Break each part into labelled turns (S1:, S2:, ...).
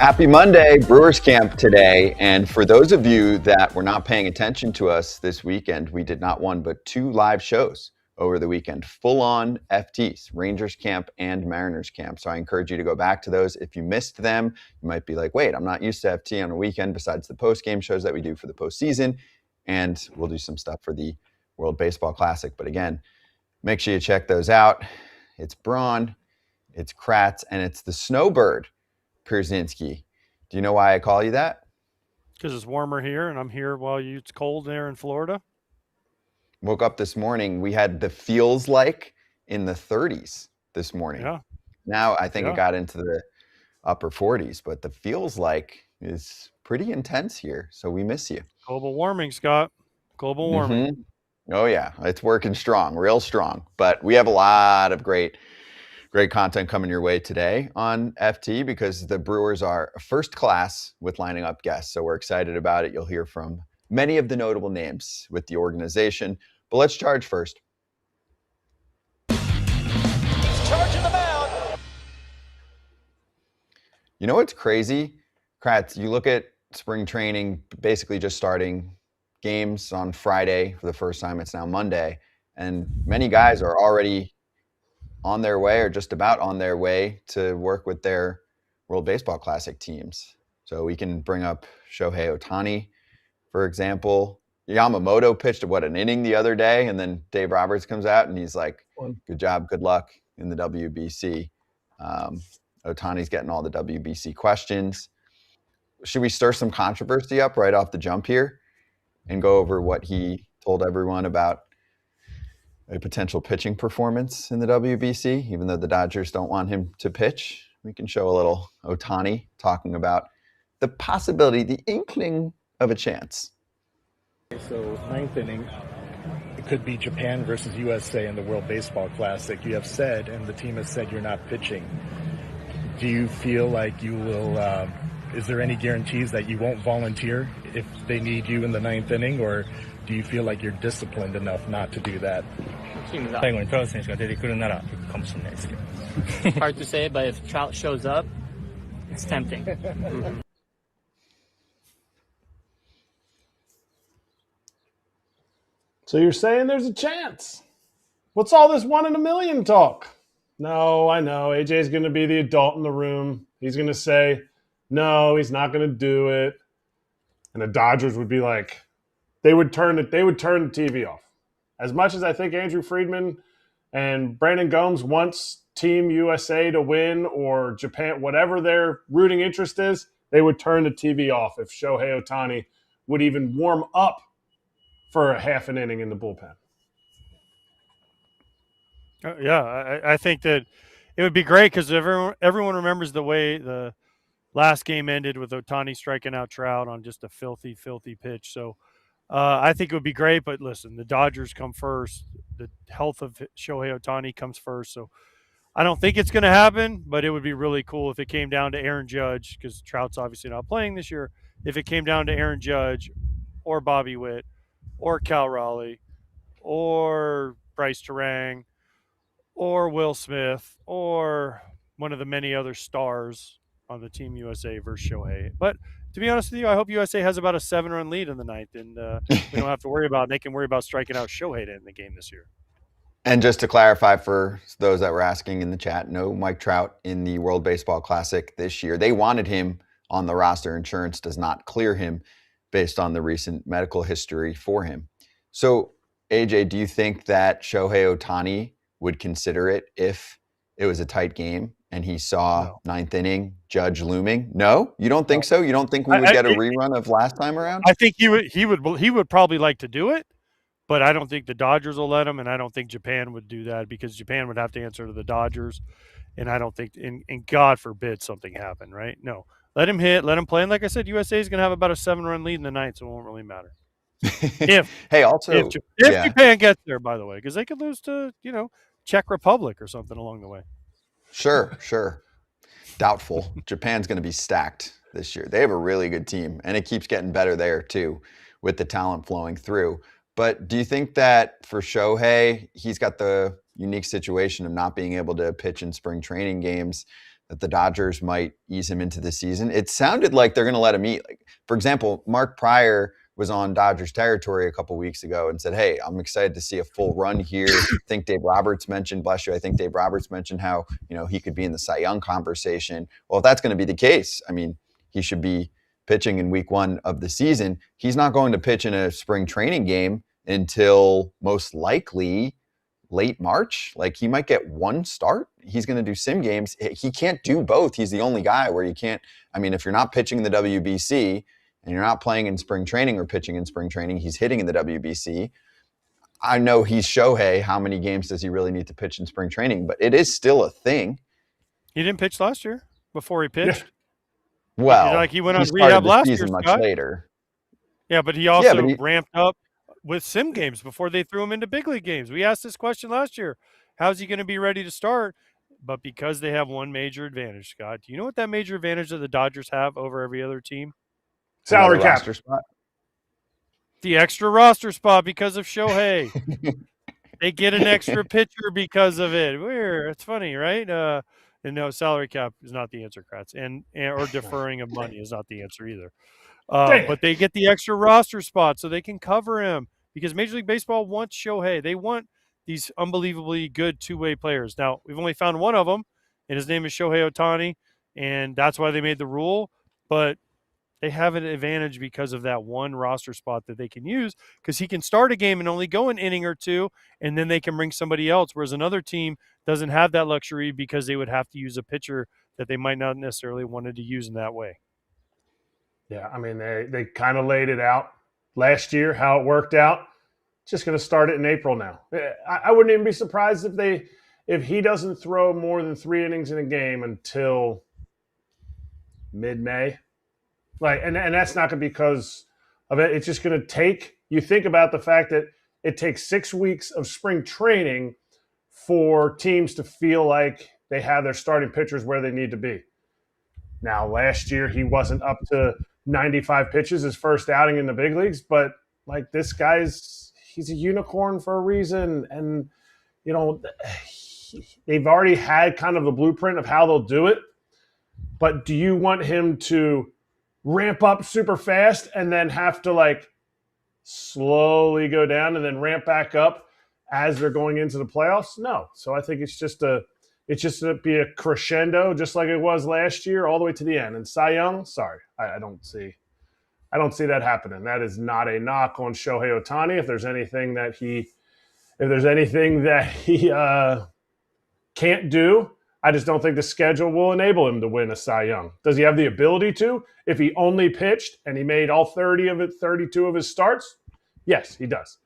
S1: Happy Monday, Brewers camp today. And for those of you that were not paying attention to us this weekend, we did not one but two live shows over the weekend, full-on FTs, Rangers camp and Mariners camp. So I encourage you to go back to those. If you missed them, you might be like, wait, I'm not used to FT on a weekend besides the post-game shows that we do for the postseason. And we'll do some stuff for the World Baseball Classic. But again, make sure you check those out. It's Braun, it's Kratz, and it's the Snowbird, Pierzynski. Do you know why I call you that?
S2: Because it's warmer here, and I'm here while it's cold there in Florida.
S1: Woke up this morning, we had the feels like in the 30s this morning.
S2: Yeah.
S1: Now I think it got into the upper 40s, but the feels like is pretty intense here. So we miss you.
S2: Global warming, Scott. Global warming.
S1: Mm-hmm. Oh yeah, it's working strong, real strong. But we have a lot of great content coming your way today on FT because the Brewers are first class with lining up guests. So we're excited about it. You'll hear from many of the notable names with the organization. But let's charge first.
S3: Charging the mound.
S1: You know what's crazy? Kratz, you look at spring training basically just starting games on Friday for the first time. It's now Monday. And many guys are already on their way or just about on their way to work with their World Baseball Classic teams. So we can bring up Shohei Ohtani, for example. Yamamoto pitched an inning the other day, and then Dave Roberts comes out and he's like, good job, good luck in the WBC. Ohtani's getting all the WBC questions. Should we stir some controversy up right off the jump here and go over what he told everyone about a potential pitching performance in the WBC, even though the Dodgers don't want him to pitch? We can show a little Ohtani talking about the possibility, the inkling of a chance.
S4: So ninth inning, it could be Japan versus USA in the World Baseball Classic. You have said, and the team has said, you're not pitching. Do you feel like you will, is there any guarantees that you won't volunteer if they need you in the ninth inning, or do you feel like you're disciplined enough not to do that?
S5: Hard to say, but if Trout shows up, it's tempting.
S6: So you're saying there's a chance? What's all this 1 in a million talk? No, I know. AJ's going to be the adult in the room. He's going to say, no, he's not going to do it. And the Dodgers would be like, they would turn the TV off. As much as I think Andrew Friedman and Brandon Gomes wants Team USA to win or Japan, whatever their rooting interest is, they would turn the TV off if Shohei Ohtani would even warm up for a half an inning in the bullpen.
S2: I think that it would be great because everyone remembers the way the last game ended with Ohtani striking out Trout on just a filthy, filthy pitch. So I think it would be great. But listen, the Dodgers come first. The health of Shohei Ohtani comes first. So I don't think it's going to happen, but it would be really cool if it came down to Aaron Judge, because Trout's obviously not playing this year. If it came down to Aaron Judge or Bobby Witt or Cal Raleigh or Bryce Turang or Will Smith or one of the many other stars on the Team USA versus Shohei. But to be honest with you, I hope USA has about a 7-run lead in the ninth, and we don't have to worry about it. They can worry about striking out Shohei in the game this year.
S1: And just to clarify for those that were asking in the chat, no Mike Trout in the World Baseball Classic this year. They wanted him on the roster. Insurance does not clear him based on the recent medical history for him. So, AJ, do you think that Shohei Ohtani would consider it if it was a tight game and he saw ninth inning Judge looming? No? You don't think so? You don't think we would get a rerun of last time around?
S2: I think he would probably like to do it, but I don't think the Dodgers will let him, and I don't think Japan would do that because Japan would have to answer to the Dodgers, and I don't think, and God forbid something happen, right? No. Let him hit, let him play. And like I said, USA is going to have about a 7-run lead in the ninth, so it won't really matter. If Japan gets there, by the way, because they could lose to, Czech Republic or something along the way.
S1: Sure. Doubtful. Japan's going to be stacked this year. They have a really good team, and it keeps getting better there too with the talent flowing through. But do you think that for Shohei, he's got the unique situation of not being able to pitch in spring training games, that the Dodgers might ease him into the season. It sounded like they're going to let him eat. Like, for example, Mark Pryor was on Dodgers territory a couple weeks ago and said, hey, I'm excited to see a full run here. I think Dave Roberts mentioned, bless you, I think Dave Roberts mentioned how, he could be in the Cy Young conversation. Well, if that's going to be the case, I mean, he should be pitching in week 1 of the season. He's not going to pitch in a spring training game until most likely late March. Like, he might get 1 start. He's going to do sim games. He can't do both. He's the only guy where you can't. I mean, if you're not pitching in the WBC and you're not playing in spring training or pitching in spring training, he's hitting in the WBC. I know he's Shohei. How many games does he really need to pitch in spring training? But it is still a thing.
S2: He didn't pitch last year before he pitched.
S1: Yeah. Well,
S2: he went on rehab last year,
S1: much
S2: Scott.
S1: later.
S2: Yeah, but he also ramped up with sim games before they threw him into big league games. We asked this question last year. How's he going to be ready to start? But because they have one major advantage, Scott, do you know what that major advantage that the Dodgers have over every other team?
S6: Salary cap
S1: spot.
S2: The extra roster spot because of Shohei. They get an extra pitcher because of it. It's funny, right? And no, salary cap is not the answer, Kratz. And or deferring of money is not the answer either. But they get the extra roster spot so they can cover him because Major League Baseball wants Shohei. They want these unbelievably good two-way players. Now, we've only found one of them, and his name is Shohei Ohtani, and that's why they made the rule. But they have an advantage because of that one roster spot that they can use because he can start a game and only go an inning or two, and then they can bring somebody else, whereas another team doesn't have that luxury because they would have to use a pitcher that they might not necessarily wanted to use in that way.
S6: Yeah, I mean, they kind of laid it out last year, how it worked out. Just going to start it in April now. I wouldn't even be surprised if he doesn't throw more than 3 innings in a game until mid-May. And that's not going to be because of it. It's just going to take – you think about the fact that it takes 6 weeks of spring training for teams to feel like they have their starting pitchers where they need to be. Now, last year he wasn't up to 95 pitches his first outing in the big leagues, but this guy's – he's a unicorn for a reason. And, they've already had kind of the blueprint of how they'll do it. But do you want him to ramp up super fast and then have to slowly go down and then ramp back up as they're going into the playoffs? No. So I think it's just to be a crescendo, just like it was last year, all the way to the end. And Cy Young, sorry, I don't see that happening. That is not a knock on Shohei Ohtani. If there's anything that he can't do, I just don't think the schedule will enable him to win a Cy Young. Does he have the ability to? If he only pitched and he made all 32 of his starts, yes, he does.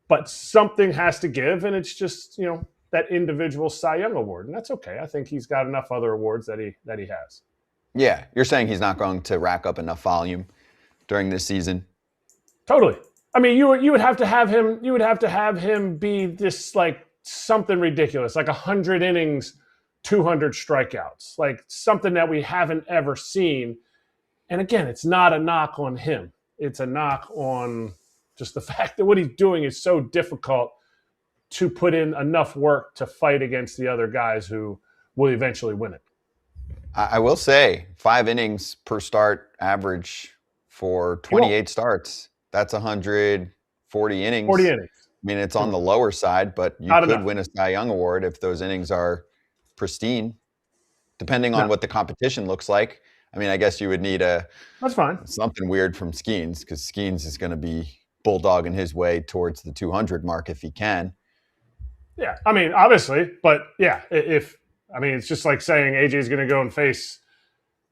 S6: But something has to give, and it's just, that individual Cy Young award, and that's okay. I think he's got enough other awards that he has.
S1: Yeah, you're saying he's not going to rack up enough volume during this season?
S6: Totally. I mean, you would have to have him. You would have to have him be this something ridiculous, 100 innings, 200 strikeouts, something that we haven't ever seen. And again, it's not a knock on him. It's a knock on just the fact that what he's doing is so difficult to put in enough work to fight against the other guys who will eventually win it.
S1: I will say 5 innings per start average for 28 starts. That's 140 innings.
S6: 40 innings.
S1: I mean, it's on the lower side, but you could win a Cy Young award if those innings are pristine, depending on what the competition looks like. I mean, I guess you would need
S6: that's fine.
S1: Something weird from Stearns, because Stearns is going to be bulldogging his way towards the 200 mark if he can.
S6: Yeah, I mean, obviously, but yeah, it's just like saying AJ's going to go and face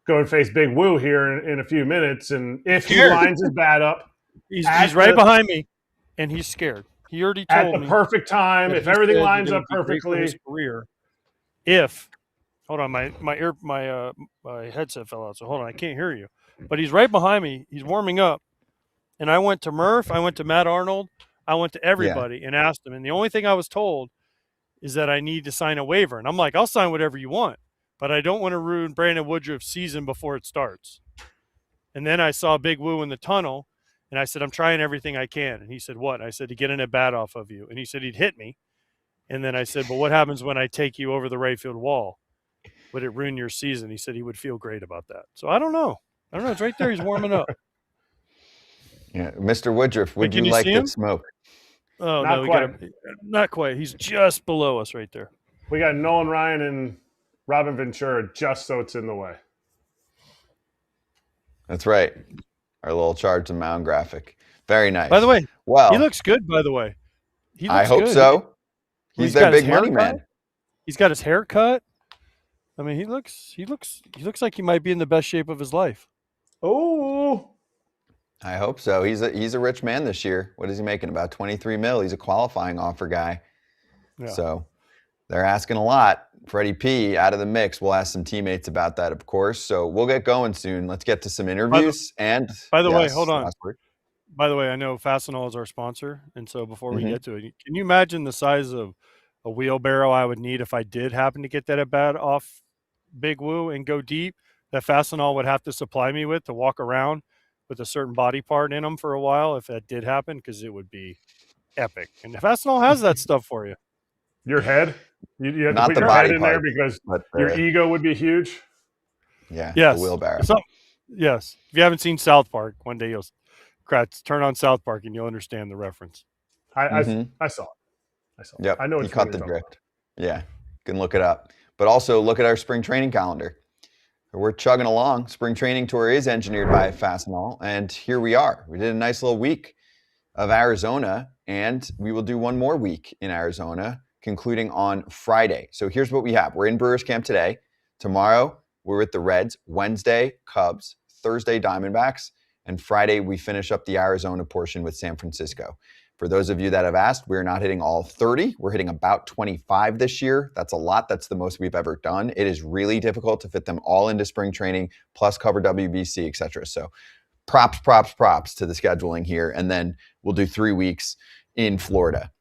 S6: Big Woo here in a few minutes, and if he lines his bat up,
S2: he's right behind me, and he's scared. He already told me
S6: at the perfect time, if everything lines up perfectly.
S2: His career. Hold on, my headset fell out, so hold on, I can't hear you. But he's right behind me. He's warming up, and I went to Murph, I went to Matt Arnold, I went to everybody and asked them, and the only thing I was told is that I need to sign a waiver, and I'm like, I'll sign whatever you want, but I don't want to ruin Brandon Woodruff's season before it starts. And then I saw Big Woo in the tunnel, and I said, I'm trying everything I can. And he said, what? I said, to get in a bat off of you. And he said he'd hit me. And then I said, but what happens when I take you over the right field wall? would it ruin your season? He said he would feel great about that. So I don't know. It's right there. He's warming up.
S1: Yeah, Mr. Woodruff, would
S2: Can
S1: you
S2: you
S1: like
S2: see
S1: to
S2: him?
S1: smoke?
S2: Oh,
S6: Not
S2: no,
S6: quite.
S2: Not quite. He's just below us right there.
S6: We got Nolan Ryan and Robin Ventura just so it's in the way.
S1: That's right. Our little charge and mound graphic. Very nice.
S2: By the way,
S1: well,
S2: he looks good, by the way. He looks
S1: I hope
S2: good.
S1: so. He's their
S2: got his
S1: big money
S2: hair cut.
S1: man.
S2: He's got his hair cut. I mean, he looks like he might be in the best shape of his life.
S6: Oh,
S1: I hope so. He's a rich man this year. What is he making? About 23 mil. He's a qualifying offer guy.
S2: Yeah.
S1: So they're asking a lot. Freddie P out of the mix. We'll ask some teammates about that, of course. So we'll get going soon. Let's get to some interviews.
S2: By the way, hold on.
S1: last word.
S2: By the way, I know Fastenal is our sponsor, and so before we get to it, can you imagine the size of a wheelbarrow I would need if I did happen to get that at bat off Big Woo and go deep? That Fastenal would have to supply me with to walk around with a certain body part in them for a while if that did happen, because it would be epic. And Fastenal has that stuff for you.
S6: your head? You have
S1: Not
S6: to put
S1: the
S6: your
S1: body
S6: head in there
S1: part,
S6: because
S1: but
S6: your ego would be huge.
S1: Yeah,
S2: Yes.
S1: the wheelbarrow.
S2: Yes. If you haven't seen South Park, one day Kratz, turn on South Park and you'll understand the reference.
S6: I saw it.
S1: Yep,
S6: I know
S1: you caught the drift. Yeah, you can look it up. But also look at our spring training calendar. We're chugging along. Spring training tour is engineered by Fastenal, and here we are. We did a nice little week of Arizona, and we will do one more week in Arizona, concluding on Friday. So here's what we have. We're in Brewers camp today. Tomorrow, we're with the Reds. Wednesday, Cubs. Thursday, Diamondbacks. And Friday, we finish up the Arizona portion with San Francisco. For those of you that have asked, we're not hitting all 30. We're hitting about 25 this year. That's a lot. That's the most we've ever done. It is really difficult to fit them all into spring training, plus cover WBC, etc. So props to the scheduling here. And then we'll do 3 weeks in Florida.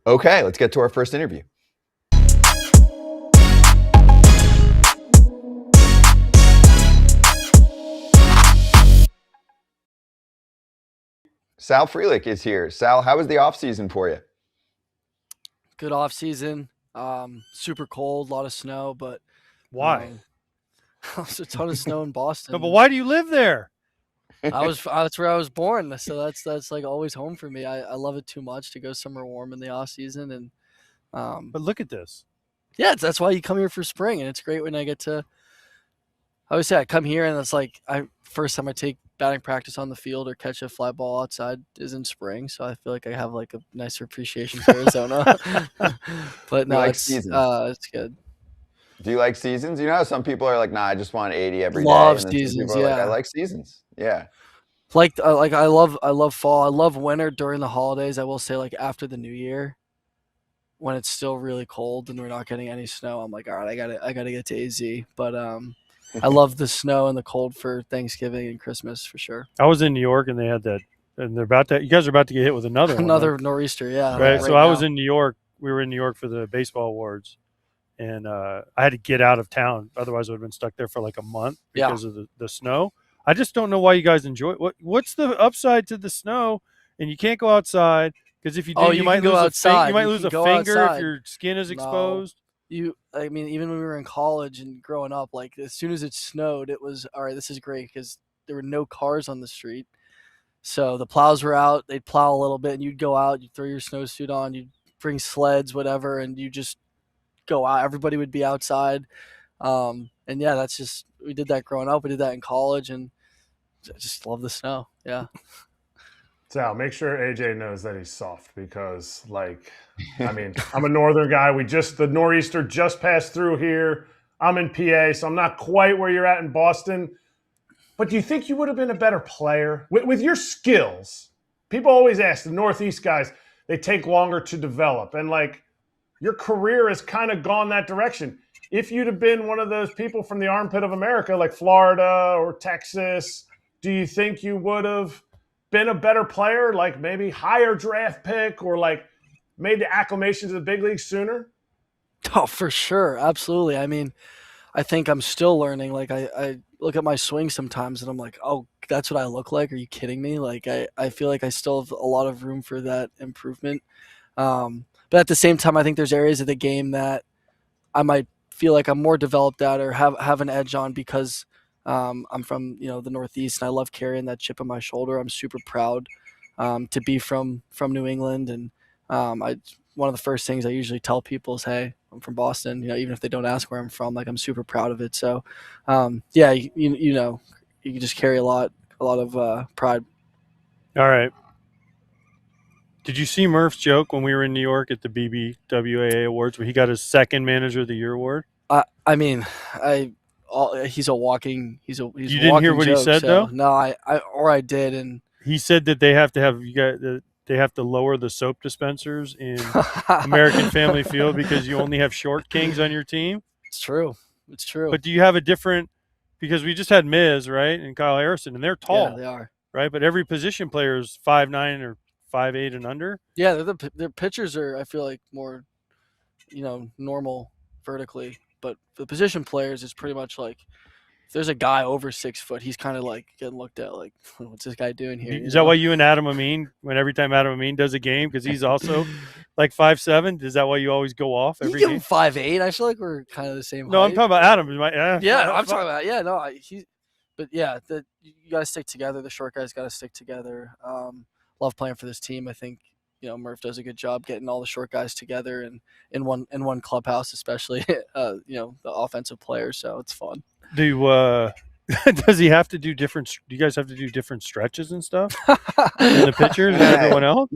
S1: Okay, let's get to our first interview. Sal Frelick is here. Sal, how was the offseason for you?
S7: Good off season. Super cold, a lot of snow, but
S2: Why?
S7: there's a ton of snow in Boston.
S2: No, but why do you live there?
S7: That's where I was born, so that's like always home for me. I love it too much to go somewhere warm in the off season, and
S2: But look at this.
S7: yeah, that's why you come here for spring, and it's great when I get to. I always say I come here, and it's like first time I take batting practice on the field or catch a fly ball outside is in spring, so I feel like I have like a nicer appreciation for Arizona. But no, it's good.
S1: Do you like seasons? You know how some people are like, nah, I just want 80 every day.
S7: Love
S1: And then
S7: seasons,
S1: some people are like,
S7: yeah.
S1: I like seasons. Yeah.
S7: Like I love fall. I love winter during the holidays. I will say, like after the new year, when it's still really cold and we're not getting any snow, I'm like, all right, I gotta get to AZ. But I love the snow and the cold for Thanksgiving and Christmas for sure.
S2: I was in New York and they had that, and you guys are about to get hit with another one,
S7: Another nor'easter, yeah.
S2: right? So I was
S7: now.
S2: in New York. We were in New York for the baseball awards, and I had to get out of town. Otherwise, I would have been stuck there for like a month because of the snow. I just don't know why you guys enjoy it. What's the upside to the snow? And you can't go outside because if you do, you might lose
S7: outside.
S2: You might lose a finger
S7: outside.
S2: if your skin is exposed.
S7: I mean, even when we were in college and growing up, like as soon as it snowed, it was all right. This is great because there were no cars on the street, so the plows were out. They'd plow a little bit, and you'd go out. You'd throw your snowsuit on. You'd bring sleds, whatever, and you just go out. Everybody would be outside, and yeah, we did that growing up. We did that in college, and I just love the snow. Yeah.
S6: Sal, make sure AJ knows that he's soft because, like, I mean, I'm a northern guy. The nor'easter just passed through here. I'm in PA, so I'm not quite where you're at in Boston. But do you think you would have been a better player? With your skills, people always ask, the Northeast guys, they take longer to develop. And, like, your career has kind of gone that direction. If you'd have been one of those people from the armpit of America, like Florida or Texas, do you think you would have been a better player, like maybe higher draft pick or like made the acclimation to the big leagues sooner?
S7: Oh, for sure. Absolutely. I mean, I think I'm still learning. Like I look at my swing sometimes and I'm like, oh, that's what I look like. Are you kidding me? Like I feel like I still have a lot of room for that improvement. But at the same time, I think there's areas of the game that I might feel like I'm more developed at or have an edge on because I'm from the Northeast and I love carrying that chip on my shoulder. I'm super proud to be from New England, and one of the first things I usually tell people is, hey, I'm from Boston. Even if they don't ask where I'm from, like I'm super proud of it. So yeah, you can just carry a lot of pride.
S2: All right. Did you see Murph's joke when we were in New York at the BBWAA Awards where he got his second Manager of the Year award?
S7: He's a walking. He's
S2: you didn't hear what
S7: joke,
S2: he said
S7: so,
S2: though?
S7: No, I did, and
S2: he said that they have to have they have to lower the soap dispensers in American Family Field because you only have short kings on your team.
S7: It's true.
S2: But do you have a different? Because we just had Miz, right, and Kyle Harrison, and they're tall.
S7: Yeah, they are.
S2: Right, but every position player is 5'9" or 5'8" and under.
S7: Yeah, their pitchers are, I feel like, more, normal vertically, but the position players is pretty much like if there's a guy over 6 foot, he's kind of like getting looked at like, what's this guy doing here?
S2: Is that why you and Adam Amin, when every time Adam Amin does a game, because he's also like 5'7", is that why you always go off every game?
S7: 5'8". I feel like we're kind of the same.
S2: No,
S7: height.
S2: I'm talking about Adam.
S7: Yeah, I'm talking about but yeah, you got to stick together. The short guys got to stick together. Love playing for this team. I think Murph does a good job getting all the short guys together and in one clubhouse, especially the offensive players. So it's fun.
S2: Does he have to do different? Do you guys have to do different stretches and stuff? And the pitchers and everyone else?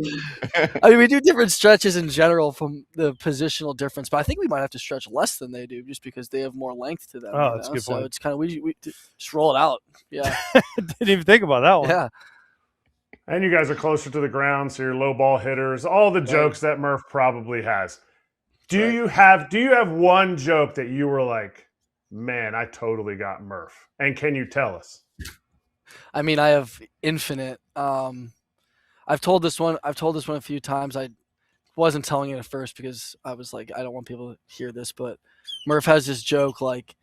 S7: I mean, we do different stretches in general from the positional difference, but I think we might have to stretch less than they do just because they have more length to them.
S2: Oh, that's a good point.
S7: So it's kind of we just roll it out. Yeah,
S2: didn't even think about that one.
S7: Yeah.
S6: And you guys are closer to the ground, so you're low ball hitters. All the jokes that Murph probably has. Do you have one joke that you were like, man, I totally got Murph? And can you tell us?
S7: I mean, I have infinite. I've told this one a few times. I wasn't telling it at first because I was like, I don't want people to hear this, but Murph has this joke like,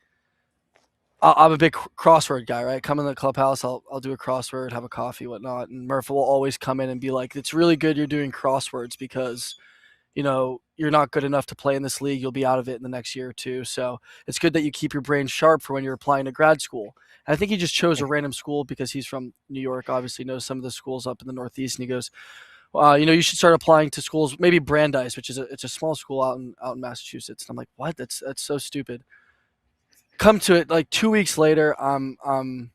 S7: I'm a big crossword guy, right? Come in the clubhouse, I'll do a crossword, have a coffee, whatnot, and Murph will always come in and be like, it's really good you're doing crosswords because you're not good enough to play in this league. You'll be out of it in the next year or two. So it's good that you keep your brain sharp for when you're applying to grad school. And I think he just chose a random school because he's from New York, obviously knows some of the schools up in the Northeast. And he goes, you should start applying to schools, maybe Brandeis, which is it's a small school out in Massachusetts. And I'm like, what? That's so stupid. Come to it like 2 weeks later, I'm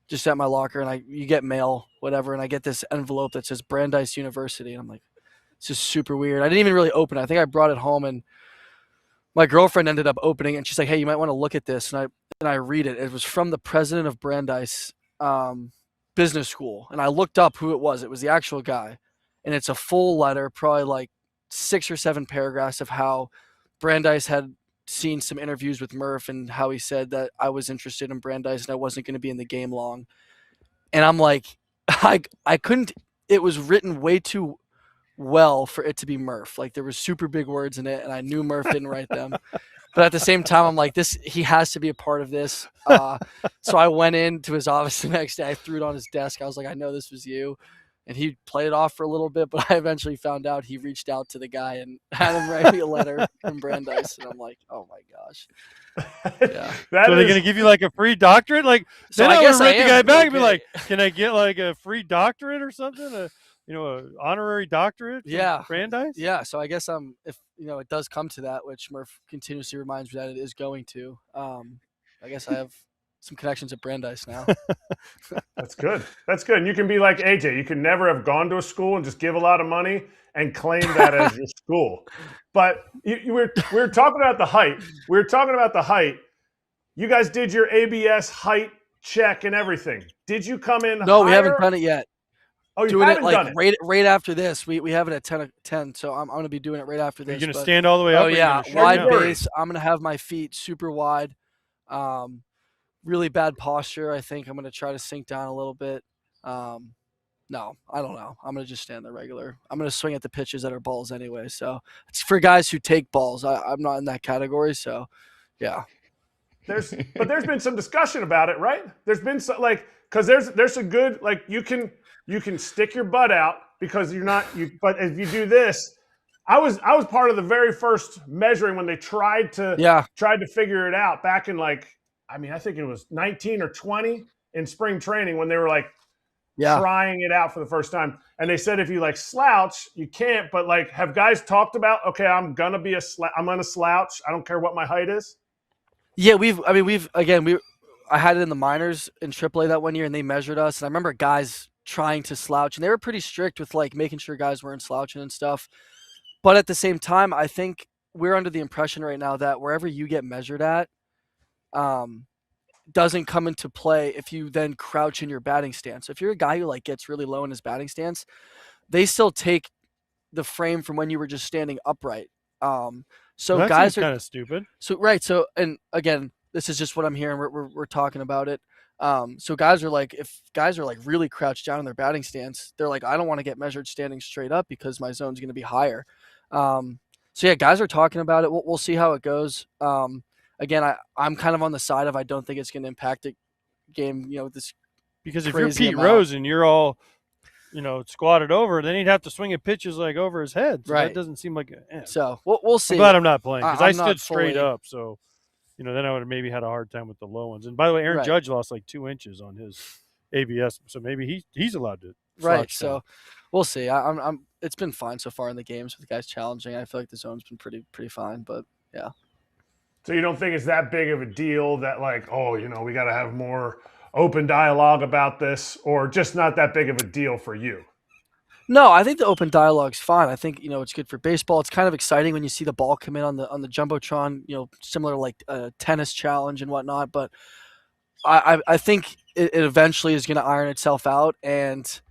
S7: just at my locker and you get mail, whatever. And I get this envelope that says Brandeis University. And I'm like, this is super weird. I didn't even really open it. I think I brought it home and my girlfriend ended up opening it and she's like, hey, you might want to look at this. And I read it. It was from the president of Brandeis Business School. And I looked up who it was. It was the actual guy. And it's a full letter, probably like 6 or 7 paragraphs of how Brandeis had seen some interviews with Murph and how he said that I was interested in Brandeis and I wasn't going to be in the game long. And I'm like, I couldn't, it was written way too well for it to be Murph. Like there was super big words in it and I knew Murph didn't write them. But at the same time, I'm like, he has to be a part of this. So I went into his office the next day. I threw it on his desk. I was like, I know this was you. And he played it off for a little bit, but I eventually found out he reached out to the guy and had him write me a letter from Brandeis. And I'm like, oh my gosh. Yeah.
S2: So they're going to give you like a free doctorate? Like,
S7: so
S2: then
S7: I guess
S2: would write the guy back and be
S7: okay.
S2: like, can I get like a free doctorate or something? An honorary doctorate?
S7: Yeah.
S2: Brandeis?
S7: Yeah. So I guess if it does come to that, which Murph continuously reminds me that it is going to, I guess I have some connections at Brandeis now.
S6: That's good. That's good. And you can be like AJ. You can never have gone to a school and just give a lot of money and claim that as your school. But we're talking about the height. We were talking about the height. You guys did your ABS height check and everything. Did you come in
S7: No,
S6: higher?
S7: we haven't done it yet.
S6: Oh, you
S7: doing
S6: haven't
S7: it like
S6: done it?
S7: right after this. We have it at 10, so I'm going to be doing it right after this.
S2: You're going to stand all the way up?
S7: Oh, yeah. Wide
S6: worried?
S7: base. I'm going to have my feet super wide. Really bad posture. I think I'm going to try to sink down a little bit. No, I don't know. I'm going to just stand there regular. I'm going to swing at the pitches that are balls anyway. So it's for guys who take balls. I'm not in that category. So, yeah.
S6: There's been some discussion about it, right? There's been some, because there's a good, you can stick your butt out because you're not, but if you do this, I was part of the very first measuring when they tried to figure it out back in I think it was 19 or 20 in spring training when they were trying it out for the first time. And they said if you slouch, you can't. But have guys talked about, okay, I'm gonna slouch. I don't care what my height is.
S7: Yeah, I had it in the minors in AAA that one year, and they measured us. And I remember guys trying to slouch, and they were pretty strict with making sure guys weren't slouching and stuff. But at the same time, I think we're under the impression right now that wherever you get measured at doesn't come into play if you then crouch in your batting stance. So if you're a guy who gets really low in his batting stance, they still take the frame from when you were just standing upright. So
S2: that
S7: guys are
S2: kind of stupid.
S7: So right. So and again, this is just what I'm hearing. We're talking about it. So guys are if guys are really crouched down in their batting stance, they're I don't want to get measured standing straight up because my zone's going to be higher. So yeah, guys are talking about it. We'll see how it goes. Again, I'm kind of on the side of I don't think it's going to impact the game. This
S2: because if you're Pete Rose and you're all squatted over, then he'd have to swing at pitches over his head. So that doesn't seem like
S7: So we'll see.
S2: I'm glad I'm not playing because I stood straight
S7: fully
S2: up. So then I would have maybe had a hard time with the low ones. And by the way, Aaron Judge lost 2 inches on his ABS, so maybe he's allowed to.
S7: Right. So we'll see. It's been fine so far in the games with the guys challenging. I feel like the zone's been pretty fine, but yeah.
S6: So you don't think it's that big of a deal that we got to have more open dialogue about this, or just not that big of a deal for you?
S7: No, I think the open dialogue's fine. I think it's good for baseball. It's kind of exciting when you see the ball come in on the jumbotron. Similar a tennis challenge and whatnot. But I think it eventually is going to iron itself out, and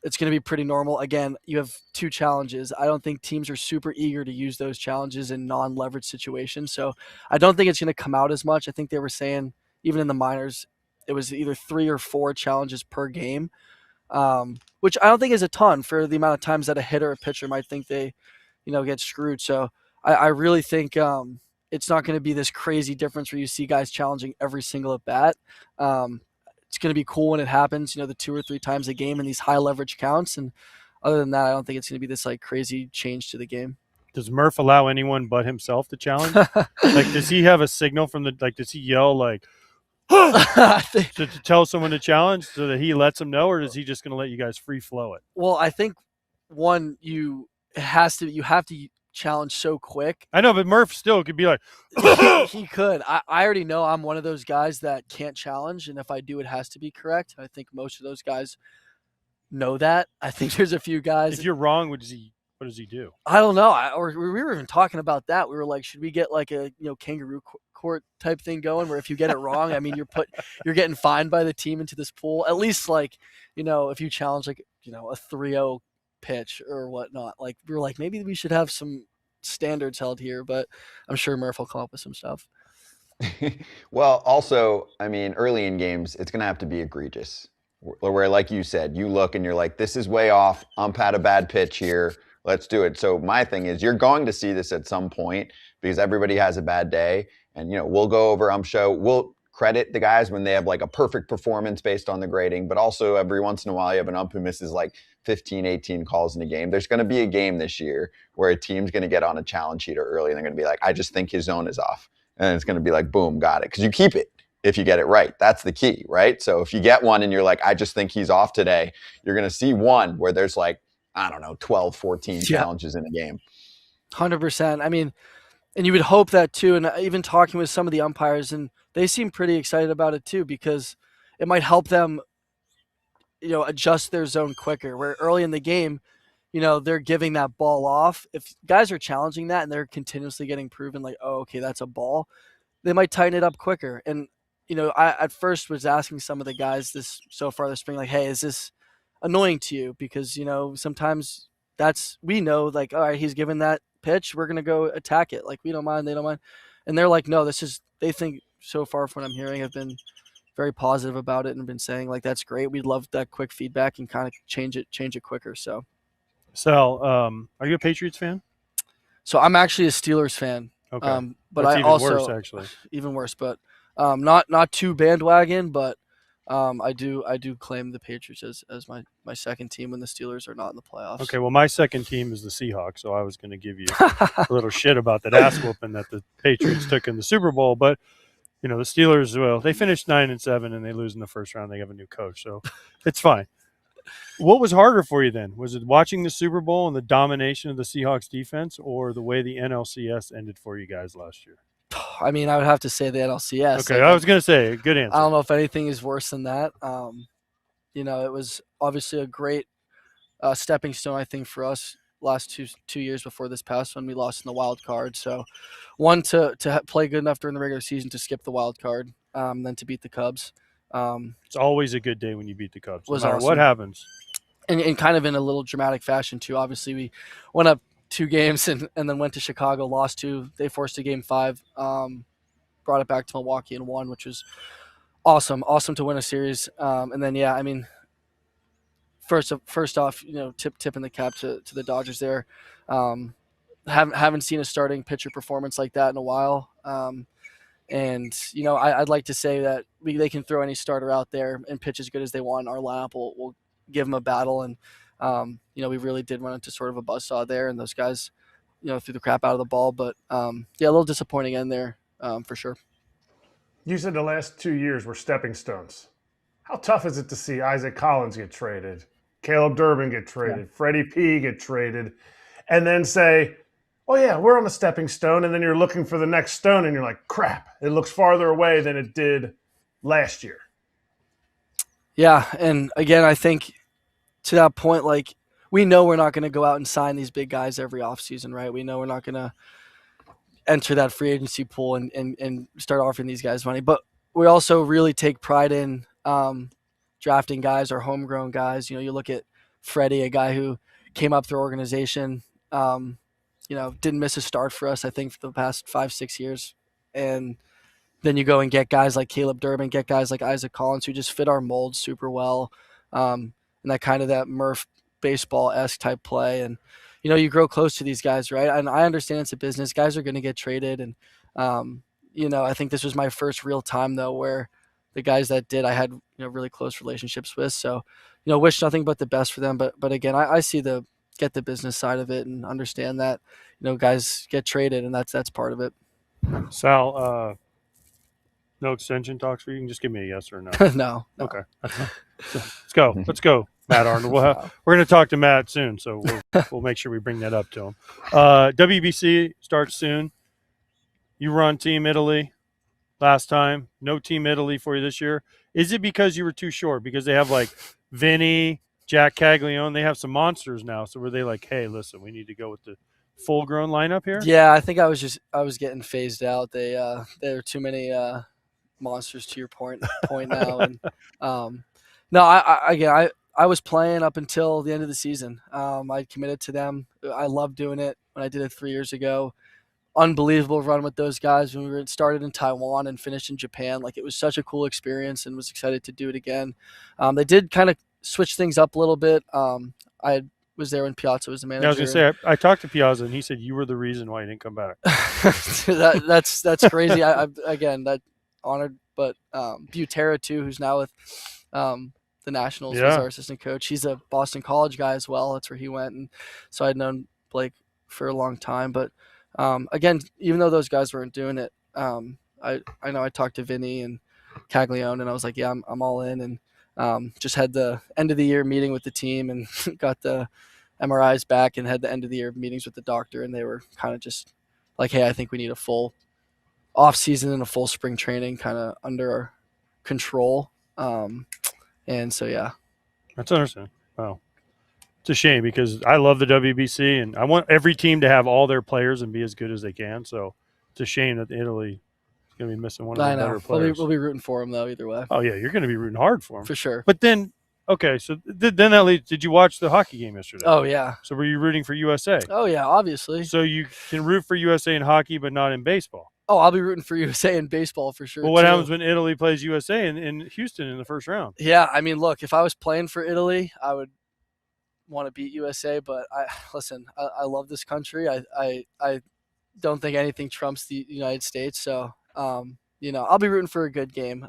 S7: it's going to be pretty normal. Again, you have 2 challenges. I don't think teams are super eager to use those challenges in non-leverage situations. So I don't think it's going to come out as much. I think they were saying even in the minors, it was either 3 or 4 challenges per game. Which I don't think is a ton for the amount of times that a hitter or a pitcher might think they, get screwed. So I really think it's not going to be this crazy difference where you see guys challenging every single at bat. It's going to be cool when it happens, the 2 or 3 times a game in these high leverage counts. And other than that, I don't think it's going to be this crazy change to the game.
S2: Does Murph allow anyone but himself to challenge? Does he have a signal from does he yell to tell someone to challenge so that he lets them know, or is he just going to let you guys free flow it?
S7: Well, I think you have to challenge so quick.
S2: I know, but Murph still could be
S7: he could. I already know I'm one of those guys that can't challenge, and if I do, it has to be correct. I think most of those guys know that. I think there's a few guys.
S2: If you're wrong, what does he do?
S7: I don't know. We were even talking about that. We were should we get a kangaroo court type thing going where if you get it wrong, I mean you're getting fined by the team into this pool. At least if you challenge a 3-0 pitch or whatnot. We were maybe we should have some standards held here, but I'm sure Murph will come up with some stuff.
S1: Well, also, I mean, early in games, it's going to have to be egregious. Where, like you said, you look and you're this is way off. Ump had a bad pitch here. Let's do it. So my thing is, you're going to see this at some point because everybody has a bad day. And, we'll go over ump show. We'll credit the guys when they have a perfect performance based on the grading. But also every once in a while, you have an ump who misses 15, 18 calls in a game. There's going to be a game this year where a team's going to get on a challenge sheet early and they're going to be I just think his zone is off. And it's going to be boom, got it. Because you keep it if you get it right. That's the key, right? So if you get one and you're I just think he's off today, you're going to see one where there's 12, 14 challenges in a game.
S7: 100%. I mean, and you would hope that too. And even talking with some of the umpires, and they seem pretty excited about it too, because it might help them, adjust their zone quicker. Where early in the game, they're giving that ball off. If guys are challenging that and they're continuously getting proven oh, okay, that's a ball, they might tighten it up quicker. And, I at first was asking some of the guys so far this spring, hey, is this annoying to you? Because, sometimes we know all right, he's given that pitch, we're going to go attack it. We don't mind, they don't mind. And they're no, they think so far from what I'm hearing have been very positive about it and been saying that's great. We'd love that quick feedback and kind of change it quicker. So
S2: Sal, are you a Patriots fan?
S7: So I'm actually a Steelers fan.
S2: Okay.
S7: But
S2: That's
S7: I
S2: even
S7: also
S2: worse, actually.
S7: Even worse, but not too bandwagon, but I do claim the Patriots as my second team when the Steelers are not in the playoffs.
S2: Okay, well, my second team is the Seahawks, so I was going to give you a little shit about that ass whooping that the Patriots took in the Super Bowl, but the Steelers, well, they finished 9-7 and they lose in the first round. They have a new coach, so it's fine. What was harder for you then? Was it watching the Super Bowl and the domination of the Seahawks defense, or the way the NLCS ended for you guys last year?
S7: I mean, I would have to say the NLCS.
S2: Okay, I was going to say, good answer.
S7: I don't know if anything is worse than that. It was obviously a great stepping stone, I think, for us last two years before this past one. We lost in the wild card. So, one, to play good enough during the regular season to skip the wild card, then to beat the Cubs.
S2: It's always a good day when you beat the Cubs, no
S7: Was
S2: matter
S7: awesome.
S2: what happens.
S7: And kind of in a little dramatic fashion, too. Obviously, we went up 2 games and then went to Chicago, lost 2. They forced a game 5, brought it back to Milwaukee and won, which was awesome. Awesome to win a series. And then, yeah, I mean, first off, tipping the cap to the Dodgers there. Haven't seen a starting pitcher performance like that in a while. I'd like to say that they can throw any starter out there and pitch as good as they want. Our lineup will give them a battle. And, we really did run into sort of a buzzsaw there. And those guys, threw the crap out of the ball. But, a little disappointing end there for sure.
S6: You said the last 2 years were stepping stones. How tough is it to see Isaac Collins get traded, Caleb Durbin get traded, Freddie P get traded, and then say, oh, yeah, we're on the stepping stone, and then you're looking for the next stone, and you're like, crap, it looks farther away than it did last year.
S7: Yeah, and again, I think to that point, like, we know we're not going to go out and sign these big guys every offseason, right? We know we're not going to enter that free agency pool and start offering these guys money. But we also really take pride in drafting guys or homegrown guys. You look at Freddie, a guy who came up through organization, didn't miss a start for us, I think, for the past 5-6 years. And then you go and get guys like Caleb Durbin, get guys like Isaac Collins who just fit our mold super well. And that kind of that Murph baseball-esque type play. And, you grow close to these guys, right? And I understand it's a business. Guys are going to get traded. And, I think this was my first real time, though, where the guys that did, I had, really close relationships with. So, wish nothing but the best for them. But again, I see get the business side of it and understand that, guys get traded, and that's part of it.
S2: Sal, no extension talks for you? You can just give me a yes or no.
S7: No.
S2: Okay. Let's go, Matt Arnold. We're going to talk to Matt soon, so we'll make sure we bring that up to him. WBC starts soon. You were on Team Italy last time. No Team Italy for you this year. Is it because you were too short? Because they have like Vinny, Jack Caglione. They have some monsters now. So were they like, hey, listen, we need to go with the full-grown lineup here?
S7: Yeah, I think I was getting phased out. There are too many monsters to your point now. And no, I was playing up until the end of the season. I committed to them. I loved doing it when I did it 3 years ago. Unbelievable run with those guys when we started in Taiwan and finished in Japan. Like, it was such a cool experience, and was excited to do it again. They did kind of switch things up a little bit. I was there when Piazza was the manager.
S2: I was going to say, I talked to Piazza, and he said you were the reason why he didn't come back.
S7: That's crazy. Again, that honored. But Butera, too, who's now with the Nationals, was our assistant coach. He's a Boston College guy as well. That's where he went. And so I'd known Blake for a long time. But again, even though those guys weren't doing it, I know I talked to Vinny and Caglione, and I was like, yeah, I'm all in. And just had the end of the year meeting with the team and got the MRIs back and had the end of the year meetings with the doctor. And they were kind of just like, hey, I think we need a full off season and a full spring training kind of under our control. And so, yeah.
S2: That's interesting. Wow. It's a shame because I love the WBC and I want every team to have all their players and be as good as they can. So it's a shame that Italy is going to be missing one of the better players.
S7: We'll be rooting for them, though, either way.
S2: Oh, yeah. You're going to be rooting hard for them.
S7: For sure.
S2: But then, okay, so then that leads, did you watch the hockey game yesterday?
S7: Oh, yeah.
S2: So were you rooting for USA?
S7: Oh, yeah, obviously.
S2: So you can root for USA in hockey but not in baseball?
S7: Oh, I'll be rooting for USA in baseball for sure.
S2: Well, what happens when Italy plays USA in Houston in the first round?
S7: Yeah, I mean, look, if I was playing for Italy, I would want to beat USA. But I love this country. I don't think anything trumps the United States. So I'll be rooting for a good game.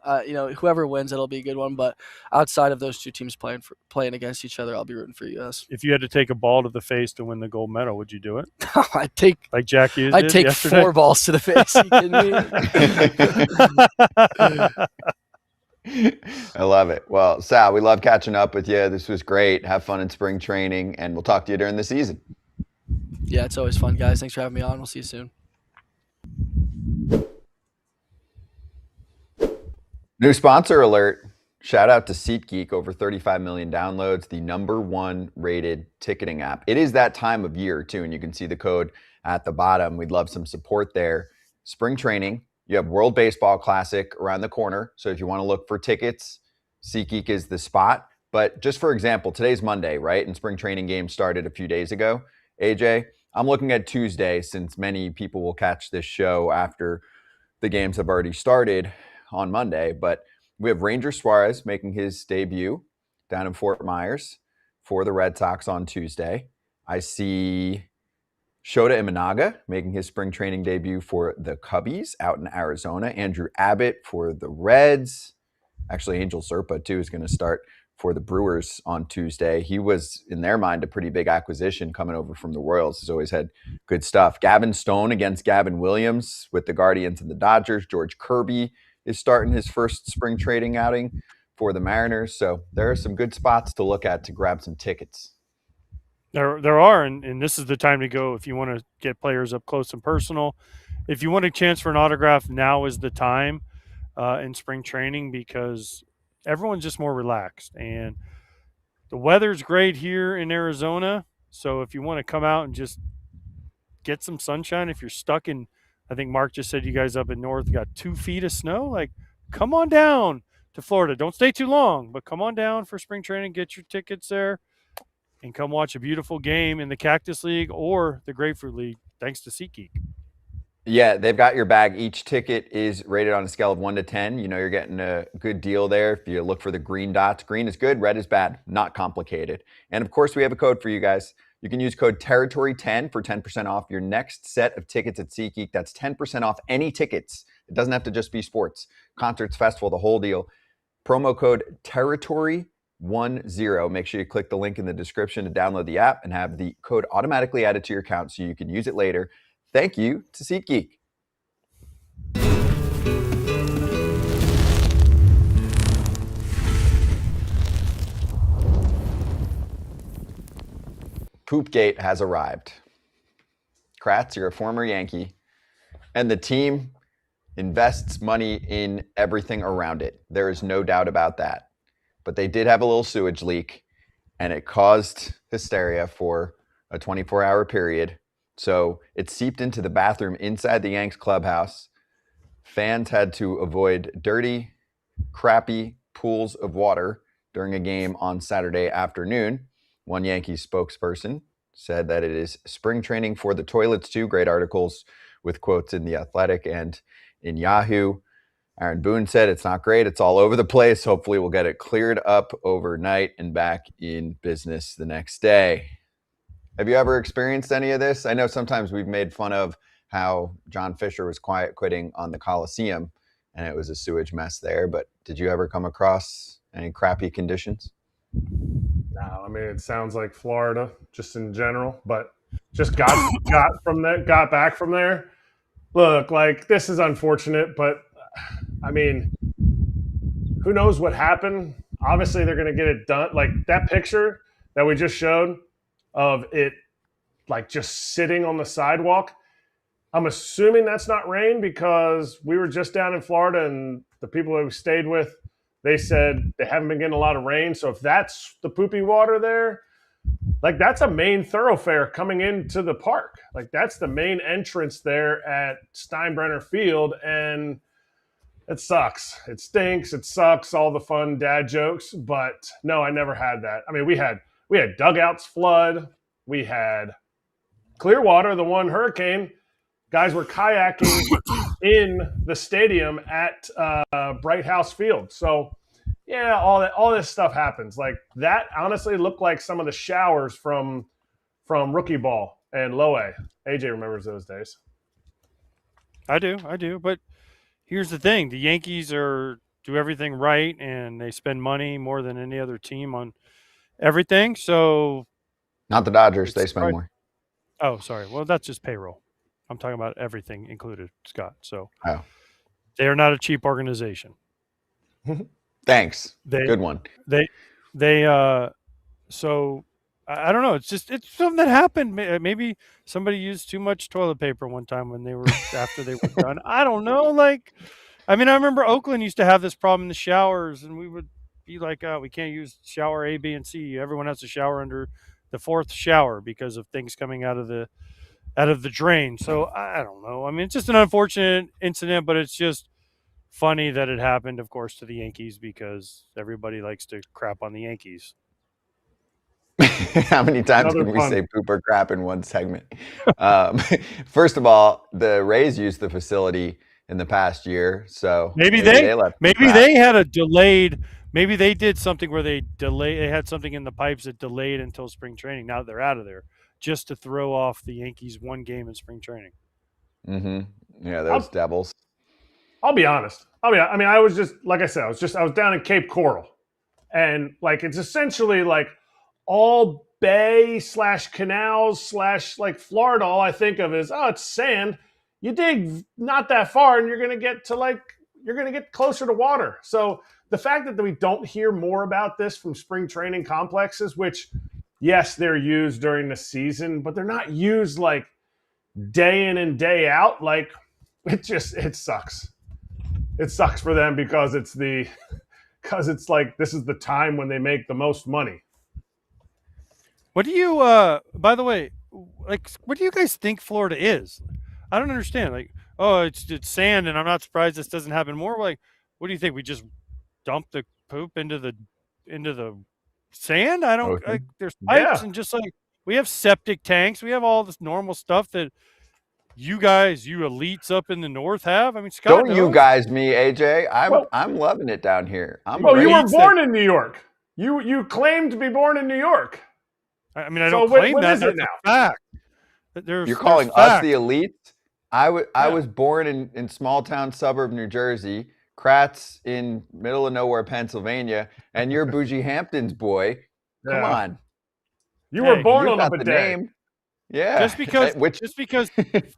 S7: Whoever wins, it'll be a good one. But outside of those two teams playing against each other, I'll be rooting for US.
S2: If you had to take a ball to the face to win the gold medal, would you do it?
S7: I'd take
S2: like Jack Hughes
S7: I'd
S2: did
S7: take
S2: yesterday?
S7: 4 balls to the face. Are you kidding me?
S1: I love it. Well, Sal, we love catching up with you. This was great. Have fun in spring training, and we'll talk to you during the season.
S7: Yeah, it's always fun, guys. Thanks for having me on. We'll see you soon.
S1: New sponsor alert. Shout out to SeatGeek, over 35 million downloads, the #1 rated ticketing app. It is that time of year too, and you can see the code at the bottom. We'd love some support there. Spring training, you have World Baseball Classic around the corner. So if you want to look for tickets, SeatGeek is the spot. But just for example, today's Monday, right? And spring training games started a few days ago. AJ, I'm looking at Tuesday since many people will catch this show after the games have already started on Monday. But we have Ranger Suarez making his debut down in Fort Myers for the Red Sox on Tuesday. I see Shota Imanaga making his spring training debut for the Cubbies out in Arizona. Andrew Abbott for the Reds. Actually, Angel Serpa, too, is going to start for the Brewers on Tuesday. He was, in their mind, a pretty big acquisition coming over from the Royals. He's always had good stuff. Gavin Stone against Gavin Williams with the Guardians and the Dodgers. George Kirby is starting his first spring trading outing for the Mariners. So there are some good spots to look at to grab some tickets.
S2: There are, and this is the time to go if you want to get players up close and personal. If you want a chance for an autograph, now is the time in spring training because everyone's just more relaxed. And the weather's great here in Arizona. So if you want to come out and just get some sunshine, if you're stuck in, I think Mark just said you guys up in north got 2 feet of snow, like come on down to Florida. Don't stay too long, but come on down for spring training, get your tickets there, and come watch a beautiful game in the Cactus League or the Grapefruit League, thanks to SeatGeek.
S1: Yeah, they've got your bag. Each ticket is rated on a scale of 1 to 10. You know you're getting a good deal there if you look for the green dots. Green is good, red is bad, not complicated. And of course, we have a code for you guys. You can use code Territory10 for 10% off your next set of tickets at SeatGeek. That's 10% off any tickets. It doesn't have to just be sports, concerts, festival, the whole deal. Promo code Territory10. Make sure you click the link in the description to download the app and have the code automatically added to your account so you can use it later. Thank you to SeatGeek. Poopgate has arrived. Kratz, you're a former Yankee, and the team invests money in everything around it. There is no doubt about that. But they did have a little sewage leak, and it caused hysteria for a 24-hour period. So it seeped into the bathroom inside the Yanks clubhouse. Fans had to avoid dirty, crappy pools of water during a game on Saturday afternoon. One Yankees spokesperson said that it is spring training for the toilets too. Great articles with quotes in The Athletic and in Yahoo. Aaron Boone said it's not great. It's all over the place. Hopefully we'll get it cleared up overnight and back in business the next day. Have you ever experienced any of this? I know sometimes we've made fun of how John Fisher was quiet quitting on the Coliseum and it was a sewage mess there, but did you ever come across any crappy conditions?
S6: No, I mean, it sounds like Florida just in general, but just got back from there. Look, like, this is unfortunate, but I mean, who knows what happened? Obviously, they're going to get it done. Like that picture that we just showed of it, like just sitting on the sidewalk. I'm assuming that's not rain because we were just down in Florida and the people that we stayed with, they said they haven't been getting a lot of rain. So if that's the poopy water there, like that's a main thoroughfare coming into the park. Like that's the main entrance there at Steinbrenner Field. And it sucks. It stinks. It sucks. All the fun dad jokes. But no, I never had that. I mean, we had dugouts flood. We had Clearwater, the one hurricane. Guys were kayaking in the stadium at Bright House Field. So, yeah, all this stuff happens. Like that honestly looked like some of the showers from rookie ball and Lowe. AJ remembers those days.
S2: I do. But, here's the thing: the Yankees do everything right, and they spend money more than any other team on everything. So
S1: Not the Dodgers. They
S2: it's
S1: spend more.
S2: oh, sorry. Well, that's just payroll. I'm talking about everything included, Scott. So
S1: Oh,
S2: they are not a cheap organization.
S1: thanks.
S2: They
S1: Good one.
S2: So I don't know. It's something that happened. Maybe somebody used too much toilet paper one time when they were after they were done. I don't know. Like, I mean, I remember Oakland used to have this problem in the showers, and we would be like, "Oh, we can't use shower A, B, and C. Everyone has to shower under the fourth shower because of things coming out of the drain." So I don't know. I mean, it's just an unfortunate incident, but it's just funny that it happened, of course, to the Yankees because everybody likes to crap on the Yankees.
S1: How many times
S6: Another
S1: can we
S6: pun.
S1: say poop or crap in one segment? First of all, the Rays used the facility in the past year, so
S2: Maybe they had a delayed. Maybe they did something where they had something in the pipes that delayed until spring training. Now that they're out of there, just to throw off the Yankees one game in spring training.
S1: Mm-hmm. Yeah, those Devils.
S6: I'll be honest. I mean, I was just like I said, I was down in Cape Coral, and like it's essentially like all bay / canals / like Florida. All I think of is it's sand. You dig not that far, and you're gonna get closer to water. So the fact that we don't hear more about this from spring training complexes, which yes, they're used during the season, but they're not used like day in and day out. Like it sucks. It sucks for them because it's like this is the time when they make the most money.
S2: What do you by the way, like what do you guys think Florida is? I don't understand. Like, oh, it's sand, and I'm not surprised this doesn't happen more. Like, what do you think? We just dump the poop into the sand? I don't like there's pipes and just like we have septic tanks, we have all this normal stuff that you elites up in the north have. I mean, Scott,
S1: don't you guys me, AJ? I'm loving it down here.
S6: You were born in New York. You claim to be born in New York.
S2: I mean, I don't claim that. That's a fact.
S1: You're calling us the elites? I was born in small town suburb New Jersey, Kratz in middle of nowhere Pennsylvania, and you're Bougie Hampton's boy. Come on.
S6: You were born on a bidet.
S1: Yeah.
S2: Just because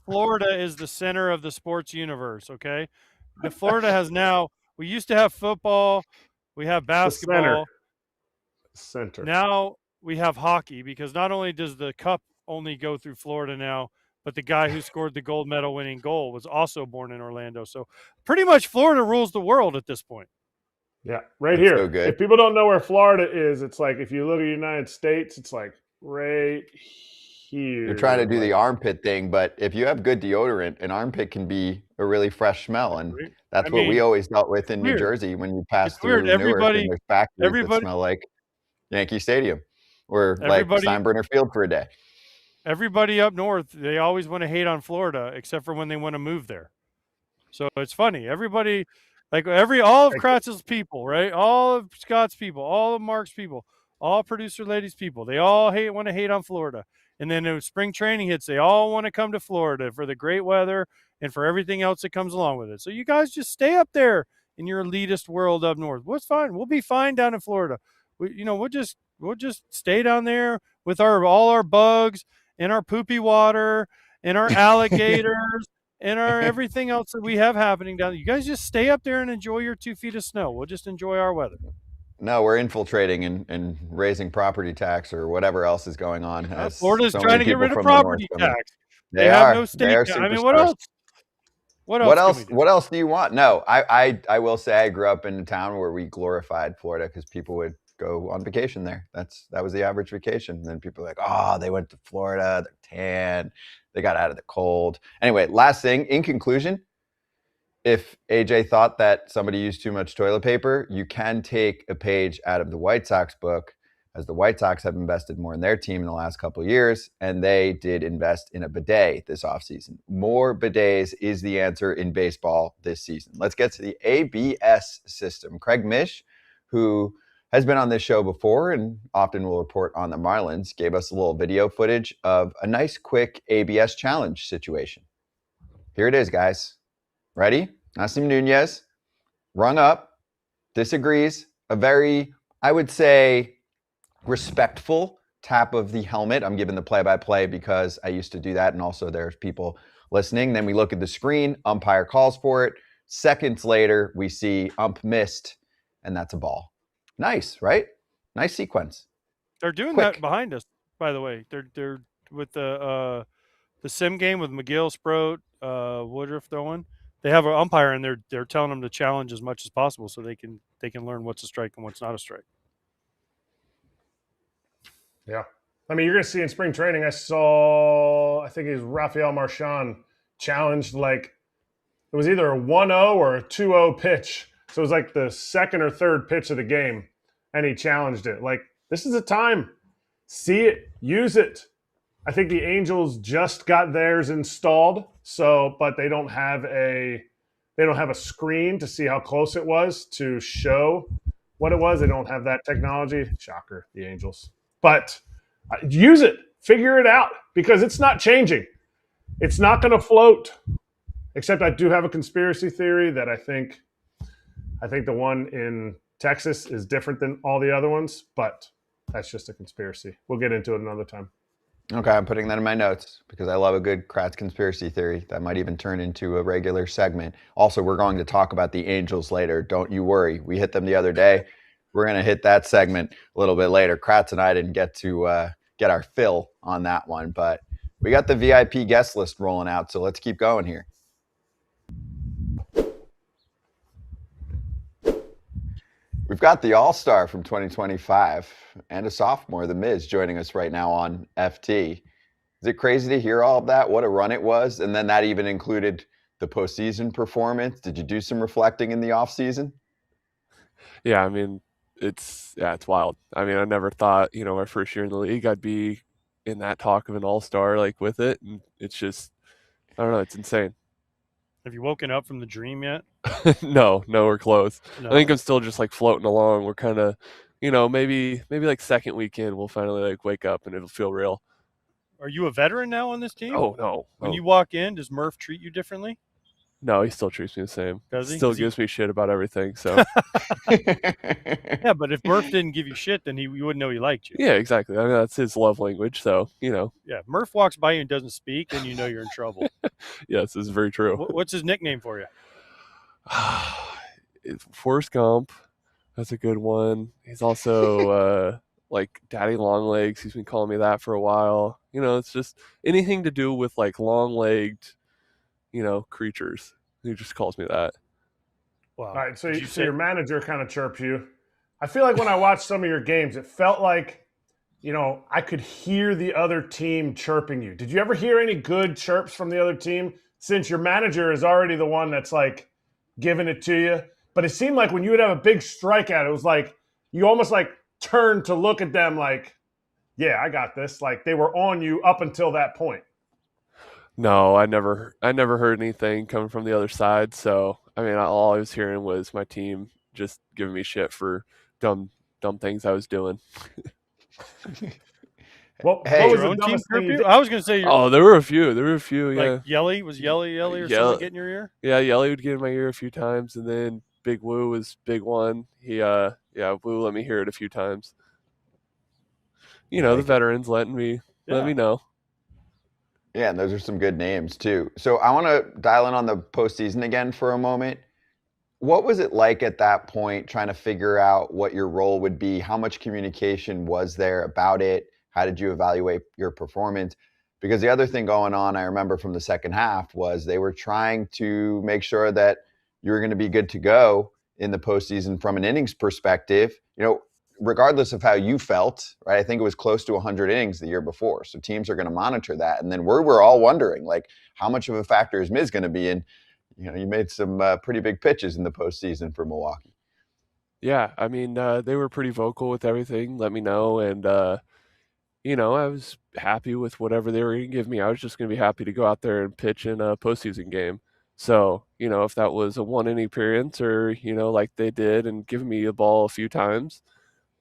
S2: Florida is the center of the sports universe, okay? The Florida has now, we used to have football, we have basketball.
S6: Center.
S2: Now we have hockey because not only does the cup only go through Florida now, but the guy who scored the gold medal winning goal was also born in Orlando. So pretty much Florida rules the world at this point.
S6: Yeah, right here.
S1: So good.
S6: If people don't know where Florida is, it's like if you look at the United States, it's like right here.
S1: You're trying to do the armpit thing, but if you have good deodorant, an armpit can be a really fresh smell, and that's what we always dealt with in New Jersey when you pass through Newark and there's factories that smell like Yankee Stadium or like Steinbrenner Field for a day.
S2: Everybody up north, they always want to hate on Florida, except for when they want to move there. So it's funny. Everybody, like all of Kratz's people, right? All of Scott's people, all of Mark's people, all producer ladies people, they all want to hate on Florida. And then when spring training hits, they all want to come to Florida for the great weather and for everything else that comes along with it. So you guys just stay up there in your elitist world up north. What's fine? We'll be fine down in Florida. We'll just stay down there with all our bugs and our poopy water and our alligators and our everything else that we have happening down there. You guys just stay up there and enjoy your 2 feet of snow. We'll just enjoy our weather.
S1: No, we're infiltrating and raising property tax or whatever else is going on.
S2: Florida's trying to get rid of property tax. They have no state. I mean, what else?
S1: What else do you want? No, I will say I grew up in a town where we glorified Florida because people would go on vacation there. That was the average vacation. And then people are like, they went to Florida, they're tan, they got out of the cold. Anyway, last thing, in conclusion, if AJ thought that somebody used too much toilet paper, you can take a page out of the White Sox book, as the White Sox have invested more in their team in the last couple of years, and they did invest in a bidet this offseason. More bidets is the answer in baseball this season. Let's get to the ABS system. Craig Mish, who has been on this show before and often will report on the Marlins, gave us a little video footage of a nice, quick ABS challenge situation. Here it is, guys. Ready? Nasim Nunez, rung up, disagrees. A very, I would say, respectful tap of the helmet. I'm giving the play-by-play because I used to do that, and also there's people listening. Then we look at the screen, umpire calls for it. Seconds later, we see ump missed, and that's a ball. Nice, right? Nice sequence.
S2: They're doing
S1: Quick.
S2: that behind us, by the way. They're with the sim game with McGill, Sproat, Woodruff throwing. They have an umpire, and they're telling them to challenge as much as possible so they can learn what's a strike and what's not a strike.
S6: Yeah. I mean, you're going to see in spring training, I think it was Rafael Marchand challenged it was either a 1-0 or a 2-0 pitch. So it was like the second or third pitch of the game, and he challenged it. This is a time. See it, use it. I think the Angels just got theirs installed, but they don't have a screen to see how close it was to show what it was. They don't have that technology. Shocker, the Angels. But use it, figure it out, because it's not changing. It's not going to float. Except I do have a conspiracy theory that I think the one in Texas is different than all the other ones, but that's just a conspiracy. We'll get into it another time.
S1: Okay, I'm putting that in my notes because I love a good Kratz conspiracy theory. That might even turn into a regular segment. Also, we're going to talk about the Angels later. Don't you worry. We hit them the other day. We're going to hit that segment a little bit later. Kratz and I didn't get to get our fill on that one, but we got the VIP guest list rolling out, so let's keep going here. We've got the All-Star from 2025 and a sophomore, The Miz, joining us right now on FT. Is it crazy to hear all of that? What a run it was. And then that even included the postseason performance. Did you do some reflecting in the offseason?
S8: Yeah, I mean, it's wild. I mean, I never thought, my first year in the league, I'd be in that talk of an All-Star with it. And it's just, I don't know, it's insane.
S2: Have you woken up from the dream yet?
S8: No, we're close.
S2: No.
S8: I think I'm still just floating along. We're kind of, maybe second weekend we'll finally wake up and it'll feel real.
S2: Are you a veteran now on this team?
S8: Oh, no.
S2: When you walk in, does Murph treat you differently?
S8: No, he still treats me the same.
S2: Does he?
S8: Still gives me shit about everything. So
S2: yeah, but if Murph didn't give you shit, then you wouldn't know he liked you.
S8: Yeah, exactly. I mean, that's his love language. So
S2: Yeah, Murph walks by you and doesn't speak, then you know you're in trouble.
S8: Yes, this is very true.
S2: What's his nickname for you?
S8: It's Forrest Gump. That's a good one. He's also Daddy Longlegs. He's been calling me that for a while. It's just anything to do with long-legged, creatures. He just calls me that.
S6: Wow. All right, so your manager kind of chirps you. I feel like when I watched some of your games, it felt like, I could hear the other team chirping you. Did you ever hear any good chirps from the other team? Since your manager is already the one that's giving it to you. But it seemed like when you would have a big strikeout, it was you almost turned to look at them yeah, I got this. They were on you up until that point.
S8: No, I never heard anything coming from the other side. So, I mean, all I was hearing was my team just giving me shit for dumb things I was doing.
S6: What was
S2: your
S6: the
S2: own team
S6: dumbest thing you did?
S2: I was going to say.
S8: There were a few. Yeah.
S2: Yelly was Yelly or something get in your ear?
S8: Yeah, Yelly would get in my ear a few times, and then Big Woo was big one. He Woo let me hear it a few times. The veterans let me know.
S1: Yeah, and those are some good names too. So I want to dial in on the postseason again for a moment. What was it like at that point trying to figure out what your role would be? How much communication was there about it? How did you evaluate your performance? Because the other thing going on, I remember from the second half, was they were trying to make sure that you were going to be good to go in the postseason from an innings perspective. Regardless of how you felt, right? I think it was close to 100 innings the year before. So teams are going to monitor that. And then we're all wondering, how much of a factor is Miz going to be in? You made some pretty big pitches in the postseason for Milwaukee.
S8: Yeah, I mean, they were pretty vocal with everything, let me know. And, I was happy with whatever they were going to give me. I was just going to be happy to go out there and pitch in a postseason game. So, if that was a one-inning appearance or, like they did and giving me a ball a few times,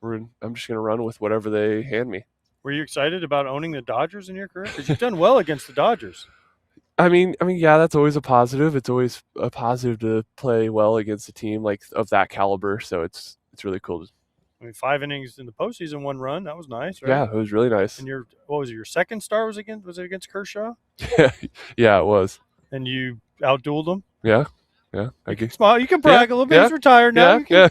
S8: I'm just going to run with whatever they hand me.
S2: Were you excited about owning the Dodgers in your career? Because you've done well against the Dodgers.
S8: I mean, yeah, that's always a positive. It's always a positive to play well against a team like of that caliber. So it's really cool.
S2: I mean, 5 innings in the postseason, 1 run. That was nice, right?
S8: Yeah, it was really nice.
S2: And what was it? Your second start was it against Kershaw?
S8: Yeah, it was.
S2: And you outdueled him.
S8: Yeah.
S2: Smile. You can brag a little bit.
S8: Yeah,
S2: He's retired now. You can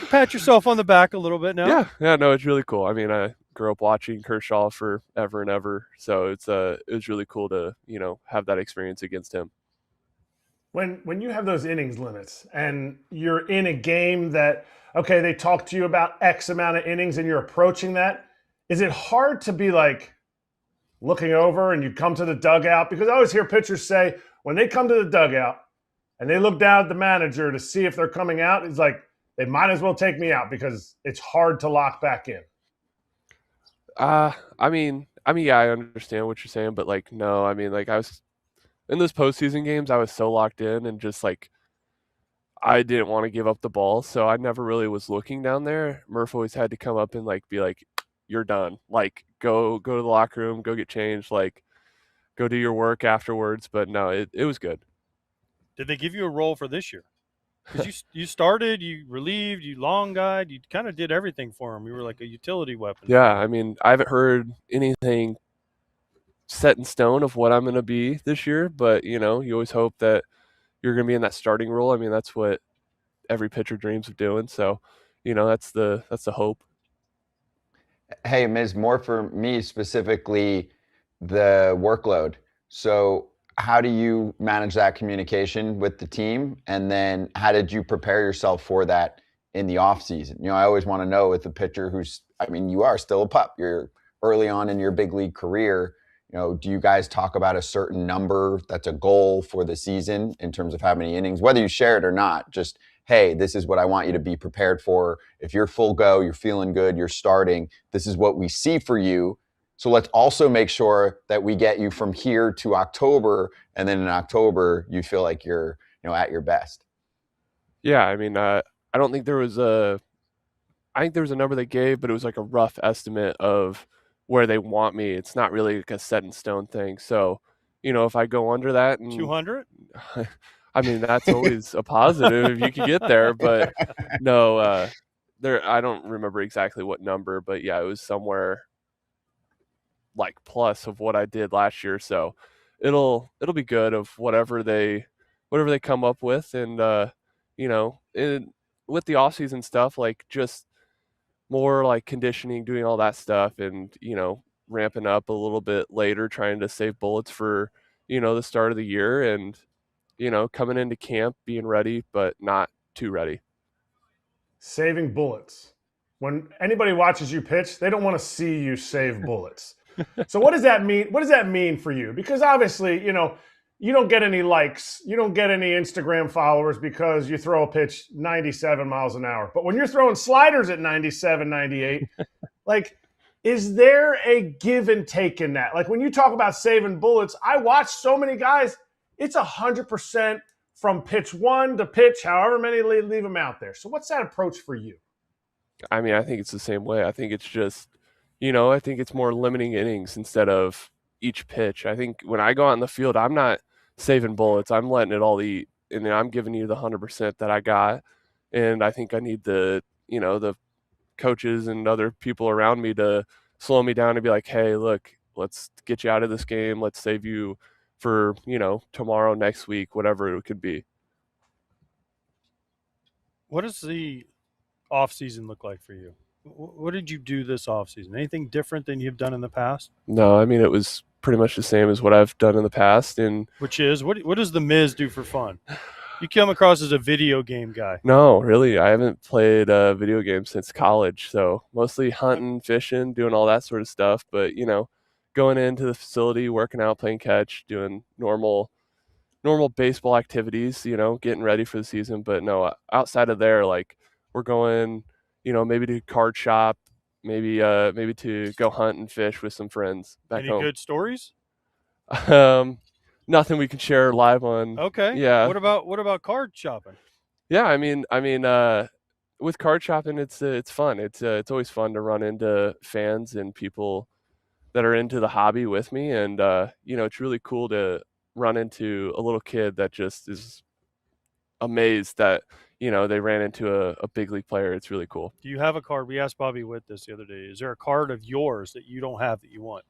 S2: pat yourself on the back a little bit now.
S8: Yeah. No, it's really cool. I mean, I grew up watching Kershaw forever and ever, so it was really cool to have that experience against him.
S6: When you have those innings limits and you're in a game that, okay, they talk to you about X amount of innings and you're approaching that, is it hard to be like looking over and you come to the dugout? Because I always hear pitchers say when they come to the dugout and they look down at the manager to see if they're coming out, it's like they might as well take me out because it's hard to lock back in.
S8: I mean, yeah, I understand what you're saying, but like, no, I mean, like I was in those postseason games, I was so locked in and just like, I didn't want to give up the ball. So I never really was looking down there. Murph always had to come up and like, be like, you're done. Like go to the locker room, go get changed, like go do your work afterwards. But no, it was good.
S2: Did they give you a role for this year? Because you started, you relieved, you long guide, you kind of did everything for him. You were like a utility weapon.
S8: Yeah, I mean, I haven't heard anything set in stone of what I'm going to be this year, but you always hope that you're going to be in that starting role. I mean, that's what every pitcher dreams of doing. So, that's the hope.
S1: Hey, Ms. More for me specifically, the workload. So how do you manage that communication with the team? And then how did you prepare yourself for that in the off season? I always want to know with a pitcher you are still a pup. You're early on in your big league career. Do you guys talk about a certain number that's a goal for the season in terms of how many innings, whether you share it or not? Just, hey, this is what I want you to be prepared for. If you're full go, you're feeling good, you're starting, this is what we see for you. So let's also make sure that we get you from here to October, and then in October you feel like you're, at your best.
S8: Yeah, I mean, I don't think there was I think there was a number they gave, but it was like a rough estimate of where they want me. It's not really like a set in stone thing. So, if I go under that and
S2: 200,
S8: I mean, that's always a positive if you can get there, but no, I don't remember exactly what number, but yeah, it was somewhere like plus of what I did last year. So it'll be good of whatever they come up with. And, with the off season stuff, like just more like conditioning, doing all that stuff and, ramping up a little bit later, trying to save bullets for, the start of the year and, coming into camp, being ready, but not too ready.
S6: Saving bullets. When anybody watches you pitch, they don't want to see you save bullets. So what does that mean? What does that mean for you? Because obviously, you don't get any likes. You don't get any Instagram followers because you throw a pitch 97 miles an hour. But when you're throwing sliders at 97, 98, like, is there a give and take in that? Like when you talk about saving bullets, I watch so many guys, it's 100% from pitch one to pitch, however many leave them out there. So what's that approach for you?
S8: I mean, I think it's the same way. I think it's just, I think it's more limiting innings instead of each pitch. I think when I go out in the field, I'm not saving bullets. I'm letting it all eat, and then I'm giving you the 100% that I got. And I think I need the coaches and other people around me to slow me down and be like, hey, look, let's get you out of this game. Let's save you for, tomorrow, next week, whatever it could be.
S2: What does the off season look like for you? What did you do this off season? Anything different than you've done in the past?
S8: No, I mean, it was pretty much the same as what I've done in the past. And
S2: which is, what does the Miz do for fun? You come across as a video game guy.
S8: No, really. I haven't played video games since college. So mostly hunting, fishing, doing all that sort of stuff. But, going into the facility, working out, playing catch, doing normal baseball activities, getting ready for the season. But no, outside of there, like we're going, maybe to card shop, maybe to go hunt and fish with some friends back home.
S2: Any good stories?
S8: Nothing we can share live on.
S2: Okay.
S8: Yeah.
S2: What about card shopping?
S8: Yeah, I mean, with card shopping, it's fun. It's always fun to run into fans and people that are into the hobby with me. And, it's really cool to run into a little kid that just is amazed that, they ran into a big league player. It's really cool.
S2: Do you have a card? We asked Bobby Witt this the other day. Is there a card of yours that you don't have that you want?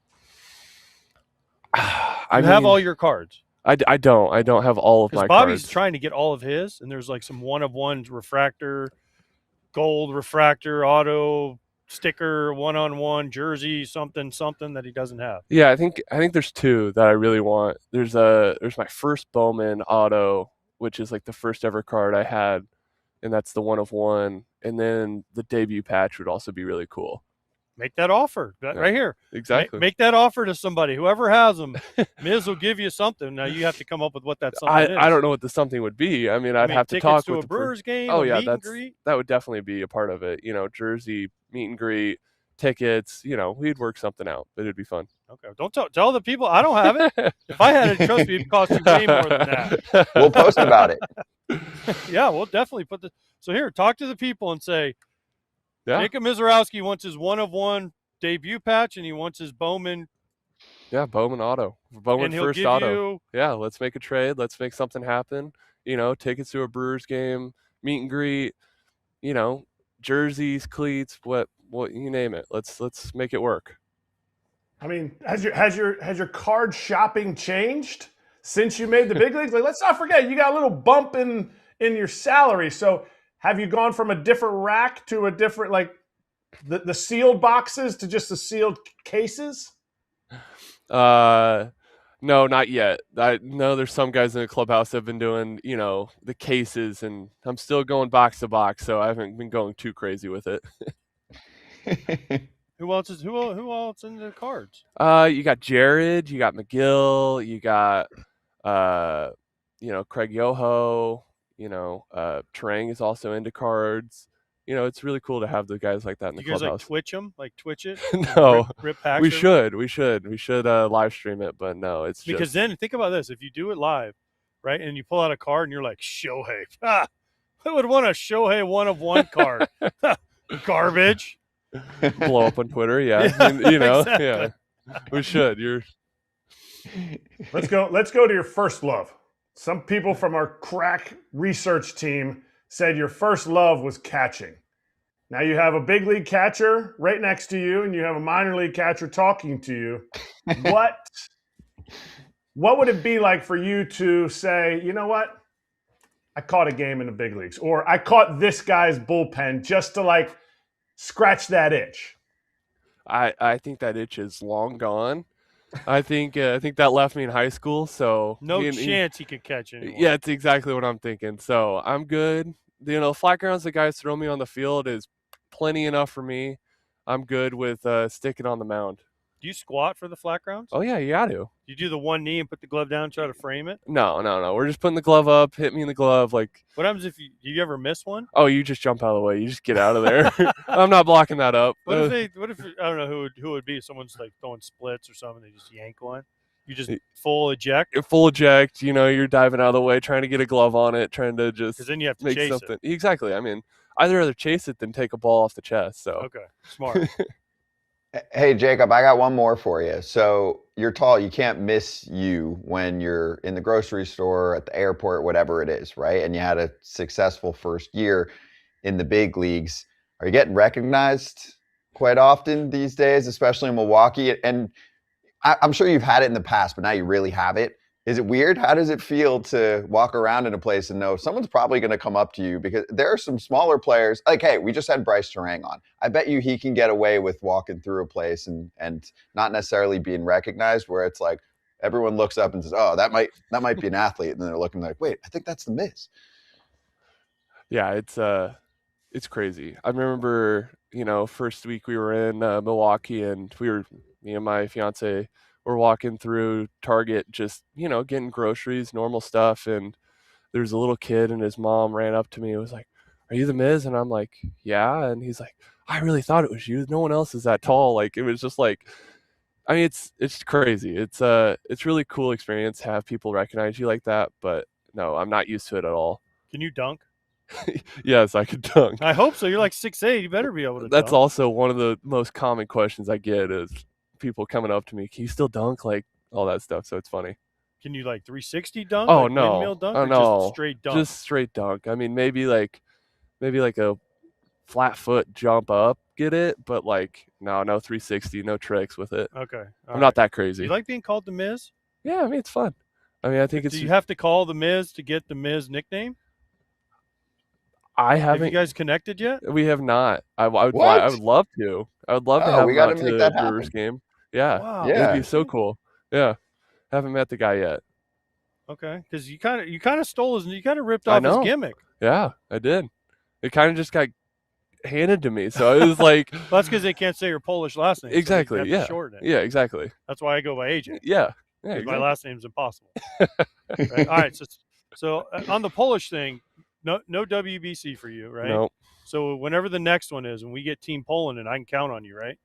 S2: I have all your cards.
S8: I don't have all of my
S2: Bobby's
S8: cards.
S2: trying to get all of his, and there's like some one-of-one refractor, gold refractor, auto sticker, one-on-one jersey, something that he doesn't have.
S8: Yeah, I think there's two that I really want. There's my first Bowman auto, which is like the first ever card I had, and that's the one-of-one. And then the debut patch would also be really cool.
S2: Make that offer right here.
S8: Exactly.
S2: Make that offer to somebody. Whoever has them, Miz will give you something. Now you have to come up with what that something is.
S8: I don't know what the something would be. I mean, I'd have to talk with
S2: a Brewers game.
S8: Oh yeah,
S2: meet and greet.
S8: that would definitely be a part of it. Jersey, meet and greet, tickets. We'd work something out. It'd be fun.
S2: Okay, don't tell the people I don't have it. If I had it, trust me, it'd cost you way more than that.
S1: We'll post about it.
S2: Yeah, we'll definitely put So here, talk to the people and say,
S8: yeah,
S2: Jacob Misiorowski wants his one-of-one debut patch, and he wants his Bowman.
S8: Yeah, Bowman auto. Bowman first auto. Yeah, let's make a trade. Let's make something happen. Tickets to a Brewers game, meet and greet. Jerseys, cleats, what you name it. Let's make it work.
S6: I mean, has your card shopping changed since you made the big leagues? Like, let's not forget, you got a little bump in your salary. So have you gone from a different rack to a different, like, the sealed boxes to just the sealed cases?
S8: No, not yet. No, there's some guys in the clubhouse that have been doing, the cases, and I'm still going box to box, so I haven't been going too crazy with it.
S2: Who else in the cards?
S8: You got Jared, you got McGill, you got Craig Yoho, Turang is also into cards. It's really cool to have the guys like that in the clubhouse. You guys
S2: Twitch it?
S8: No,
S2: rip packs.
S8: We should live stream it, but no, it's
S2: because then think about this: if you do it live, right, and you pull out a card and you're like Shohei, who would want a Shohei one-of-one card? Garbage.
S8: Blow up on Twitter, yeah. Exactly. Yeah. We should.
S6: Let's go to your first love. Some people from our crack research team said your first love was catching. Now you have a big league catcher right next to you, and you have a minor league catcher talking to you. What would it be like for you to say, you know what? I caught a game in the big leagues, or I caught this guy's bullpen just to like scratch that itch?
S8: I think that itch is long gone. I think that left me in high school, so
S2: no chance he could catch anyone.
S8: Yeah, it's exactly what I'm thinking. So I'm good. Flat grounds the guys throw me on the field is plenty enough for me. I'm good with sticking on the mound.
S2: Do you squat for the flat grounds?
S8: Oh yeah, you got to.
S2: You do the one knee and put the glove down and try to frame it?
S8: No. We're just putting the glove up, hit me in the glove. Like,
S2: what happens if you ever miss one?
S8: Oh, you just jump out of the way. You just get out of there. I'm not blocking that up.
S2: What if I don't know who would be? Someone's like throwing splits or something. They just yank one. You just full eject.
S8: Full eject. You're diving out of the way, trying to get a glove on it, trying to just
S2: because then you have to
S8: make
S2: chase
S8: something.
S2: It.
S8: Exactly. I mean, I'd rather chase it than take a ball off the chest. So
S2: okay, smart.
S1: Hey, Jacob, I got one more for you. So you're tall. You can't miss you when you're in the grocery store, at the airport, whatever it is, right? And you had a successful first year in the big leagues. Are you getting recognized quite often these days, especially in Milwaukee? And I'm sure you've had it in the past, but now you really have it. Is it weird? How does it feel to walk around in a place and know someone's probably going to come up to you? Because there are some smaller players. Like, hey, we just had Bryce Turang on. I bet you he can get away with walking through a place and not necessarily being recognized, where it's like everyone looks up and says, oh, that might be an athlete. And then they're looking like, wait, I think that's the Miz.
S8: Yeah, it's crazy. I remember, first week we were in Milwaukee, and me and my fiance were walking through Target, just, getting groceries, normal stuff. And there's a little kid and his mom ran up to me and was like, are you the Miz? And I'm like, yeah. And he's like, I really thought it was you. No one else is that tall. Like, it was just like, I mean, it's crazy. It's really cool experience to have people recognize you like that. But no, I'm not used to it at all.
S2: Can you dunk?
S8: Yes, I could dunk.
S2: I hope so. You're like 6'8". You better be able to
S8: That's
S2: dunk.
S8: also one of the most common questions I get is, people coming up to me, can you still dunk? Like all that stuff. So it's funny.
S2: Can you like 360 dunk?
S8: Oh
S2: like
S8: no.
S2: Windmill dunk?
S8: Oh
S2: or
S8: no.
S2: Just straight dunk.
S8: Just straight dunk. I mean, maybe like a flat foot jump up, get it, but like no 360, no tricks with it.
S2: Okay.
S8: I'm not that crazy.
S2: You like being called the Miz?
S8: Yeah, I mean it's fun. I mean, I think it's.
S2: Do you have to call the Miz to get the Miz nickname?
S8: I
S2: Have
S8: haven't.
S2: you guys connected yet?
S8: We have not. I would
S1: What?
S8: I would love to. I would love to
S1: Oh,
S8: have
S1: we
S8: him
S1: gotta
S8: out to
S1: make
S8: the
S1: that
S8: Brewers
S1: happen.
S8: game. Yeah.
S2: Wow.
S1: Yeah.
S8: It'd be so cool. Yeah. Haven't met the guy yet.
S2: Okay, because you kind of stole his, you kind of ripped
S8: I
S2: off his
S8: know.
S2: gimmick.
S8: Yeah, I did. It kind of just got handed to me, so it was like.
S2: Well, that's because they can't say your Polish last name.
S8: Exactly.
S2: So they have to shorten it.
S8: Yeah. Exactly.
S2: That's why I go by AJ.
S8: Yeah. Yeah.
S2: 'Cause
S8: Exactly.
S2: my last name's impossible. Right? All right. So on the Polish thing, no WBC for you, right?
S8: No.
S2: So whenever the next one is, and we get Team Poland, and I can count on you, right?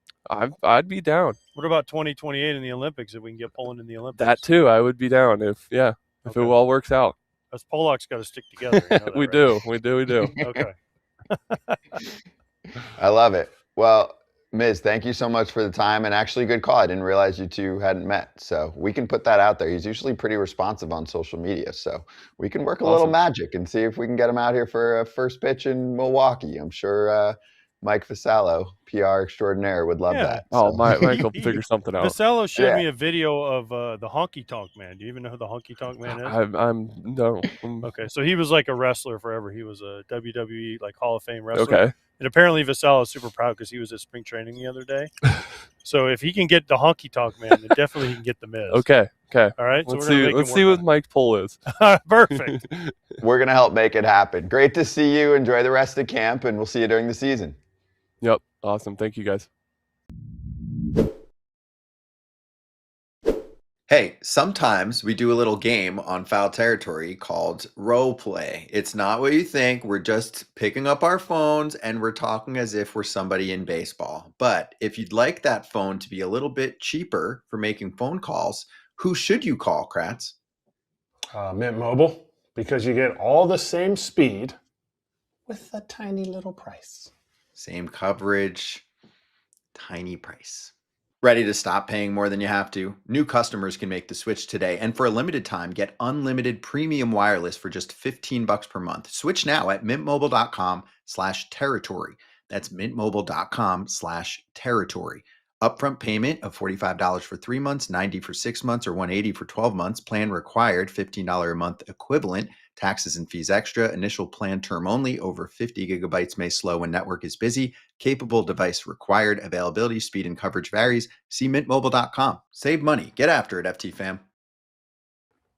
S8: I'd be down.
S2: What about 2028 in the Olympics? If we can get Poland in the Olympics,
S8: That too, I would be down if it all works out.
S2: Us Polacks got to stick together. You know that,
S8: We
S2: right?
S8: do.
S2: Okay.
S1: I love it. Well, Miz, thank you so much for the time, and actually good call. I didn't realize you two hadn't met, so we can put that out there. He's usually pretty responsive on social media, so we can work a little magic and see if we can get him out here for a first pitch in Milwaukee. I'm sure Mike Vasallo, PR extraordinaire, would love that.
S8: Oh,
S1: so.
S8: Mike will figure something out.
S2: Vasallo showed me a video of the Honky Tonk Man. Do you even know who the Honky Tonk Man is?
S8: No.
S2: Okay, so he was like a wrestler forever. He was a WWE like Hall of Fame wrestler.
S8: Okay.
S2: And apparently Vasallo is super proud because he was at spring training the other day. So if he can get the Honky Tonk Man, then definitely he can get the Miz.
S8: Okay.
S2: All right.
S8: Let's
S2: so
S8: see. What Mike's poll is.
S2: Perfect.
S1: We're gonna help make it happen. Great to see you. Enjoy the rest of camp, and we'll see you during the season.
S8: Yep. Awesome. Thank you guys.
S1: Hey, sometimes we do a little game on Foul Territory called Role Play. It's not what you think. We're just picking up our phones and we're talking as if we're somebody in baseball. But if you'd like that phone to be a little bit cheaper for making phone calls, who should you call, Kratz?
S6: Mint Mobile, because you get all the same speed with a tiny little price.
S1: Same coverage, tiny price. Ready to stop paying more than you have to? New customers can make the switch today, and for a limited time, get unlimited premium wireless for just $15 per month. Switch now at mintmobile.com/territory. That's mintmobile.com/territory. Upfront payment of $45 for 3 months, $90 for 6 months, or $180 for 12 months. Plan required, $15 a month equivalent. Taxes and fees extra. Initial plan term only. Over 50 gigabytes may slow when network is busy. Capable device required. Availability, speed, and coverage varies. See mintmobile.com. Save money. Get after it, FT fam.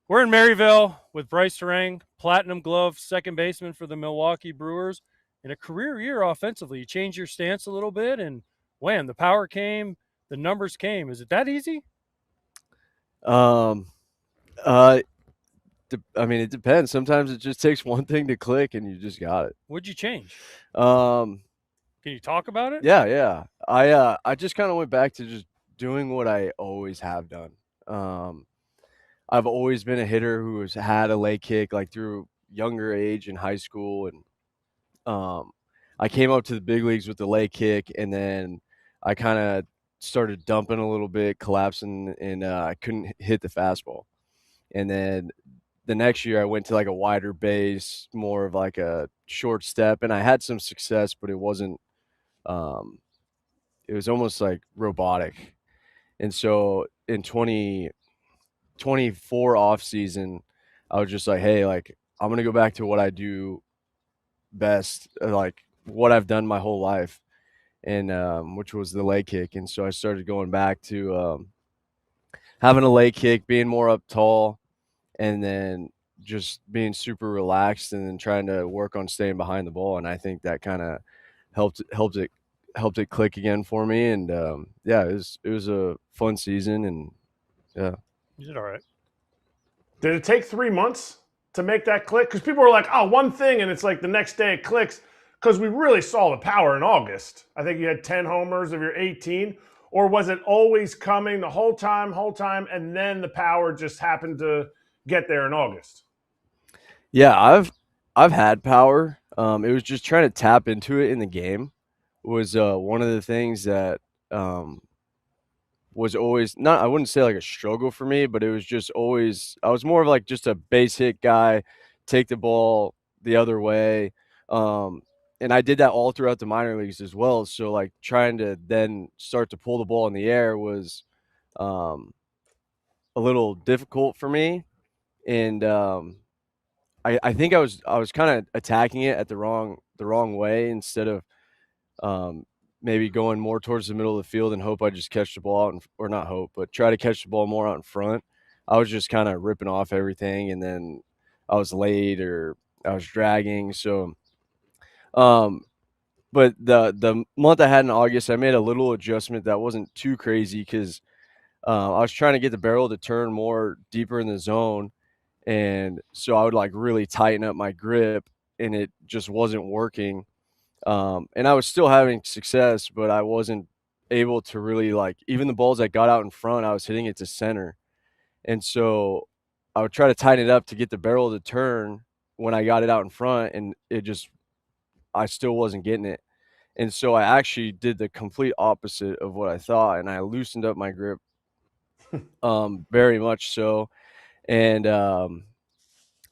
S2: We're in Maryville with Bryce Turang, platinum glove second baseman for the Milwaukee Brewers. In a career year offensively, you changed your stance a little bit, and wham, the power came, the numbers came. Is it that easy?
S9: I mean, it depends. Sometimes it just takes one thing to click, and you just got it.
S2: What'd you change?
S9: Can
S2: you talk about it?
S9: Yeah. I just kind of went back to just doing what I always have done. I've always been a hitter who has had a leg kick like through younger age in high school, and I came up to the big leagues with the leg kick, and then I kind of started dumping a little bit, collapsing, and I couldn't hit the fastball. And then the next year I went to like a wider base, more of like a short step, and I had some success, but it wasn't, it was almost like robotic. And so in 2024 off season, I was just like, hey, like I'm going to go back to what I do best, like what I've done my whole life, and which was the leg kick. And so I started going back to having a leg kick, being more up tall, and then just being super relaxed, and then trying to work on staying behind the ball. And I think that kind of helped it click again for me. And it was a fun season, and yeah.
S2: You did all right.
S6: Did it take 3 months to make that click? Because people were like, oh, one thing, and it's like the next day it clicks. Because we really saw the power in August. I think you had 10 homers of your 18. Or was it always coming the whole time, and then the power just happened to get there in August?
S9: Yeah, I've had power. It was just trying to tap into it in the game was one of the things that was always not, I wouldn't say like a struggle for me, but it was just always, I was more of like just a base hit guy, take the ball the other way. And I did that all throughout the minor leagues as well. So like trying to then start to pull the ball in the air was a little difficult for me. And I think I was kind of attacking it at the wrong way instead of maybe going more towards the middle of the field and hope I just catch the ball out, or not hope, but try to catch the ball more out in front. I was just kind of ripping off everything, and then I was late or I was dragging. So, but the month I had in August, I made a little adjustment that wasn't too crazy because I was trying to get the barrel to turn more deeper in the zone, and so I would like really tighten up my grip, and it just wasn't working. And I was still having success, but I wasn't able to really like, even the balls that got out in front, I was hitting it to center. And so I would try to tighten it up to get the barrel to turn when I got it out in front, and I still wasn't getting it. And so I actually did the complete opposite of what I thought, and I loosened up my grip very much so. And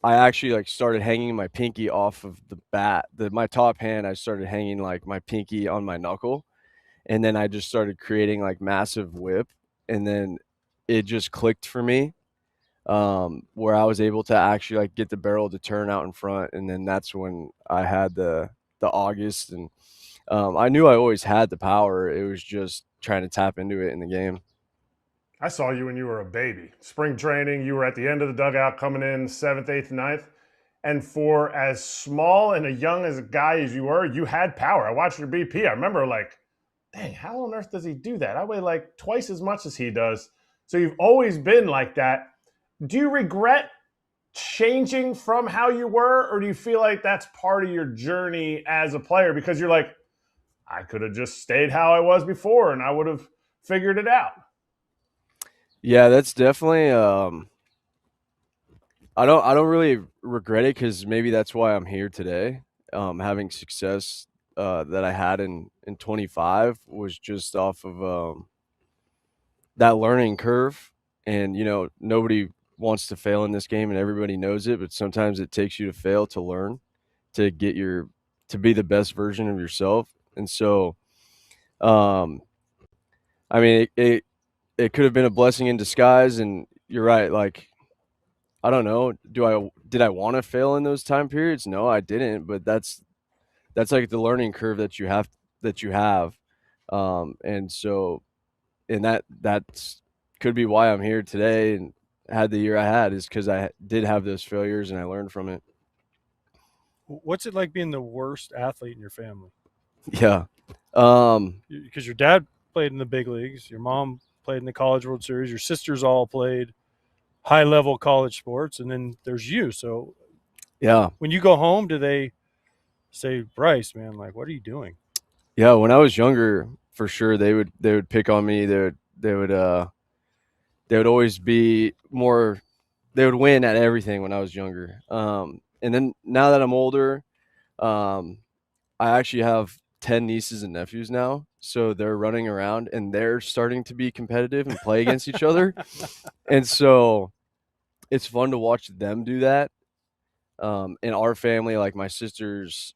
S9: I actually like started hanging my pinky off of the bat. My top hand, I started hanging like my pinky on my knuckle, and then I just started creating like massive whip, and then it just clicked for me, where I was able to actually like get the barrel to turn out in front, and then that's when I had the August, and I knew I always had the power. It was just trying to tap into it in the game.
S6: I saw you when you were a baby. Spring training, you were at the end of the dugout coming in 7th, 8th, 9th. And for as small and as young as a guy as you were, you had power. I watched your BP. I remember like, dang, how on earth does he do that? I weigh like twice as much as he does. So you've always been like that. Do you regret changing from how you were, or do you feel like that's part of your journey as a player? Because you're like, I could have just stayed how I was before and I would have figured it out.
S9: Yeah, that's definitely I don't really regret it, because maybe that's why I'm here today. Having success that I had in 25 was just off of that learning curve. And nobody wants to fail in this game, and everybody knows it, but sometimes it takes you to fail to learn, to get to be the best version of yourself. And so I mean, it could have been a blessing in disguise. And you're right, like, I don't know, did I want to fail in those time periods? No, I didn't, but that's like the learning curve that you have. And so, and that's could be why I'm here today and had the year I had, is because I did have those failures and I learned from it.
S2: What's it like being the worst athlete in your family?
S9: Yeah.
S2: Because your dad played in the big leagues, your mom played in the College World Series, your sisters all played high-level college sports, and then there's you. So
S9: yeah,
S2: when you go home, do they say, Bryce, man, like, what are you doing?
S9: Yeah, when I was younger, for sure, they would pick on me. They would always be more. They would win at everything when I was younger. And then now that I'm older, I actually have 10 nieces and nephews now, so they're running around and they're starting to be competitive and play against each other. And so it's fun to watch them do that. In our family, like my sisters,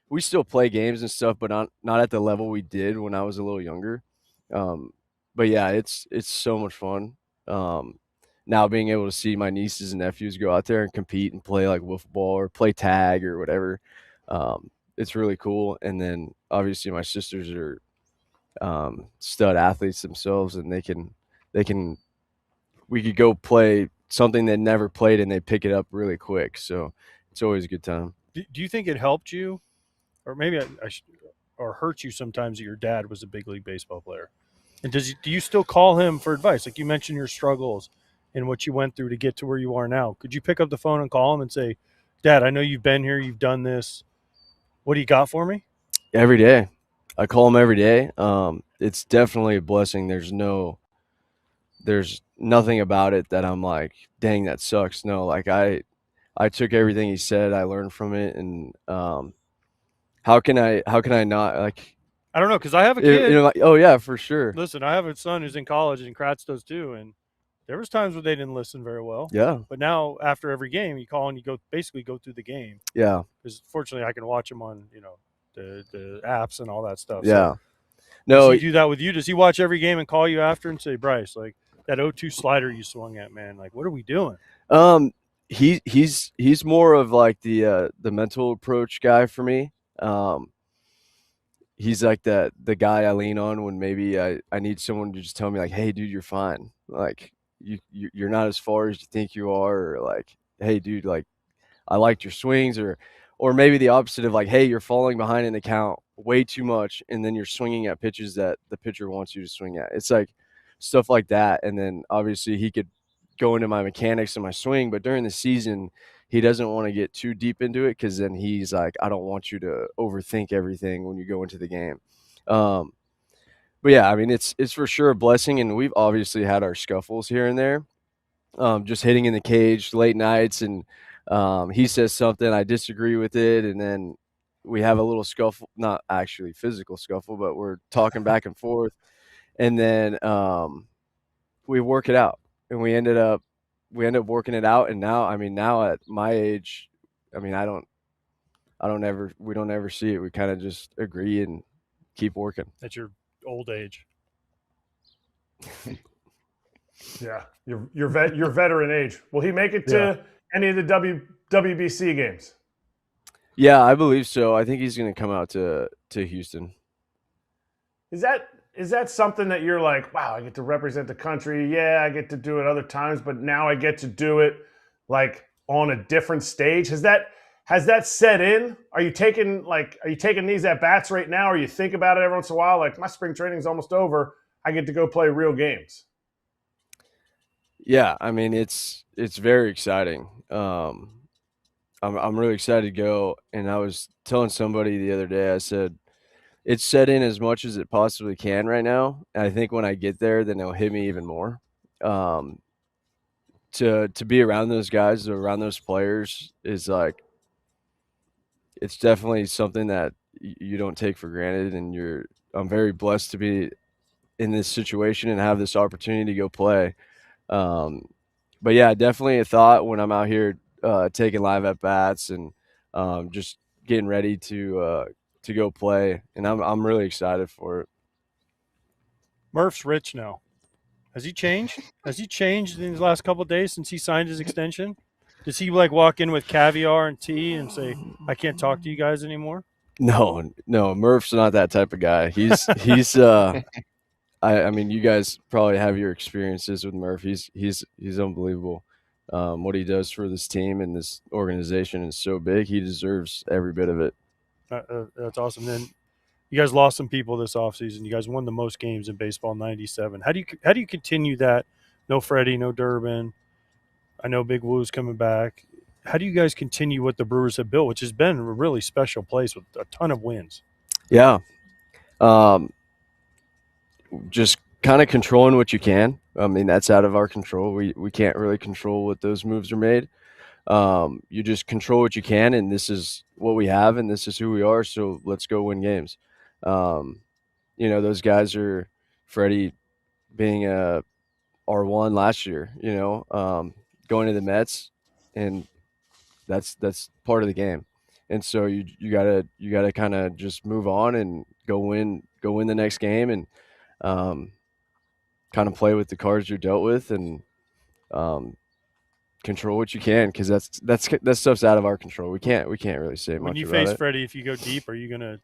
S9: we still play games and stuff, but not at the level we did when I was a little younger. But yeah, it's so much fun. Now being able to see my nieces and nephews go out there and compete and play like wiffle ball or play tag or whatever, it's really cool. And then obviously my sisters are stud athletes themselves, and we could go play something they never played and they pick it up really quick. So it's always a good time.
S2: Do you think it helped you, or maybe or hurt you sometimes that your dad was a big league baseball player? And do you still call him for advice? Like you mentioned your struggles and what you went through to get to where you are now. Could you pick up the phone and call him and say, Dad, I know you've been here, you've done this. What do you got for me?
S9: Every day. I call him every day. It's definitely a blessing. There's nothing about it that I'm like, dang, that sucks. No, like I took everything he said, I learned from it, and how can I not, like,
S2: I don't know, because I have a kid.
S9: Oh yeah, for sure.
S2: Listen, I have a son who's in college, and Kratz does too, and there was times where they didn't listen very well.
S9: Yeah.
S2: But now, after every game, you call and you basically go through the game.
S9: Yeah.
S2: Because fortunately, I can watch them on the apps and all that stuff.
S9: Yeah.
S2: So,
S9: no,
S2: does he do that with you? Does he watch every game and call you after and say, Brice, like that 0-2 slider you swung at, man? Like, what are we doing?
S9: He's more of like the mental approach guy for me. He's like the guy I lean on when maybe I need someone to just tell me like, hey, dude, you're fine. Like you're not as far as you think you are, or like, hey, dude, like I liked your swings, or maybe the opposite of like, hey, you're falling behind in the count way too much, and then you're swinging at pitches that the pitcher wants you to swing at. It's like stuff like that. And then obviously he could go into my mechanics and my swing, but during the season he doesn't want to get too deep into it, because then he's like, I don't want you to overthink everything when you go into the game. But yeah, I mean, it's for sure a blessing, and we've obviously had our scuffles here and there, just hitting in the cage late nights, and he says something, I disagree with it, and then we have a little scuffle, not actually physical scuffle, but we're talking back and forth, and then we work it out, and we end up working it out. And now, I mean, now at my age, I mean, we don't ever see it. We kind of just agree and keep working.
S2: At your old age.
S6: Yeah, your veteran age. Will he make it to any of the WBC games?
S9: Yeah, I believe so. I think he's going to come out to Houston.
S6: Is that something that you're like, wow, I get to represent the country? Yeah, I get to do it other times, but now I get to do it like on a different stage. Has that set in? Are you taking these at bats right now, or you think about it every once in a while, like my spring training's almost over, I get to go play real games?
S9: Yeah, I mean, it's very exciting. I'm really excited to go, and I was telling somebody the other day, I said, it's set in as much as it possibly can right now. And I think when I get there, then it'll hit me even more. To be around those guys, around those players, is like, it's definitely something that you don't take for granted. And I'm very blessed to be in this situation and have this opportunity to go play. But yeah, definitely a thought when I'm out here taking live at bats and just getting ready to go play, and I'm really excited for it.
S2: Murph's rich now. Has he changed? Has he changed in the last couple of days since he signed his extension? Does he like walk in with caviar and tea and say, I can't talk to you guys anymore? No,
S9: Murph's not that type of guy. He's I mean, you guys probably have your experiences with Murph. He's unbelievable. What he does for this team and this organization is so big. He deserves every bit of it.
S2: That's awesome. Then you guys lost some people this offseason. You guys won the most games in baseball, 97. How do you continue that? No Freddy, no Durbin. I know Big Woo's coming back. How do you guys continue what the Brewers have built, which has been a really special place with a ton of wins?
S9: Yeah. Just kind of controlling what you can. I mean, that's out of our control. We can't really control what those moves are made. You just control what you can, and this is what we have, and this is who we are, so let's go win games. Those guys are Freddy being a R1 last year, going to the Mets, and that's part of the game. And so you gotta kind of just move on and go win the next game, and kind of play with the cards you're dealt with, and control what you can, because that stuff's out of our control. We can't really say much about it.
S2: When you face Freddy, if you go deep, are you gonna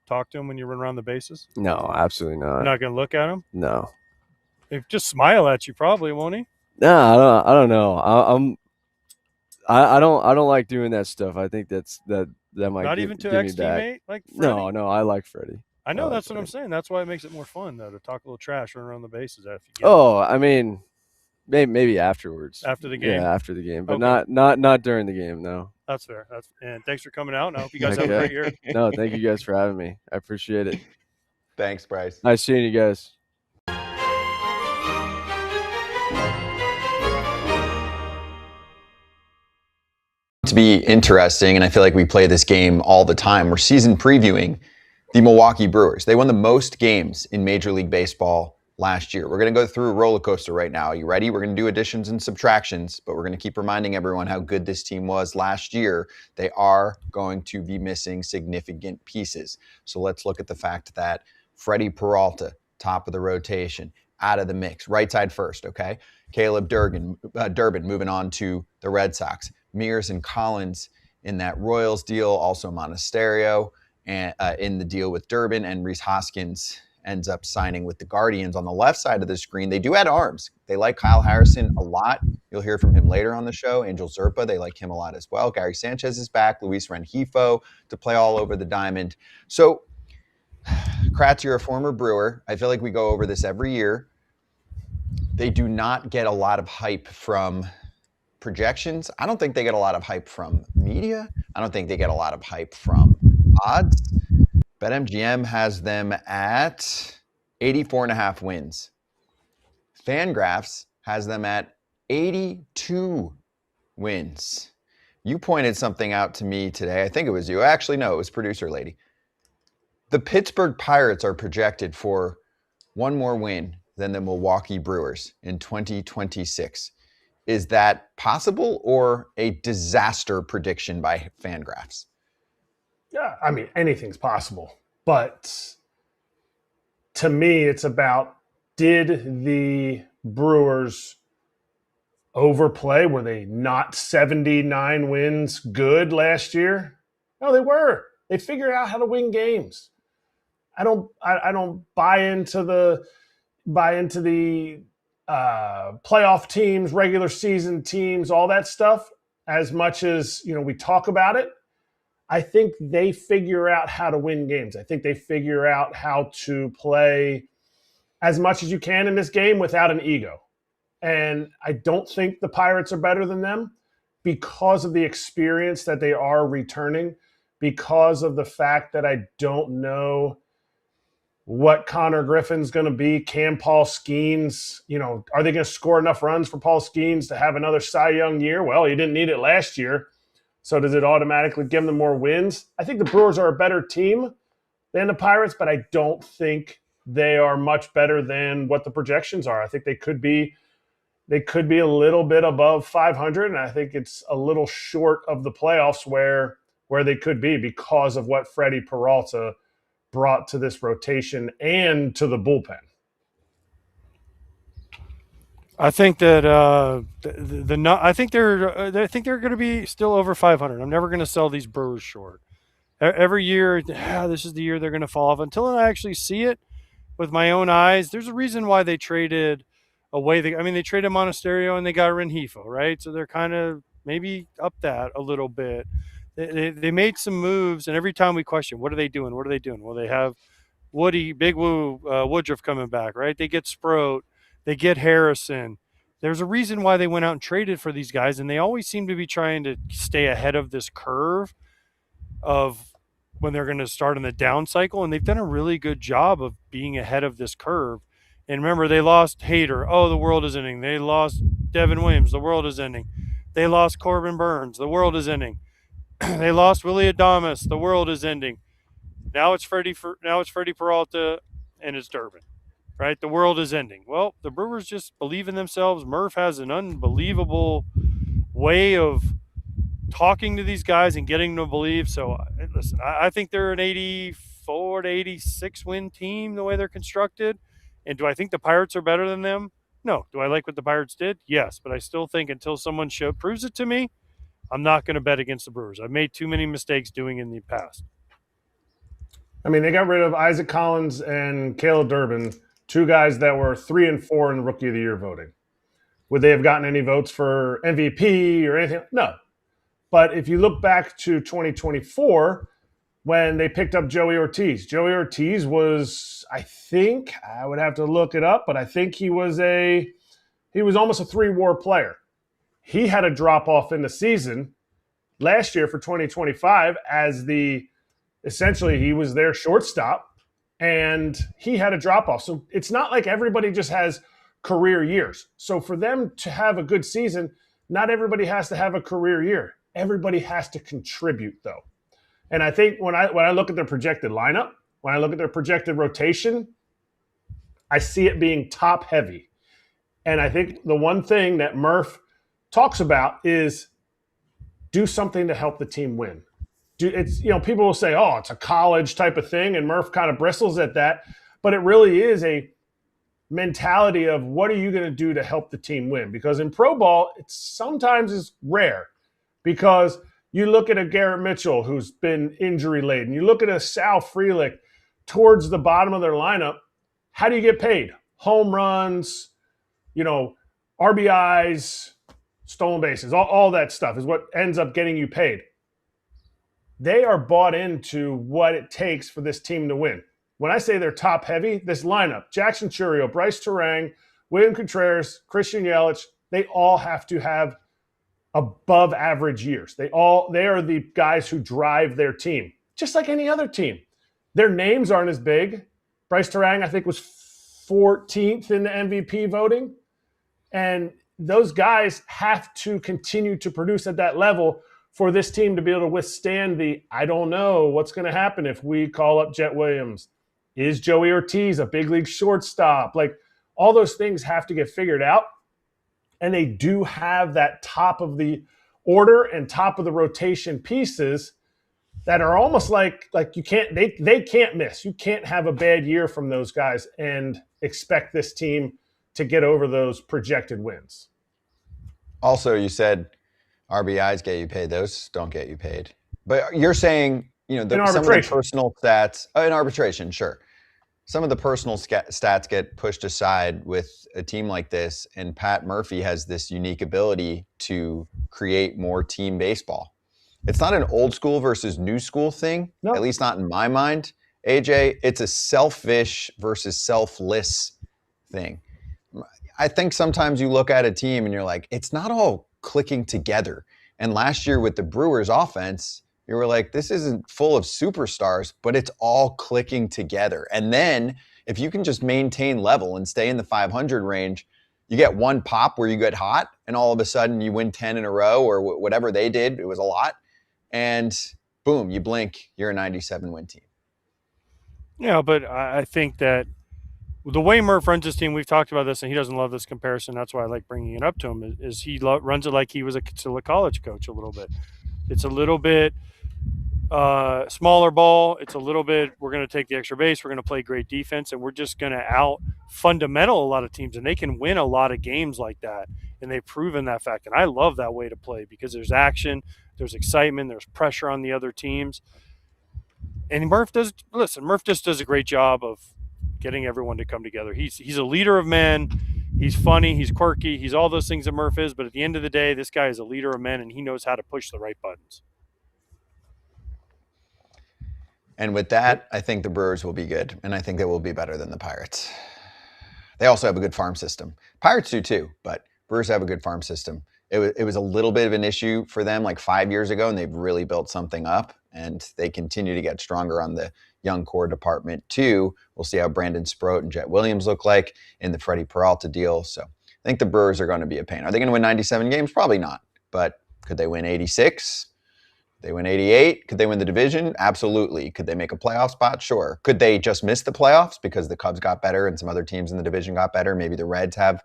S2: talk to him when you run around the bases?
S9: No, absolutely not.
S2: You're not gonna look at him?
S9: No.
S2: He'll just smile at you, probably, won't he?
S9: No, I don't know. I don't like doing that stuff. I think that might
S2: not even to ex-teammate like Freddy?
S9: No, I like Freddy.
S2: I know, that's what I'm saying. That's why it makes it more fun, though, to talk a little trash, run around the bases after you get
S9: I mean, maybe afterwards.
S2: After the game?
S9: Yeah, after the game, but
S2: Okay.
S9: not during the game, no.
S2: That's fair. And thanks for coming out, and I hope you guys have a great year.
S9: No, thank you guys for having me. I appreciate it.
S1: Thanks, Brice.
S9: Nice seeing you guys.
S1: To be interesting, and I feel like we play this game all the time. We're season previewing the Milwaukee Brewers. They won the most games in Major League Baseball last year. We're going to go through a roller coaster right now. Are you ready? We're going to do additions and subtractions, but we're going to keep reminding everyone how good this team was last year. They are going to be missing significant pieces. So let's look at the fact that Freddy Peralta, top of the rotation, out of the mix. Right side first, okay? Caleb Durbin moving on to the Red Sox. Mears and Collins in that Royals deal, also Monasterio and in the deal with Durbin, and Rhys Hoskins ends up signing with the Guardians. On the left side of the screen, they do add arms. They like Kyle Harrison a lot. You'll hear from him later on the show. Angel Zerpa, they like him a lot as well. Gary Sanchez is back. Luis Rengifo to play all over the diamond. So, Kratz, you're a former Brewer. I feel like we go over this every year. They do not get a lot of hype from projections. I don't think they get a lot of hype from media. I don't think they get a lot of hype from odds. BetMGM has them at 84.5 wins. Fangraphs has them at 82 wins. You pointed something out to me today. I think it was you. Actually, no, it was producer lady. The Pittsburgh Pirates are projected for one more win than the Milwaukee Brewers in 2026. Is that possible or a disaster prediction by Fangraphs?
S6: Yeah, I mean, anything's possible. But to me, it's about, did the Brewers overplay? Were they not 79 wins good last year? No, they were. They figured out how to win games. I don't buy into the playoff teams, regular season teams, all that stuff as much as, we talk about it. I think they figure out how to win games. I think they figure out how to play as much as you can in this game without an ego. And I don't think the Pirates are better than them because of the experience that they are returning, because of the fact that I don't know what Connor Griffin's going to be. Can Paul Skeens, are they going to score enough runs for Paul Skeens to have another Cy Young year? Well, he didn't need it last year. So does it automatically give them more wins? I think the Brewers are a better team than the Pirates, but I don't think they are much better than what the projections are. I think they could be a little bit above 500, and I think it's a little short of the playoffs where they could be because of what Freddy Peralta brought to this rotation and to the bullpen.
S2: I think that I think they're going to be still over 500. I'm never going to sell these Brewers short. Every year, this is the year they're going to fall off. Until I actually see it with my own eyes, there's a reason why they traded away. They traded Monasterio and they got Rengifo, right? So they're kind of maybe up that a little bit. They made some moves, and every time we question, what are they doing? What are they doing? Well, they have Big Woo, Woodruff coming back, right? They get Sproat. They get Harrison. There's a reason why they went out and traded for these guys, and they always seem to be trying to stay ahead of this curve of when they're going to start in the down cycle, and they've done a really good job of being ahead of this curve. And remember, they lost Hader. Oh, the world is ending. They lost Devin Williams. The world is ending. They lost Corbin Burns. The world is ending. They lost Willy Adames. The world is ending. Now it's Freddy Peralta, and it's Durbin. Right? The world is ending. Well, the Brewers just believe in themselves. Murph has an unbelievable way of talking to these guys and getting them to believe. So, listen, I think they're an 84 to 86 win team the way they're constructed. And do I think the Pirates are better than them? No. Do I like what the Pirates did? Yes. But I still think until someone proves it to me, I'm not going to bet against the Brewers. I've made too many mistakes doing it in the past.
S6: They got rid of Isaac Collins and Caleb Durbin, two guys that were 3 and 4 in Rookie of the Year voting. Would they have gotten any votes for MVP or anything? No. But if you look back to 2024, when they picked up Joey Ortiz was, I think, I would have to look it up, but I think he was almost a 3-WAR player. He had a drop-off in the season last year for 2025 as essentially he was their shortstop. And he had a drop-off. So it's not like everybody just has career years. So for them to have a good season, not everybody has to have a career year. Everybody has to contribute, though. And I think when I look at their projected lineup, when I look at their projected rotation, I see it being top heavy. And I think the one thing that Murph talks about is do something to help the team win. It's, people will say, oh, it's a college type of thing, and Murph kind of bristles at that. But it really is a mentality of what are you going to do to help the team win? Because in pro ball, it sometimes is rare, because you look at a Garrett Mitchell who's been injury laden. You look at a Sal Frelick towards the bottom of their lineup. How do you get paid? Home runs, RBIs, stolen bases, all that stuff is what ends up getting you paid. They are bought into what it takes for this team to win. When I say they're top heavy, this lineup, Jackson Chourio, Bryce Turang, William Contreras, Christian Yelich, they all have to have above average years. They are the guys who drive their team, just like any other team. Their names aren't as big. Bryce Turang, I think, was 14th in the MVP voting. And those guys have to continue to produce at that level for this team to be able to withstand I don't know what's going to happen if we call up Jet Williams. Is Joey Ortiz a big league shortstop? Like, all those things have to get figured out. And they do have that top of the order and top of the rotation pieces that are almost like you can't, they can't miss. You can't have a bad year from those guys and expect this team to get over those projected wins.
S1: Also, you said RBIs get you paid. Those don't get you paid. But you're saying, some of the personal stats in arbitration, sure. Some of the personal stats get pushed aside with a team like this, and Pat Murphy has this unique ability to create more team baseball. It's not an old school versus new school thing, at least not in my mind, AJ. It's a selfish versus selfless thing. I think sometimes you look at a team and you're like, it's not all clicking together. And last year with the Brewers offense, you were like, this isn't full of superstars, but it's all clicking together. And then if you can just maintain level and stay in the 500 range, you get one pop where you get hot and all of a sudden you win 10 in a row or whatever they did. It was a lot. And boom, you blink, you're a 97 win team.
S2: Yeah, but I think that the way Murph runs his team, we've talked about this, and he doesn't love this comparison. That's why I like bringing it up to him, is he runs it like he was still a college coach a little bit. It's a little bit smaller ball. It's a little bit, we're going to take the extra base. We're going to play great defense, and we're just going to out fundamental a lot of teams, and they can win a lot of games like that, and they've proven that fact. And I love that way to play because there's action, there's excitement, there's pressure on the other teams. And Murph just does a great job of getting everyone to come together. He's a leader of men. He's funny. He's quirky. He's all those things that Murph is. But at the end of the day, this guy is a leader of men, and he knows how to push the right buttons.
S1: And with that, I think the Brewers will be good, and I think they will be better than the Pirates. They also have a good farm system. Pirates do too, but Brewers have a good farm system. It was a little bit of an issue for them like 5 years ago, and they've really built something up, and they continue to get stronger on the young core department too. We'll see how Brandon Sproat and Jet Williams look like in the Freddy Peralta deal. So I think the Brewers are going to be a pain. Are they going to win 97 games? Probably not. But could they win 86? Could they win 88? Could they win the division? Absolutely. Could they make a playoff spot? Sure. Could they just miss the playoffs because the Cubs got better and some other teams in the division got better? Maybe the Reds have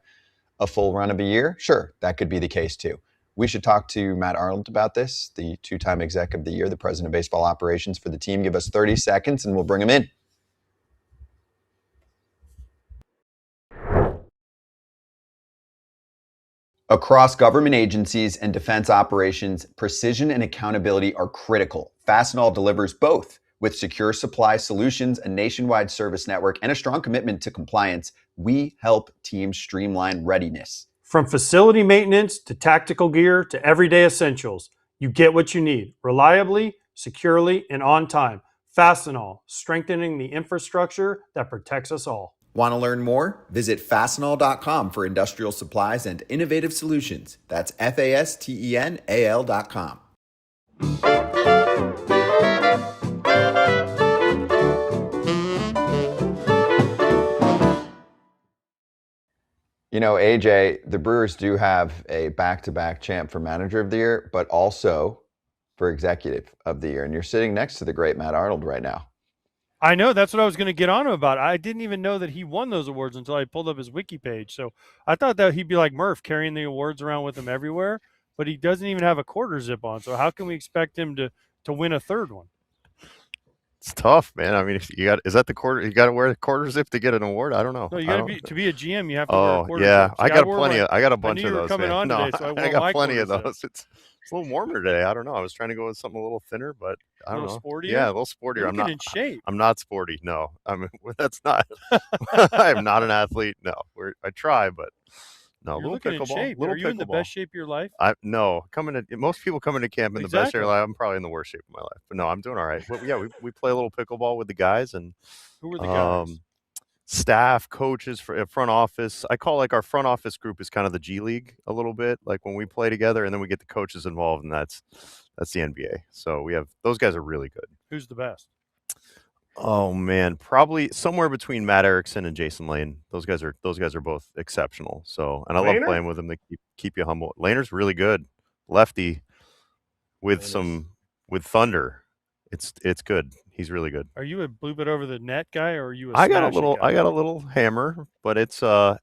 S1: a full run of a year? Sure, that could be the case too. We should talk to Matt Arnold about this, the two-time exec of the year, the president of baseball operations for the team. Give us 30 seconds and we'll bring him in. Across government agencies and defense operations, precision and accountability are critical. Fastenal delivers both. With secure supply solutions, a nationwide service network, and a strong commitment to compliance, we help teams streamline readiness.
S2: From facility maintenance to tactical gear to everyday essentials, you get what you need reliably, securely, and on time. Fastenal, strengthening the infrastructure that protects us all.
S1: Want to learn more? Visit Fastenal.com for industrial supplies and innovative solutions. That's FASTENAL.com. You know, AJ, the Brewers do have a back-to-back champ for manager of the year, but also for executive of the year. And you're sitting next to the great Matt Arnold right now.
S2: I know, that's what I was going to get on him about. I didn't even know that he won those awards until I pulled up his wiki page. So I thought that he'd be like Murph, carrying the awards around with him everywhere, but he doesn't even have a quarter zip on. So how can we expect him to win a third one?
S10: It's tough, man. I mean, if you got, is that the quarter? You got to wear the quarter zip to get an award? I don't know.
S2: No, you got to be a GM. You have to wear a quarter
S10: yeah,
S2: zip.
S10: I got plenty. I got a bunch of those.
S2: Coming on
S10: no,
S2: today, so
S10: I got plenty of those. It's a little warmer today. I don't know. I was trying to go with something a little thinner, but I don't know.
S2: Sportier?
S10: Yeah, a little sportier.
S2: I'm not in shape.
S10: I'm not sporty. No, I mean that's not. I am not an athlete. No, I try, but no.
S2: You're
S10: little
S2: looking
S10: pickleball.
S2: In shape.
S10: Little
S2: Are you
S10: pickleball.
S2: in the best shape of your life?
S10: No. Most people come into camp in the best shape of their life. I'm probably in the worst shape of my life, but no, I'm doing all right. But yeah, we play a little pickleball with the guys, and
S2: who are the guys?
S10: Staff, coaches, front office. I call like our front office group is kind of the G League a little bit, like when we play together, and then we get the coaches involved, and that's the NBA. So we have those guys are really good.
S2: Who's the best?
S10: Oh man, probably somewhere between Matt Erickson and Jason Lane. Those guys are both exceptional. So, and I love playing with them. They keep you humble. Laner's really good, lefty with thunder. It's good. He's really good.
S2: Are you a blue bit over the net guy, or are you
S10: I got a little hammer, but it's a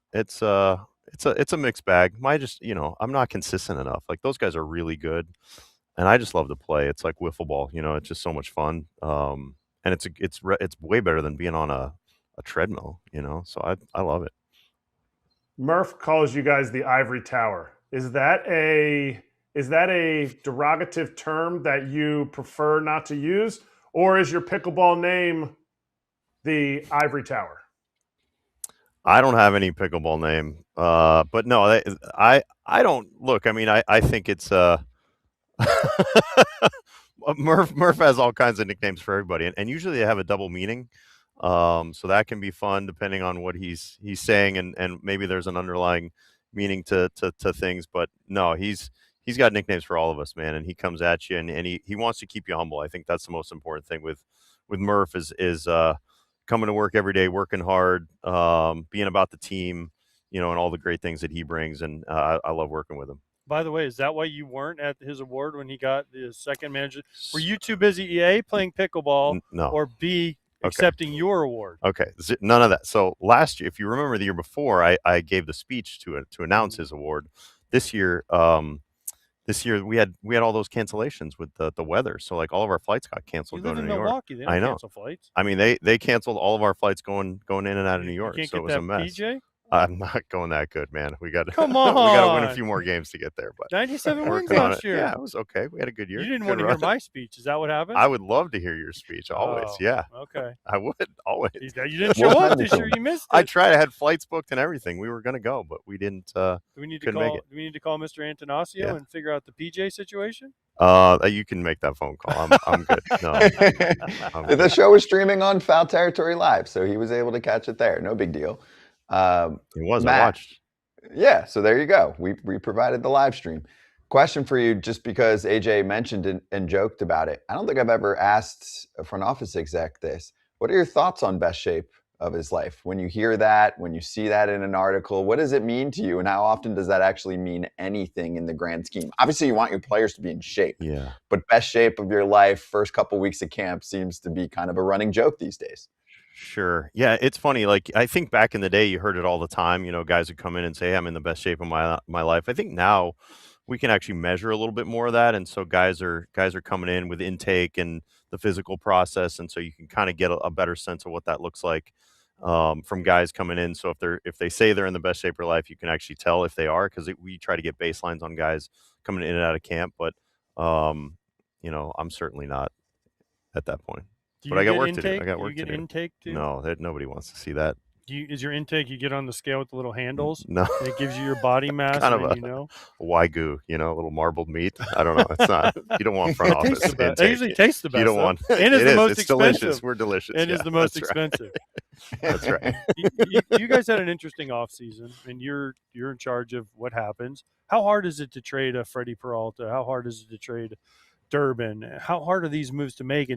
S10: mixed bag. I'm not consistent enough. Like those guys are really good, and I just love to play. It's like wiffle ball. It's just so much fun. And it's way better than being on a treadmill. So I love it.
S6: Murph calls you guys the Ivory Tower. Is that a derogative term that you prefer not to use? Or is your pickleball name the Ivory Tower?
S10: I don't have any pickleball name, but no, I don't look. I mean, I think it's Murph has all kinds of nicknames for everybody, and usually they have a double meaning, so that can be fun depending on what he's saying, and maybe there's an underlying meaning to things. But no, he's got nicknames for all of us, man, and he comes at you, and he wants to keep you humble. I think that's the most important thing with Murph is coming to work every day, working hard, being about the team, and all the great things that he brings, and I love working with him.
S2: By the way, is that why you weren't at his award when he got the second manager? Were you too busy A, playing pickleball,
S10: no,
S2: or B, accepting your aword?
S10: Okay, none of that. So last year, if you remember the year before, I gave the speech to announce his award. This year we had all those cancellations with the weather. So like all of our flights got canceled going to New
S2: Milwaukee.
S10: York.
S2: They don't cancel flights.
S10: I mean, they canceled all of our flights going in and out of New York. So it was a mess.
S2: PJ?
S10: I'm not going that good, man. We got
S2: Come on.
S10: we got to win a few more games to get there. But
S2: 97 wins last year.
S10: Yeah, it was okay. We had a good year.
S2: You didn't want to hear my speech. Is that what happened?
S10: I would love to hear your speech always. Yeah.
S2: Okay.
S10: I would always.
S2: You didn't show up this year. You missed it.
S10: I tried. I had flights booked and everything. We were going to go, but we didn't.
S2: Do we need to call Mr. Antanasio and figure out the PJ situation?
S10: You can make that phone call. I'm good. No,
S1: the show was streaming on Foul Territory Live, so he was able to catch it there. No big deal.
S10: It was.
S1: Matt,
S10: I watched.
S1: Yeah, so there you go. We provided the live stream. Question for you, just because AJ mentioned it and joked about it. I don't think I've ever asked a front office exec this. What are your thoughts on best shape of his life? When you hear that, when you see that in an article, what does it mean to you? And how often does that actually mean anything in the grand scheme? Obviously, you want your players to be in shape.
S10: Yeah.
S1: But best shape of your life, first couple weeks of camp seems to be kind of a running joke these days.
S10: Sure. Yeah, it's funny. Like I think back in the day, you heard it all the time. Guys would come in and say, hey, I'm in the best shape of my life. I think now we can actually measure a little bit more of that, and so guys are coming in with intake and the physical process, and so you can kind of get a better sense of what that looks like from guys coming in. So if they say they're in the best shape of their life, you can actually tell if they are, because we try to get baselines on guys coming in and out of camp. But I'm certainly not at that point. But I got work to do. I got work to do.
S2: Intake too?
S10: No, nobody wants to see that.
S2: Is your intake, you get on the scale with the little handles?
S10: No.
S2: And it gives you your body mass.
S10: Kind of a wagyu, a little marbled meat. I don't know. It's not. You don't want front office.
S2: It usually tastes the best.
S10: You don't want.
S2: And it's the most
S10: it's
S2: expensive.
S10: Delicious. We're delicious.
S2: And it's the most expensive.
S10: That's right.
S2: You guys had an interesting offseason, and you're in charge of what happens. How hard is it to trade a Freddy Peralta? How hard is it to trade Durbin? How hard are these moves to make?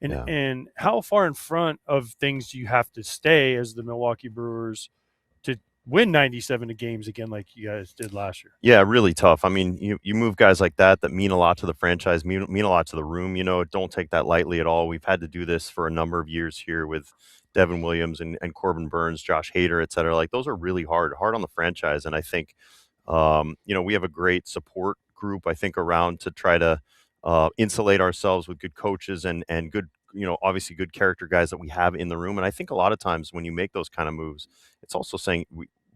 S2: And how far in front of things do you have to stay as the Milwaukee Brewers to win 97 games again like you guys did last year.
S10: Yeah, really tough. I mean, you move guys like that mean a lot to the franchise, mean a lot to the room. Don't take that lightly at all. We've had to do this for a number of years here with Devin Williams and Corbin Burns, Josh Hader, et cetera. Like, those are really hard on the franchise. And I think, we have a great support group, I think, around to try to insulate ourselves with good coaches and good, obviously good character guys that we have in the room. And I think a lot of times when you make those kind of moves, it's also saying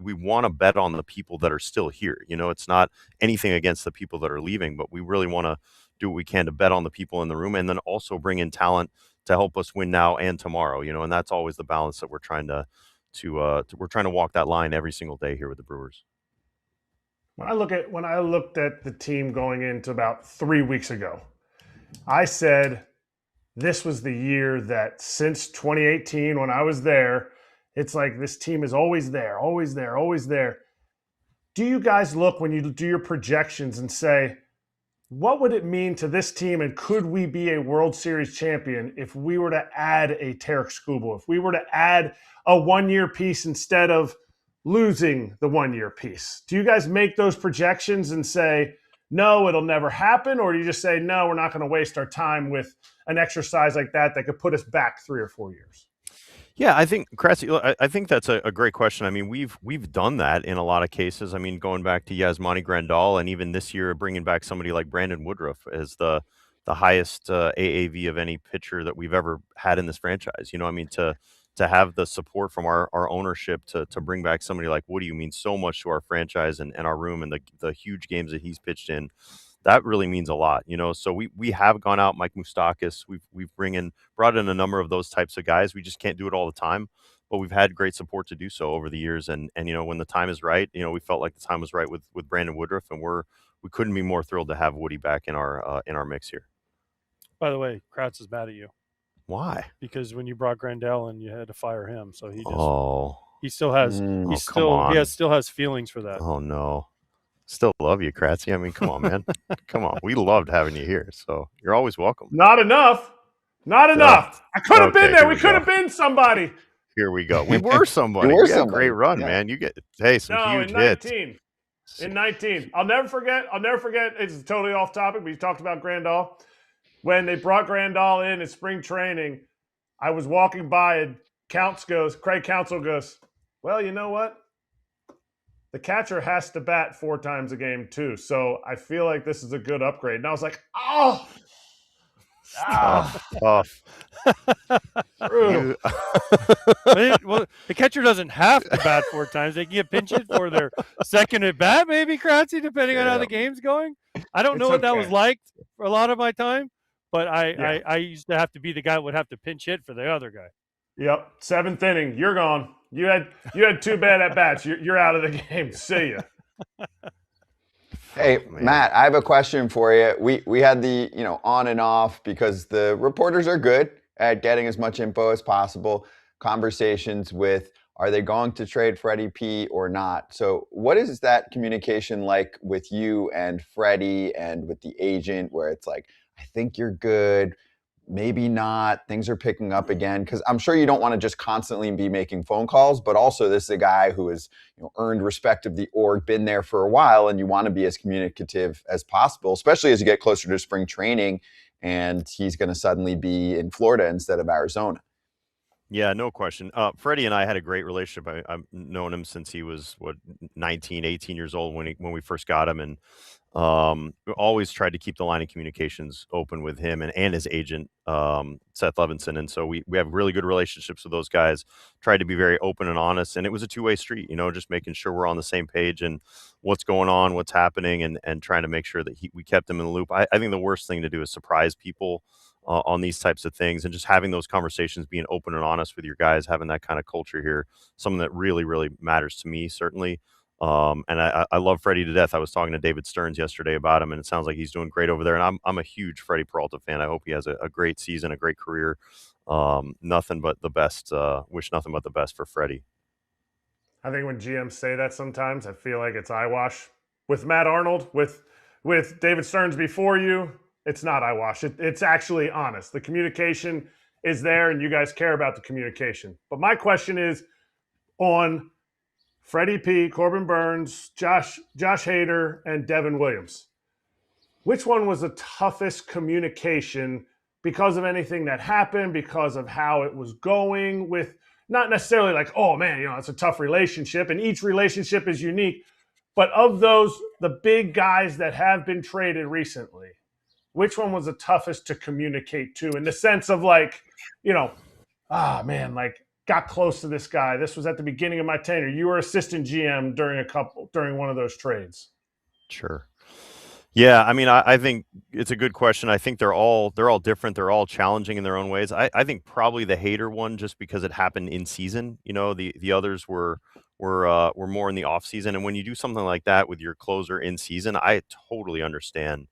S10: we want to bet on the people that are still here. It's not anything against the people that are leaving, but we really want to do what we can to bet on the people in the room and then also bring in talent to help us win now and tomorrow, and that's always the balance that we're trying to walk that line every single day here with the Brewers.
S6: When I looked at the team going into about 3 weeks ago, I said this was the year that since 2018 when I was there, it's like this team is always there, always there, always there. Do you guys look when you do your projections and say, what would it mean to this team, and could we be a World Series champion if we were to add a Tarik Skubal, if we were to add a one-year piece instead of losing the one-year piece? Do you guys make those projections and say, no, it'll never happen? Or do you just say, no, we're not going to waste our time with an exercise like that could put us back 3 or 4 years?
S10: Yeah, I think, Kratz, I think that's a great question. I mean, we've done that in a lot of cases. I mean, going back to Yasmani Grandal, and even this year bringing back somebody like Brandon Woodruff as the highest AAV of any pitcher that we've ever had in this franchise. I mean, to have the support from our ownership to bring back somebody like Woody means so much to our franchise and our room and the huge games that he's pitched in. That really means a lot, So we have gone out, Mike Moustakas. We've brought in a number of those types of guys. We just can't do it all the time, but we've had great support to do so over the years. And when the time is right, we felt like the time was right with Brandon Woodruff, and we couldn't be more thrilled to have Woody back in our mix here.
S2: By the way, Kratz is mad at you.
S10: Why?
S2: Because when you brought Grandal in, you had to fire him. So he still has feelings for that.
S10: Oh no. Still love you, Kratzy. I mean, come on, man. Come on. We loved having you here, so you're always welcome.
S6: Not enough. I could have been there. We could have been somebody.
S10: Here we go. We were somebody. We had a great run, man. You get some huge hits.
S6: In 19. I'll never forget. It's totally off topic, but you talked about Grandal. When they brought Grandal in spring training, I was walking by and Craig Counsell goes, well, you know what? The catcher has to bat 4 times a game too. So I feel like this is a good upgrade. And I was like, oh.
S10: Tough.
S6: Brutal.
S2: Well, the catcher doesn't have to bat 4 times. They can get pinch hit for their second at bat, maybe, Kratzy, depending on how the game's going. I don't know what that was like for a lot of my time, but I used to have to be the guy who would have to pinch hit for the other guy.
S6: Yep. 7th inning. You're gone. You had 2 bad at bats. You're out of the game. See ya.
S1: Hey, Matt, I have a question for you. We had the, on and off, because the reporters are good at getting as much info as possible, conversations with, are they going to trade Freddie P or not? So what is that communication like with you and Freddie and with the agent, where it's like, I think you're good, maybe not, things are picking up again? Because I'm sure you don't want to just constantly be making phone calls, but also this is a guy who has earned respect of the org, been there for a while, and you want to be as communicative as possible, especially as you get closer to spring training and he's going to suddenly be in Florida instead of Arizona.
S10: Yeah, no question. Freddie and I had a great relationship. I've known him since he was 19, 18 years old when we first got him, and we always tried to keep the line of communications open with him and his agent, Seth Levinson. And so we have really good relationships with those guys, tried to be very open and honest. And it was a 2-way street, just making sure we're on the same page and what's going on, what's happening, and trying to make sure that we kept him in the loop. I think the worst thing to do is surprise people on these types of things, and just having those conversations, being open and honest with your guys, having that kind of culture here, something that really, really matters to me, certainly. And I love Freddie to death. I was talking to David Stearns yesterday about him, and it sounds like he's doing great over there. And I'm a huge Freddy Peralta fan. I hope he has a great season, a great career. Nothing but the best. Wish nothing but the best for Freddie.
S6: I think when GMs say that sometimes, I feel like it's eyewash. With Matt Arnold, with David Stearns before you, it's not eyewash. It's actually honest. The communication is there, and you guys care about the communication. But my question is on Freddie P, Corbin Burns, Josh Hader, and Devin Williams. Which one was the toughest communication because of anything that happened, because of how it was going, with not necessarily like, oh man, it's a tough relationship, and each relationship is unique. But of those, the big guys that have been traded recently, which one was the toughest to communicate to, in the sense of like, got close to this guy. This was at the beginning of my tenure. You were assistant GM during one of those trades.
S10: Sure. Yeah, I mean, I think it's a good question. I think they're all different. They're all challenging in their own ways. I think probably the Hader one, just because it happened in season. The others were more in the off season. And when you do something like that with your closer in season, I totally understand,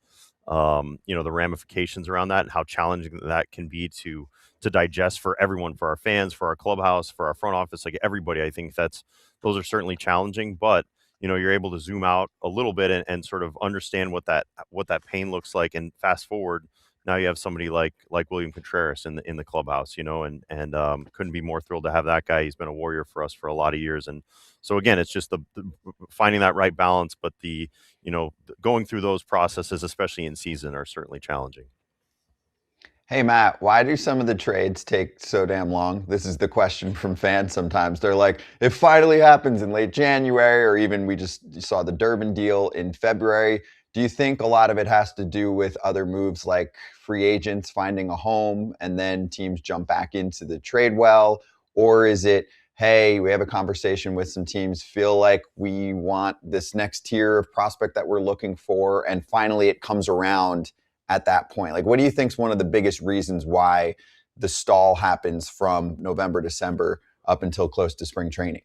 S10: the ramifications around that and how challenging that can be to digest for everyone, for our fans, for our clubhouse, for our front office, like everybody. I think those are certainly challenging, but you're able to zoom out a little bit and sort of understand what that pain looks like. And fast forward, now you have somebody like William Contreras in the clubhouse, and couldn't be more thrilled to have that guy. He's been a warrior for us for a lot of years. And so again, it's just the finding that right balance, but going through those processes, especially in season, are certainly challenging.
S1: Hey, Matt, why do some of the trades take so damn long? This is the question from fans sometimes. They're like, it finally happens in late January, or even we just saw the Durbin deal in February. Do you think a lot of it has to do with other moves like free agents finding a home and then teams jump back into the trade well? Or is it, hey, we have a conversation with some teams, feel like we want this next tier of prospect that we're looking for, and finally it comes around at that point? Like, what do you think is one of the biggest reasons why the stall happens from November, December up until close to spring training?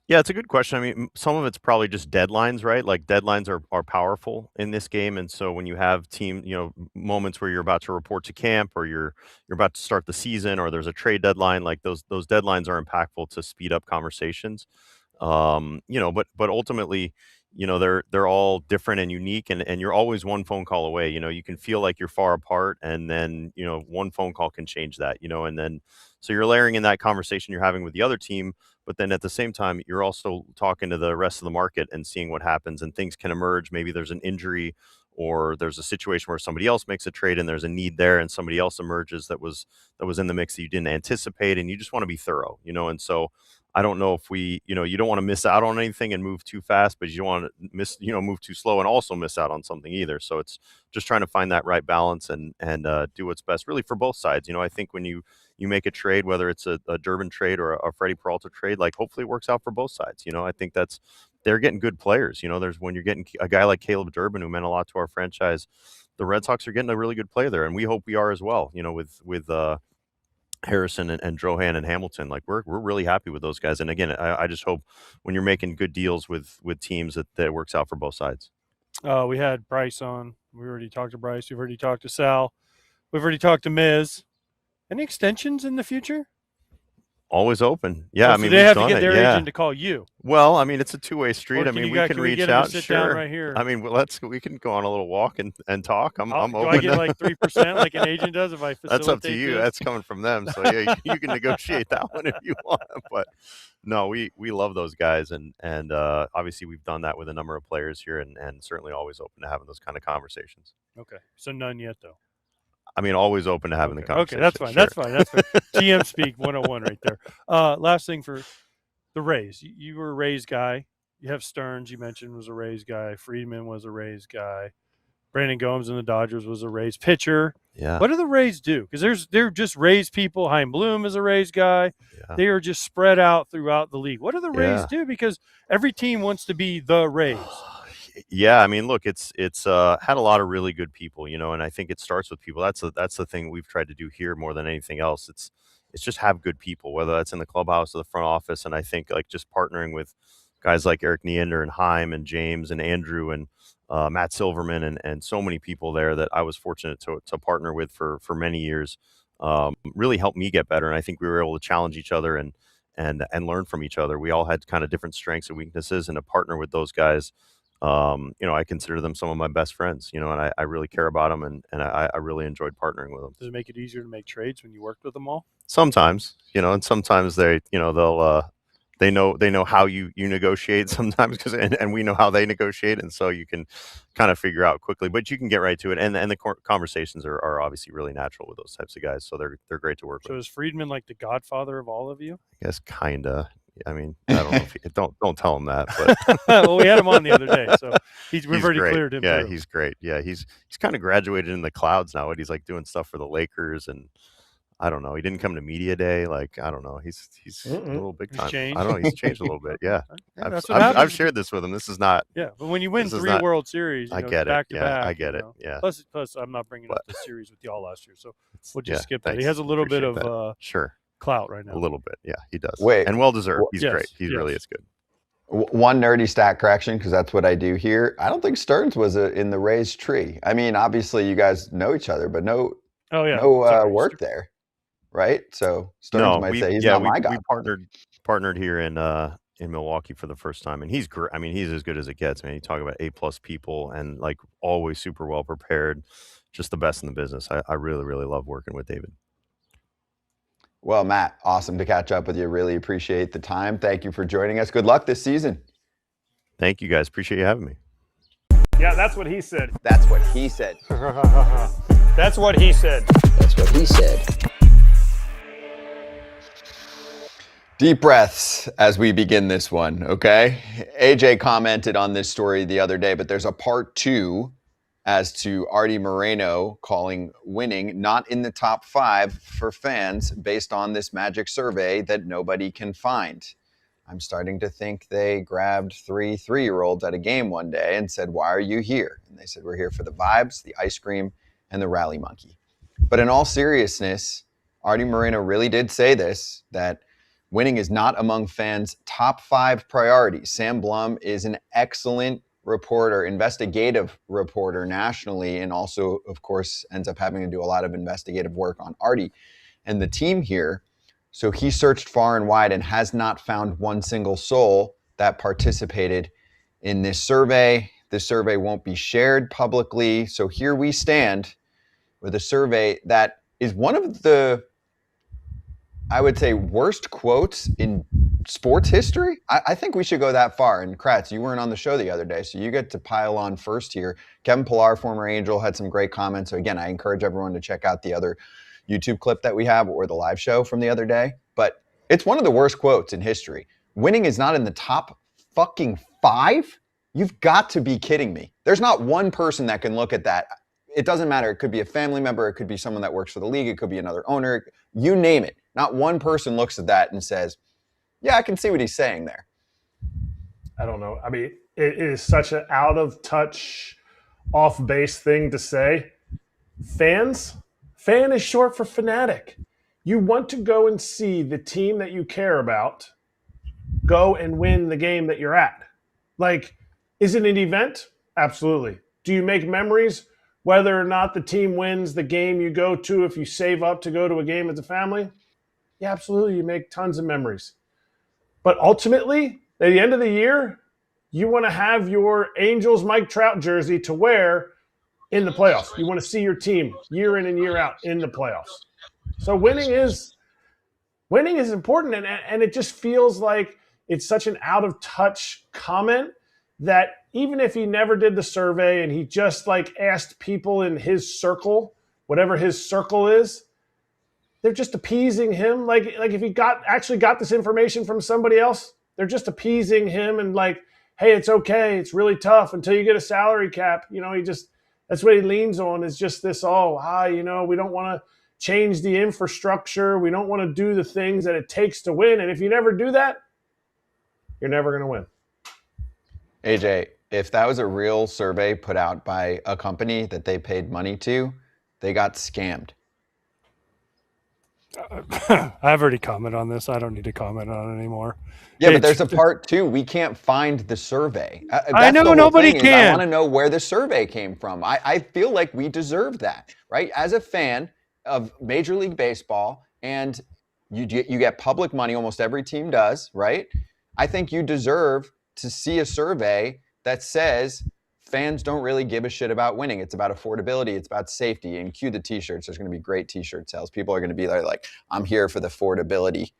S10: Yeah, it's a good question. I mean, some of it's probably just deadlines, right? Like deadlines are powerful in this game. And so when you have moments where you're about to report to camp, or you're about to start the season, or there's a trade deadline, like those deadlines are impactful to speed up conversations. But ultimately, they're all different and unique, and you're always one phone call away. You can feel like you're far apart, and then, one phone call can change that, and then, so you're layering in that conversation you're having with the other team, but then at the same time, you're also talking to the rest of the market and seeing what happens, and things can emerge. Maybe there's an injury, or there's a situation where somebody else makes a trade and there's a need there, and somebody else emerges that was in the mix that you didn't anticipate, and you just want to be thorough, and so I don't know if you don't want to miss out on anything and move too fast, but you don't want to move too slow and also miss out on something either. So it's just trying to find that right balance and do what's best really for both sides. I think when you make a trade, whether it's a Durbin trade or a Freddy Peralta trade, like hopefully it works out for both sides. I think they're getting good players. When you're getting a guy like Caleb Durbin, who meant a lot to our franchise, the Red Sox are getting a really good player there, and we hope we are as well. With Harrison and Drohan and Hamilton, like we're really happy with those guys. And again, I just hope when you're making good deals with teams that it works out for both sides.
S2: We had Brice on. We already talked to Brice. We've already talked to Sal. We've already talked to Miz. Any extensions in the future?
S10: Always open. Yeah,
S2: so they have to get their agent to call you.
S10: Well, I mean, it's a two-way street.
S2: Or
S10: I mean, we can reach out. Sure.
S2: Right here?
S10: I mean, we can go on a little walk and talk. I'm open.
S2: Do I get like 3% like an agent does if I facilitate?
S10: That's up to you.
S2: This?
S10: That's coming from them. So yeah, you can negotiate that one if you want. But no, we love those guys, and obviously we've done that with a number of players here, and certainly always open to having those kind of conversations.
S2: Okay, so none yet though.
S10: I mean, always open to having the conversation.
S2: Okay, that's fine.
S10: Sure.
S2: That's fine. GM speak 101 right there. Last thing for the Rays. You were a Rays guy. You have Stearns, you mentioned, was a Rays guy. Friedman was a Rays guy. Brandon Gomes in the Dodgers was a Rays pitcher.
S10: Yeah.
S2: What do the Rays do? Because they're just Rays people. Hein Bloom is a Rays guy. Yeah. They are just spread out throughout the league. What do the Rays do? Because every team wants to be the Rays.
S10: Yeah, I mean, look, it's had a lot of really good people, and I think it starts with people. That's the thing we've tried to do here more than anything else. It's just have good people, whether that's in the clubhouse or the front office. And I think like just partnering with guys like Erik Neander and Heim and James and Andrew and Matt Silverman and so many people there that I was fortunate to partner with for many years, really helped me get better. And I think we were able to challenge each other and learn from each other. We all had kind of different strengths and weaknesses, and to partner with those guys, I consider them some of my best friends, and I really care about them, and I really enjoyed partnering with them.
S2: Does it make it easier to make trades when you worked with them all?
S10: Sometimes, and sometimes they, they'll they know how you negotiate sometimes, and we know how they negotiate, and so you can kind of figure out quickly. But you can get right to it, and the conversations are obviously really natural with those types of guys, so they're great to work with.
S2: So is Friedman like the godfather of all of you?
S10: I guess kinda. I mean, I don't know if don't tell him that, but
S2: well, we had him on the other day, so we've already
S10: great.
S2: cleared him.
S10: Yeah,
S2: through.
S10: he's great. Yeah, he's kind of graduated in the clouds now. He's like doing stuff for the Lakers, and I don't know. He didn't come to media day. Like, I don't know. He's a little big time. I don't know. He's changed a little bit. Yeah, I've shared this with him. This is not.
S2: Yeah, but when you win 3 World Series,
S10: I get it.
S2: back to back,
S10: I get it. Yeah.
S2: Plus, I'm not bringing up the series with y'all last year, so we'll just skip that. He has a little bit of
S10: sure
S2: clout right now.
S10: A little bit. Yeah, he does.
S1: Wait,
S10: and well deserved. He's great. He really is good.
S1: One nerdy stat correction, because that's what I do here. I don't think Stearns was in the Rays tree. I mean, obviously you guys know each other, but no work there, right? So Stearns might say he's not my guy.
S10: We partnered here in Milwaukee for the first time, and he's great. I mean, he's as good as it gets, man. You talk about A+ people, and like always super well prepared, just the best in the business. I really, really love working with David.
S1: Well, Matt, awesome to catch up with you. Really appreciate the time. Thank you for joining us. Good luck this season.
S10: Thank you, guys. Appreciate you having me.
S6: Yeah, that's what he said.
S1: That's what he said.
S6: That's what he said.
S1: That's what he said. Deep breaths as we begin this one, okay? AJ commented on this story the other day, but there's a part 2 as to Arte Moreno calling winning not in the top 5 for fans based on this magic survey that nobody can find. I'm starting to think they grabbed 3 3-year-olds at a game one day and said, "Why are you here?" And they said, "We're here for the vibes, the ice cream, and the rally monkey." But in all seriousness, Arte Moreno really did say this, that winning is not among fans' top 5 priorities. Sam Blum is an excellent reporter, investigative reporter nationally, and also, of course, ends up having to do a lot of investigative work on Arte and the team here. So he searched far and wide and has not found one single soul that participated in this survey. This survey won't be shared publicly. So here we stand with a survey that is one of the, I would say, worst quotes in sports history. I think we should go that far. And Kratz, you weren't on the show the other day, so you get to pile on first here. Kevin Pillar, former Angel, had some great comments. So again, I encourage everyone to check out the other YouTube clip that we have or the live show from the other day. But it's one of the worst quotes in history. Winning is not in the top fucking 5? You've got to be kidding me. There's not one person that can look at that. It doesn't matter. It could be a family member. It could be someone that works for the league. It could be another owner. You name it. Not one person looks at that and says, yeah, I can see what he's saying there.
S6: I don't know. I mean, it is such an out-of-touch, off-base thing to say. Fan is short for fanatic. You want to go and see the team that you care about go and win the game that you're at. Like, is it an event? Absolutely. Do you make memories whether or not the team wins the game you go to if you save up to go to a game as a family? Yeah, absolutely. You make tons of memories. But ultimately, at the end of the year, you want to have your Angels Mike Trout jersey to wear in the playoffs. You want to see your team year in and year out in the playoffs. So winning is important, and it just feels like it's such an out-of-touch comment that even if he never did the survey and he just like asked people in his circle, whatever his circle is, they're just appeasing him. Like if he actually got this information from somebody else, they're just appeasing him and like, hey, it's okay. It's really tough until you get a salary cap. You know, that's what he leans on, is just this, we don't want to change the infrastructure. We don't want to do the things that it takes to win. And if you never do that, you're never going to win.
S1: AJ, if that was a real survey put out by a company that they paid money to, they got scammed.
S2: I've already commented on this. I don't need to comment on it anymore.
S1: Yeah, but there's a part 2. We can't find the survey.
S2: I know nobody can.
S1: I want to know where the survey came from. I feel like we deserve that, right? As a fan of Major League Baseball, and you get public money, almost every team does, right? I think you deserve to see a survey that says fans don't really give a shit about winning. It's about affordability. It's about safety. And cue the t-shirts. There's going to be great t-shirt sales. People are going to be like, I'm here for the affordability.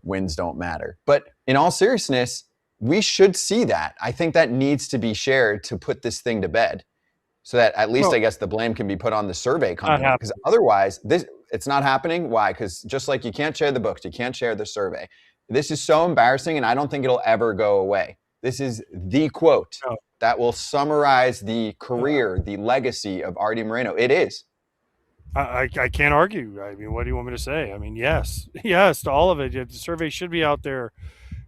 S1: Wins don't matter. But in all seriousness, we should see that. I think that needs to be shared to put this thing to bed, so that at least, I guess, the blame can be put on the survey company. Because otherwise, it's not happening. Why? Because just like you can't share the books, you can't share the survey. This is so embarrassing, and I don't think it'll ever go away. This is the quote that will summarize the career, the legacy of Arte Moreno. It is.
S2: I can't argue. I mean, what do you want me to say? I mean, yes to all of it. The survey should be out there.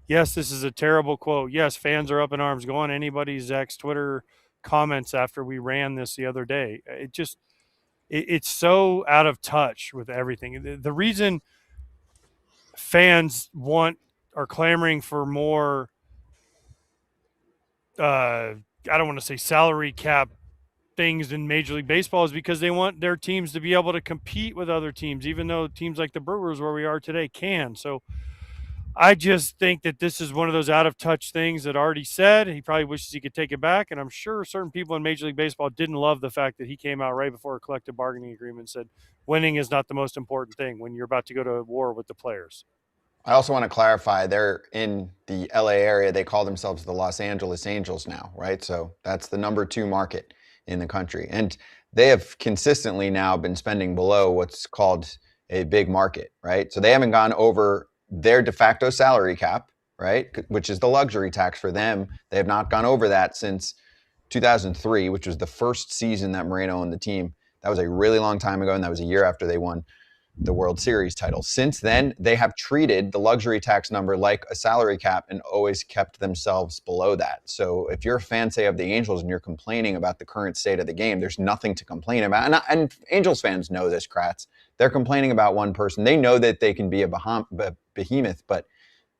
S2: Yes, this is a terrible quote. Yes, fans are up in arms. Go on anybody's Twitter comments after we ran this the other day. It's so out of touch with everything. The reason fans are clamoring for more, I don't want to say salary cap things in Major League Baseball, is because they want their teams to be able to compete with other teams, even though teams like the Brewers, where we are today, can. So I just think that this is one of those out-of-touch things that Artie said. He probably wishes he could take it back, and I'm sure certain people in Major League Baseball didn't love the fact that he came out right before a collective bargaining agreement and said winning is not the most important thing when you're about to go to war with the players.
S1: I also want to clarify, they're in the LA area. They call themselves the Los Angeles Angels now, right? So that's the #2 market in the country. And they have consistently now been spending below what's called a big market, right? So they haven't gone over their de facto salary cap, right? Which is the luxury tax for them. They have not gone over that since 2003, which was the first season that Moreno owned the team. That was a really long time ago, and that was a year after they won the World Series title. Since then, they have treated the luxury tax number like a salary cap and always kept themselves below that. So if you're a fan, say, of the Angels and you're complaining about the current state of the game, there's nothing to complain about. And Angels fans know this, Kratz. They're complaining about one person. They know that they can be a behemoth, but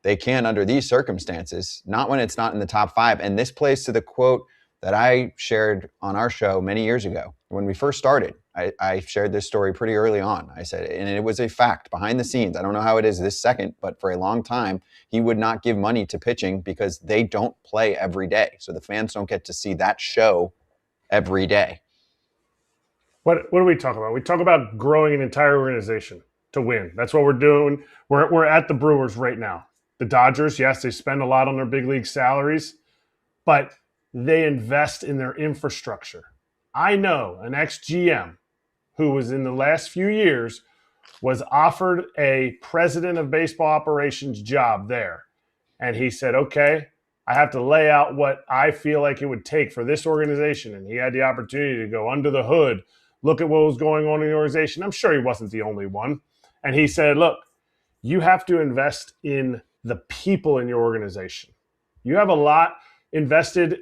S1: they can under these circumstances, not when it's not in the top 5. And this plays to the quote that I shared on our show many years ago. When we first started, I shared this story pretty early on. I said, and it was a fact behind the scenes. I don't know how it is this second, but for a long time, he would not give money to pitching because they don't play every day. So the fans don't get to see that show every day.
S6: What do we talk about? We talk about growing an entire organization to win. That's what we're doing. We're at the Brewers right now. The Dodgers, yes, they spend a lot on their big league salaries, but they invest in their infrastructure. I know an ex-GM who was in the last few years was offered a president of baseball operations job there. And he said, okay, I have to lay out what I feel like it would take for this organization. And he had the opportunity to go under the hood, look at what was going on in the organization. I'm sure he wasn't the only one. And he said, look, you have to invest in the people in your organization. You have a lot invested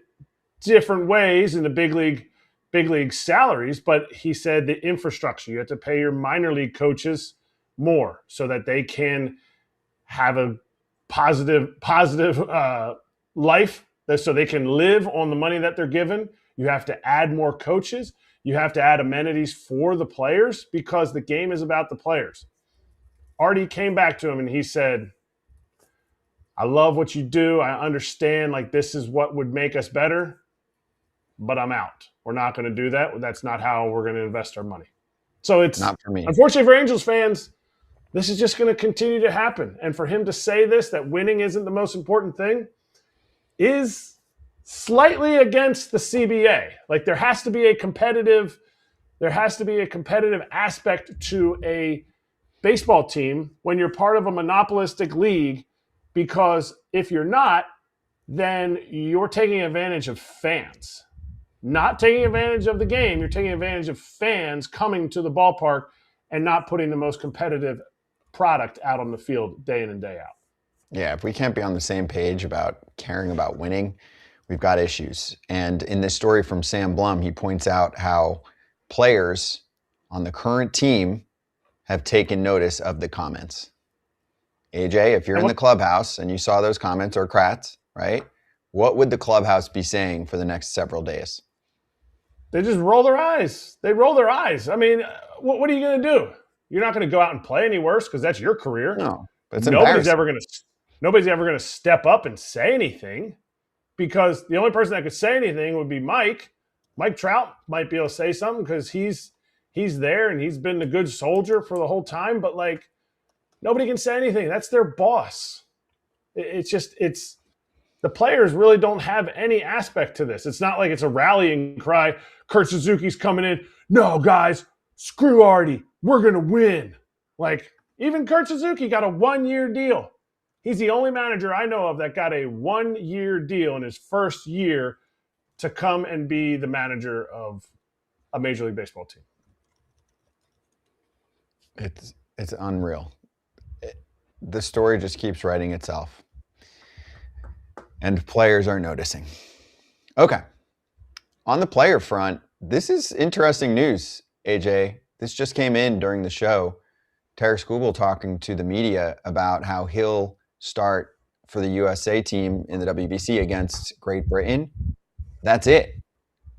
S6: different ways in the big league salaries, but he said the infrastructure, you have to pay your minor league coaches more so that they can have a positive life, so they can live on the money that they're given. You have to add more coaches. You have to add amenities for the players because the game is about the players. Artie came back to him and he said, I love what you do. I understand, like, this is what would make us better, but I'm out. We're not going to do that. That's not how we're going to invest our money. So it's
S1: not for me.
S6: Unfortunately for Angels fans, this is just going to continue to happen. And for him to say this, that winning isn't the most important thing, is slightly against the CBA. Like, there has to be a competitive aspect to a baseball team when you're part of a monopolistic league, because if you're not, then you're taking advantage of fans. Not taking advantage of the game, you're taking advantage of fans coming to the ballpark and not putting the most competitive product out on the field day in and day out.
S1: Yeah, if we can't be on the same page about caring about winning, we've got issues. And in this story from Sam Blum, he points out how players on the current team have taken notice of the comments. AJ, if you're in the clubhouse and you saw those comments, or Kratz, right? What would the clubhouse be saying for the next several days?
S6: They just roll their eyes. They roll their eyes. I mean, what are you going to do? You're not going to go out and play any worse because that's your career.
S1: No, but it's
S6: nobody's ever going to step up and say anything, because the only person that could say anything would be Mike. Mike Trout might be able to say something because he's there and he's been the good soldier for the whole time. But, like, nobody can say anything. That's their boss. It's the players really don't have any aspect to this. It's not like it's a rallying cry. Kurt Suzuki's coming in. No, guys, screw Arte. We're going to win. Like, even Kurt Suzuki got a 1-year deal. He's the only manager I know of that got a 1-year deal in his first year to come and be the manager of a Major League Baseball team.
S1: It's unreal. The story just keeps writing itself. And players are noticing. Okay. On the player front, this is interesting news, AJ. This just came in during the show. Tarik Skubal talking to the media about how he'll start for the USA team in the WBC against Great Britain. That's it.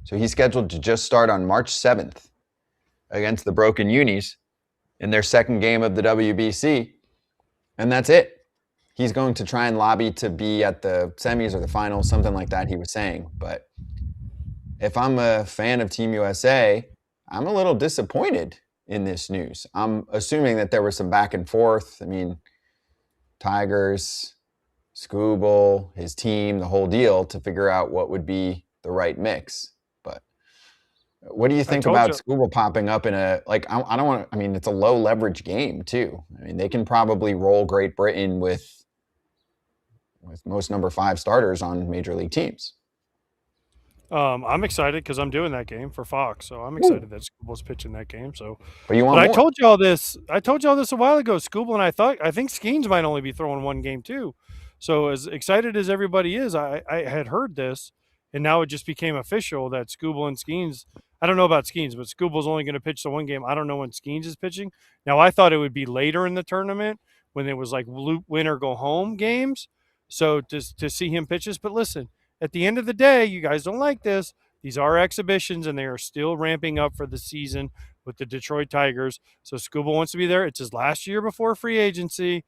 S1: So he's scheduled to just start on March 7th against the Broken Unis in their second game of the WBC. And that's it. He's going to try and lobby to be at the semis or the finals, something like that, he was saying. But if I'm a fan of Team USA, I'm a little disappointed in this news. I'm assuming that there was some back and forth. I mean, Tigers, Skubal, his team, the whole deal to figure out what would be the right mix. But what do you think about Skubal popping up in a, like, I don't want to, I mean, it's a low leverage game too. I mean, they can probably roll Great Britain with most number 5 starters on major league teams.
S2: I'm excited because I'm doing that game for Fox, so I'm excited that Skubal's pitching that game. So,
S1: but I
S2: told you all this. I told you all this a while ago. Skubal and I think Stearns might only be throwing one game too. So as excited as everybody is, I had heard this, and now it just became official that Skubal and Stearns. I don't know about Stearns, but Skubal's only going to pitch the one game. I don't know when Stearns is pitching. Now I thought it would be later in the tournament when it was like win or go home games. So to see him pitch this, but listen, at the end of the day, you guys don't like this. These are exhibitions, and they are still ramping up for the season with the Detroit Tigers. So Skubal wants to be there. It's his last year before free agency.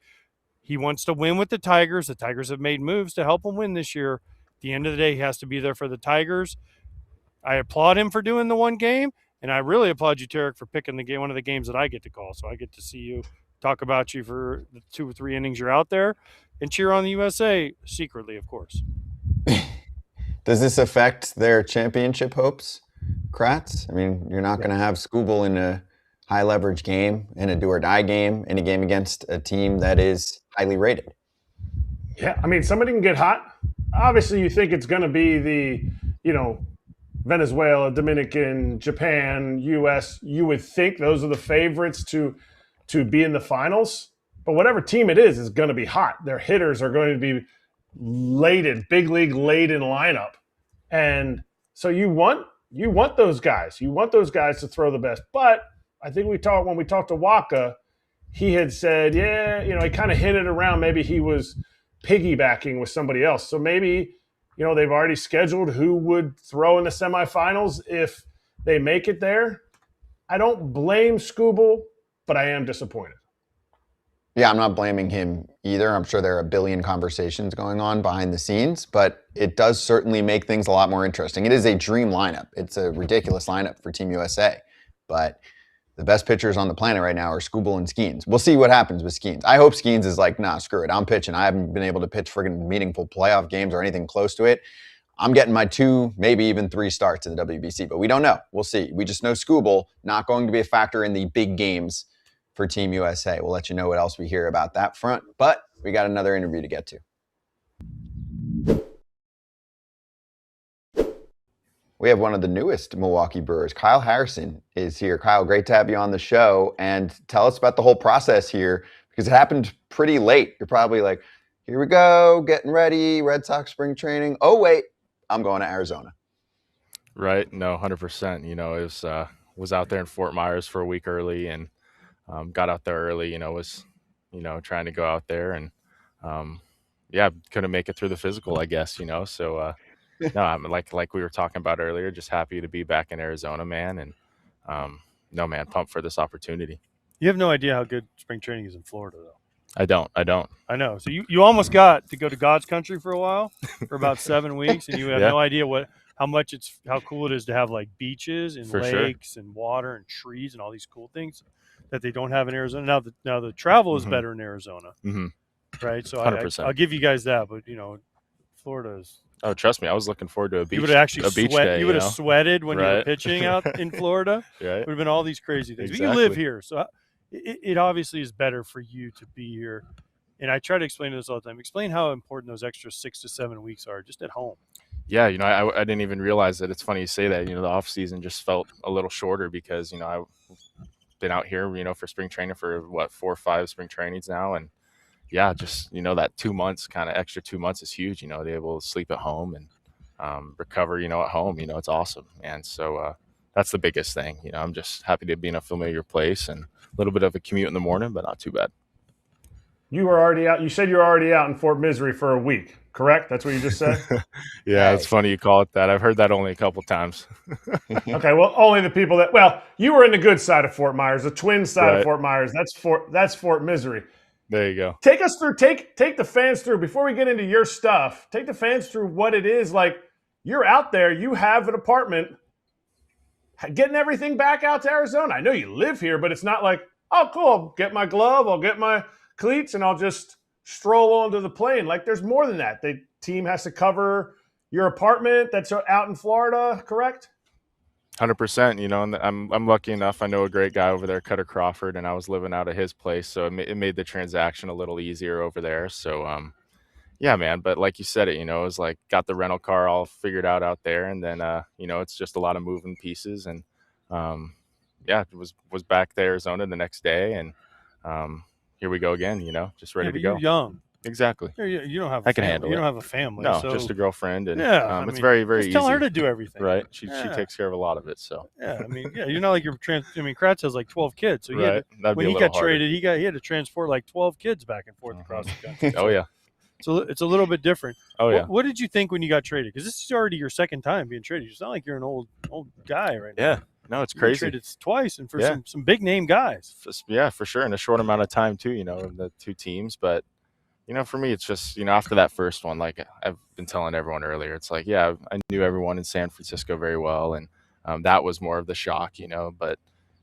S2: He wants to win with the Tigers. The Tigers have made moves to help him win this year. At the end of the day, he has to be there for the Tigers. I applaud him for doing the one game, and I really applaud you, Tarik, for picking the game, one of the games that I get to call. So I get to see you, talk about you for the 2 or 3 innings you're out there, and cheer on the USA secretly, of course.
S1: Does this affect their championship hopes, Kratz? I mean, you're not going to have Skubal in a high leverage game, in a do or die game, in a game against a team that is highly rated.
S6: Yeah, I mean, somebody can get hot. Obviously, you think it's going to be the, Venezuela, Dominican, Japan, U.S. You would think those are the favorites to be in the finals. But whatever team it is going to be hot. Their hitters are going to be laden, big league laden lineup. And so you want those guys. You want those guys to throw the best. But I think when we talked to Waka, he had said, he kind of hinted around maybe he was piggybacking with somebody else. So maybe, they've already scheduled who would throw in the semifinals if they make it there. I don't blame Skubal, but I am disappointed.
S1: Yeah, I'm not blaming him either. I'm sure there are a billion conversations going on behind the scenes, but it does certainly make things a lot more interesting. It is a dream lineup. It's a ridiculous lineup for Team USA, but the best pitchers on the planet right now are Skubal and Stearns. We'll see what happens with Stearns. I hope Stearns is like, nah, screw it. I'm pitching. I haven't been able to pitch friggin' meaningful playoff games or anything close to it. I'm getting my 2, maybe even 3 starts in the WBC, but we don't know. We'll see. We just know Skubal not going to be a factor in the big games for Team USA. We'll let you know what else we hear about that front, but we got another interview to get to. We have one of the newest Milwaukee Brewers. Kyle Harrison is here. Kyle, great to have you on the show, and tell us about the whole process here, because it happened pretty late. You're probably like, here we go, getting ready, Red Sox spring training. Oh, wait, I'm going to Arizona.
S11: Right. No, 100%. It was out there in Fort Myers for a week early, and got out there early, was, trying to go out there and, couldn't make it through the physical, I guess, so, no, I'm like we were talking about earlier, just happy to be back in Arizona, man. And, no, man, pumped for this opportunity.
S2: You have no idea how good spring training is in Florida, though.
S11: I don't.
S2: I know. So you almost got to go to God's country for a while, for about 7 weeks, and you have no idea how cool it is to have like beaches and lakes and water and trees and all these cool things that they don't have in Arizona. Now the travel is better in Arizona. right? So
S11: 100%.
S2: I'll give you guys that, but Florida's.
S11: Oh, trust me, I was looking forward to a beach.
S2: You would have actually
S11: day.
S2: You would have sweated when you were
S11: Right.
S2: pitching out in Florida.
S11: Right.
S2: Would have been all these crazy things.
S11: Exactly.
S2: But you live here, so it obviously is better for you to be here. And I try to explain this all the time. Explain how important those extra 6 to 7 weeks are just at home.
S11: Yeah, I didn't even realize that. It's funny you say that. The off season just felt a little shorter because I've been out here for spring training for 4 or 5 spring trainings now, and yeah, just that 2 months, kind of extra 2 months is huge. To be able to sleep at home and recover at home. It's awesome, and so that's the biggest thing. I'm just happy to be in a familiar place and a little bit of a commute in the morning, but not too bad.
S6: You were already out. You said you were already out in Fort Misery for a week, correct? That's what you just said?
S11: Yeah, it's funny you call it that. I've heard that only a couple times.
S6: Okay, well, only the people that – well, you were in the good side of Fort Myers, the twin side of Fort Myers. That's Fort Misery.
S11: There you go.
S6: Take us through – take the fans through, before we get into your stuff, take the fans through what it is. Like, you're out there. You have an apartment. Getting everything back out to Arizona. I know you live here, but it's not like, oh, cool, I'll get my glove, I'll get my cleats, and I'll just stroll onto the plane. Like, there's more than that. The team has to cover your apartment that's out in Florida, correct?
S11: 100%. And I'm lucky enough. I know a great guy over there, Cutter Crawford, and I was living out of his place, so it made the transaction a little easier over there. So, yeah, man. But like you said, it was like got the rental car all figured out there, and then it's just a lot of moving pieces, and yeah, it was back to Arizona the next day, and here we go again. Just ready to go.
S2: You're young.
S11: Exactly.
S2: You don't have.
S11: I can handle it.
S2: You don't have a family.
S11: No,
S2: so,
S11: just a girlfriend, and it's
S2: I
S11: very, very
S2: just
S11: easy.
S2: Tell her to do everything.
S11: Right. She takes care of a lot of it. So
S2: yeah, you're not like you're Kratz has like 12 kids, so when he got traded, he had to transport like 12 kids back and forth across the country.
S11: Oh yeah.
S2: So it's a little bit different.
S11: Oh yeah.
S2: What did you think when you got traded? Because this is already your second time being traded. It's not like you're an old guy right now.
S11: Yeah. No, it's crazy.
S2: Traded twice, and for some big name guys.
S11: Yeah, for sure, in a short amount of time too. The two teams, but for me, it's just after that first one, like I've been telling everyone earlier, it's like I knew everyone in San Francisco very well, and that was more of the shock, but.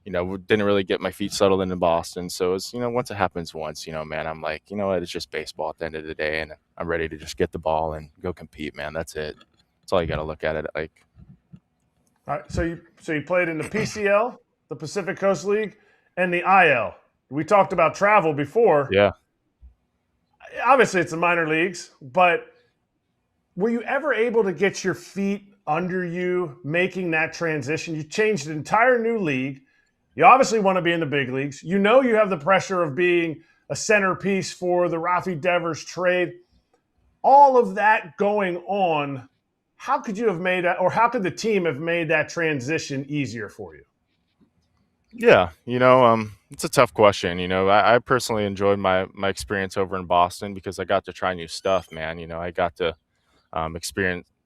S11: Didn't really get my feet settled in Boston. So it's, once it happens once, man, I'm like, what, it's just baseball at the end of the day. And I'm ready to just get the ball and go compete, man. That's it. That's all you got to look at it like.
S6: All right. So you played in the PCL, the Pacific Coast League, and the IL. We talked about travel before.
S11: Yeah.
S6: Obviously it's the minor leagues, but were you ever able to get your feet under you making that transition? You changed an entire new league. You obviously want to be in the big leagues. You have the pressure of being a centerpiece for the Rafi Devers trade. All of that going on, how could you have made that, or how could the team have made that transition easier for you?
S11: Yeah, it's a tough question. I personally enjoyed my experience over in Boston because I got to try new stuff, man. I got to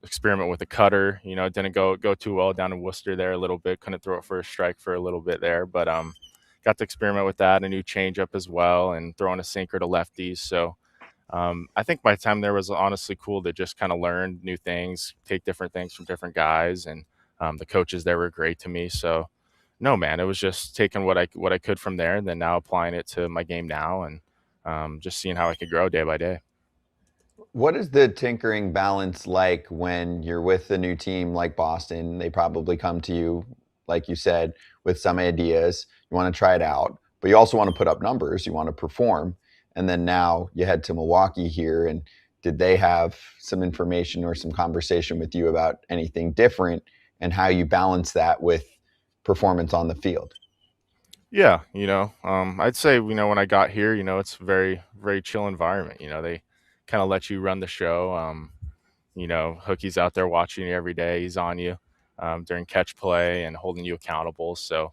S11: experiment with a cutter. It didn't go too well down in Worcester there a little bit. Couldn't throw it for a strike for a little bit there, but got to experiment with that, a new changeup as well, and throwing a sinker to lefties. So I think my time there was honestly cool to just kind of learn new things, take different things from different guys, and the coaches there were great to me. So no, man, it was just taking what I could from there, and then now applying it to my game now, and just seeing how I could grow day by day.
S1: What is the tinkering balance like when you're with a new team like Boston? They probably come to you, like you said, with some ideas. You want to try it out, but you also want to put up numbers. You want to perform. And then now you head to Milwaukee here. And did they have some information or some conversation with you about anything different and how you balance that with performance on the field?
S11: Yeah, I'd say, when I got here, it's a very, very chill environment. They kind of let you run the show. Hookie's out there watching you every day. He's on you during catch play and holding you accountable. So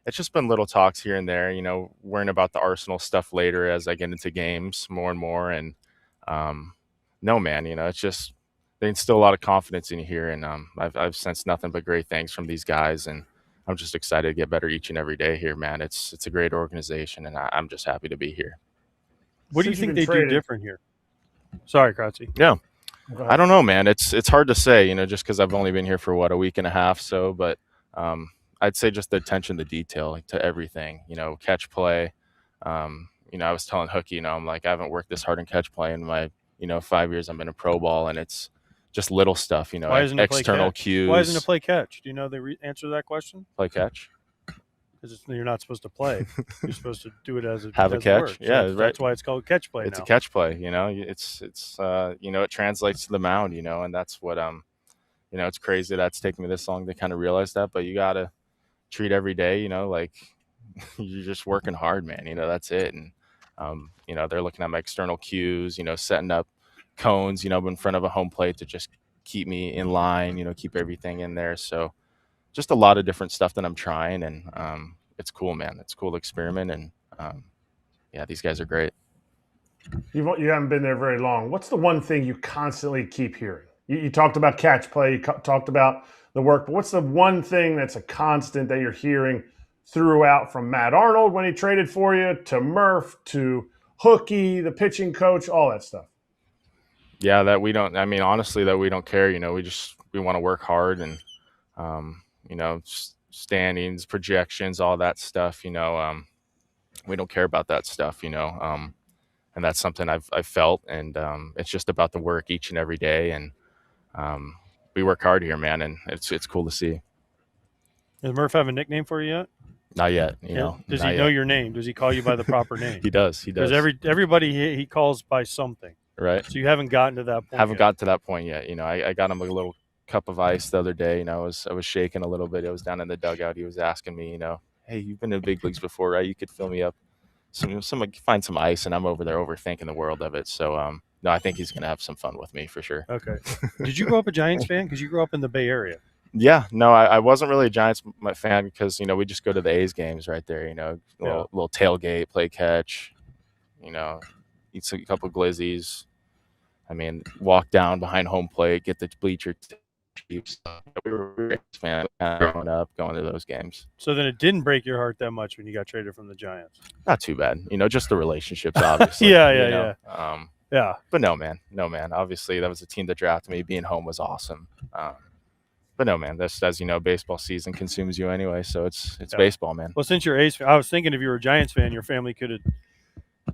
S11: it's just been little talks here and there, worrying about the Arsenal stuff later as I get into games more and more. And no, man, it's just they instill a lot of confidence in you here. And I've sensed nothing but great things from these guys. And I'm just excited to get better each and every day here, man. It's a great organization, and I'm just happy to be here.
S2: What do you think they do different here? Sorry, Kratzy.
S11: Yeah. I don't know, man. It's hard to say, just because I've only been here for a week and a half. So, but I'd say just the attention to detail to everything, catch play, I was telling Hookie, I'm like, I haven't worked this hard in catch play in my, 5 years I've been in pro ball, and it's just little stuff,
S2: Why isn't it play
S11: external
S2: catch?
S11: cues.
S2: Why isn't it play catch? Do you know the answer to that question?
S11: Play catch.
S2: Because you're not supposed to play. You're supposed to do it as
S11: have a catch.
S2: Work.
S11: Yeah,
S2: so
S11: right.
S2: That's why it's called catch play.
S11: It's
S2: now.
S11: a catch play. It's it translates to the mound. And that's what it's crazy that's taken me this long to kind of realize that. But you gotta treat every day, like you're just working hard, man. That's it. And they're looking at my external cues. Setting up cones, in front of a home plate to just keep me in line. Keep everything in there. So just a lot of different stuff that I'm trying, and it's cool, man. It's a cool experiment, and these guys are great.
S6: You haven't been there very long. What's the one thing you constantly keep hearing? You talked about catch play, you talked about the work, but what's the one thing that's a constant that you're hearing throughout, from Matt Arnold when he traded for you, to Murph, to Hookie, the pitching coach, all that stuff?
S11: Yeah, that we don't, honestly, that we don't care. We want to work hard, and standings, projections, all that stuff, we don't care about that stuff, and that's something I've felt, and it's just about the work each and every day, and we work hard here, man, and it's cool to see.
S2: Does Murph have a nickname for you yet?
S11: Not yet,
S2: Does he know your name? Does he call you by the proper name?
S11: He does.
S2: Because everybody he calls by something.
S11: Right.
S2: So you haven't gotten to that point.
S11: Haven't got to that point yet. I got him a little cup of ice the other day. I was shaking a little bit. I was down in the dugout. He was asking me, hey, you've been in the big leagues before, right? You could fill me up find some ice, and I'm over there overthinking the world of it. So no, I think he's gonna have some fun with me for sure.
S2: Okay. Did you grow up a Giants fan? Because you grew up in the Bay Area.
S11: Yeah, no, I wasn't really a Giants fan because we just go to the A's games right there. Little tailgate, play catch, eat a couple of glizzies. Walk down behind home plate, get the bleacher. We were a fan growing up, going to those games.
S2: So then it didn't break your heart that much when you got traded from the Giants?
S11: Not too bad. Just the relationships, obviously.
S2: Yeah.
S11: But no, man. Obviously, that was a team that drafted me. Being home was awesome. But no, man, that's, as you know, baseball season consumes you anyway, so it's baseball, man.
S2: Well, since you're A's fan, I was thinking if you were a Giants fan, your family could have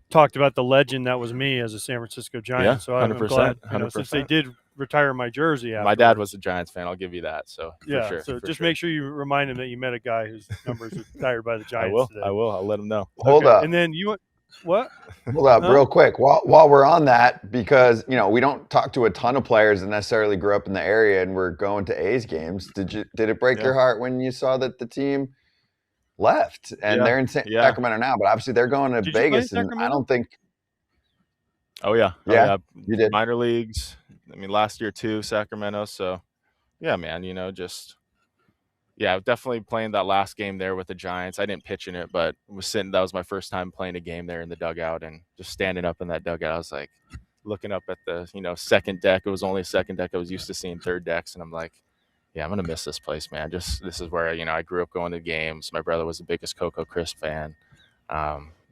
S2: talked about the legend that was me as a San Francisco Giant.
S11: Yeah,
S2: so I'm
S11: 100%,
S2: glad,
S11: 100%.
S2: since they did retire my jersey after.
S11: My dad was a Giants fan, I'll give you that. So
S2: yeah,
S11: for sure,
S2: so just make sure you remind him that you met a guy whose numbers are retired by the Giants.
S11: I will. I'll let him know.
S1: Hold up.
S2: And then you what?
S1: Hold up, real quick. While we're on that, because we don't talk to a ton of players that necessarily grew up in the area, and we're going to A's games. Did it break your heart when you saw that the team left and they're in Sacramento now? But obviously they're going to Vegas, and I don't think.
S11: Oh yeah,
S1: you did
S11: minor leagues. Last year too, Sacramento. So yeah, man. Definitely playing that last game there with the Giants. I didn't pitch in it, but that was my first time playing a game there in the dugout, and just standing up in that dugout, I was like looking up at the, second deck. It was only second deck. I was used to seeing third decks, and I'm like, yeah, I'm going to miss this place, man. This is where, I grew up going to games. My brother was the biggest Coco Crisp fan.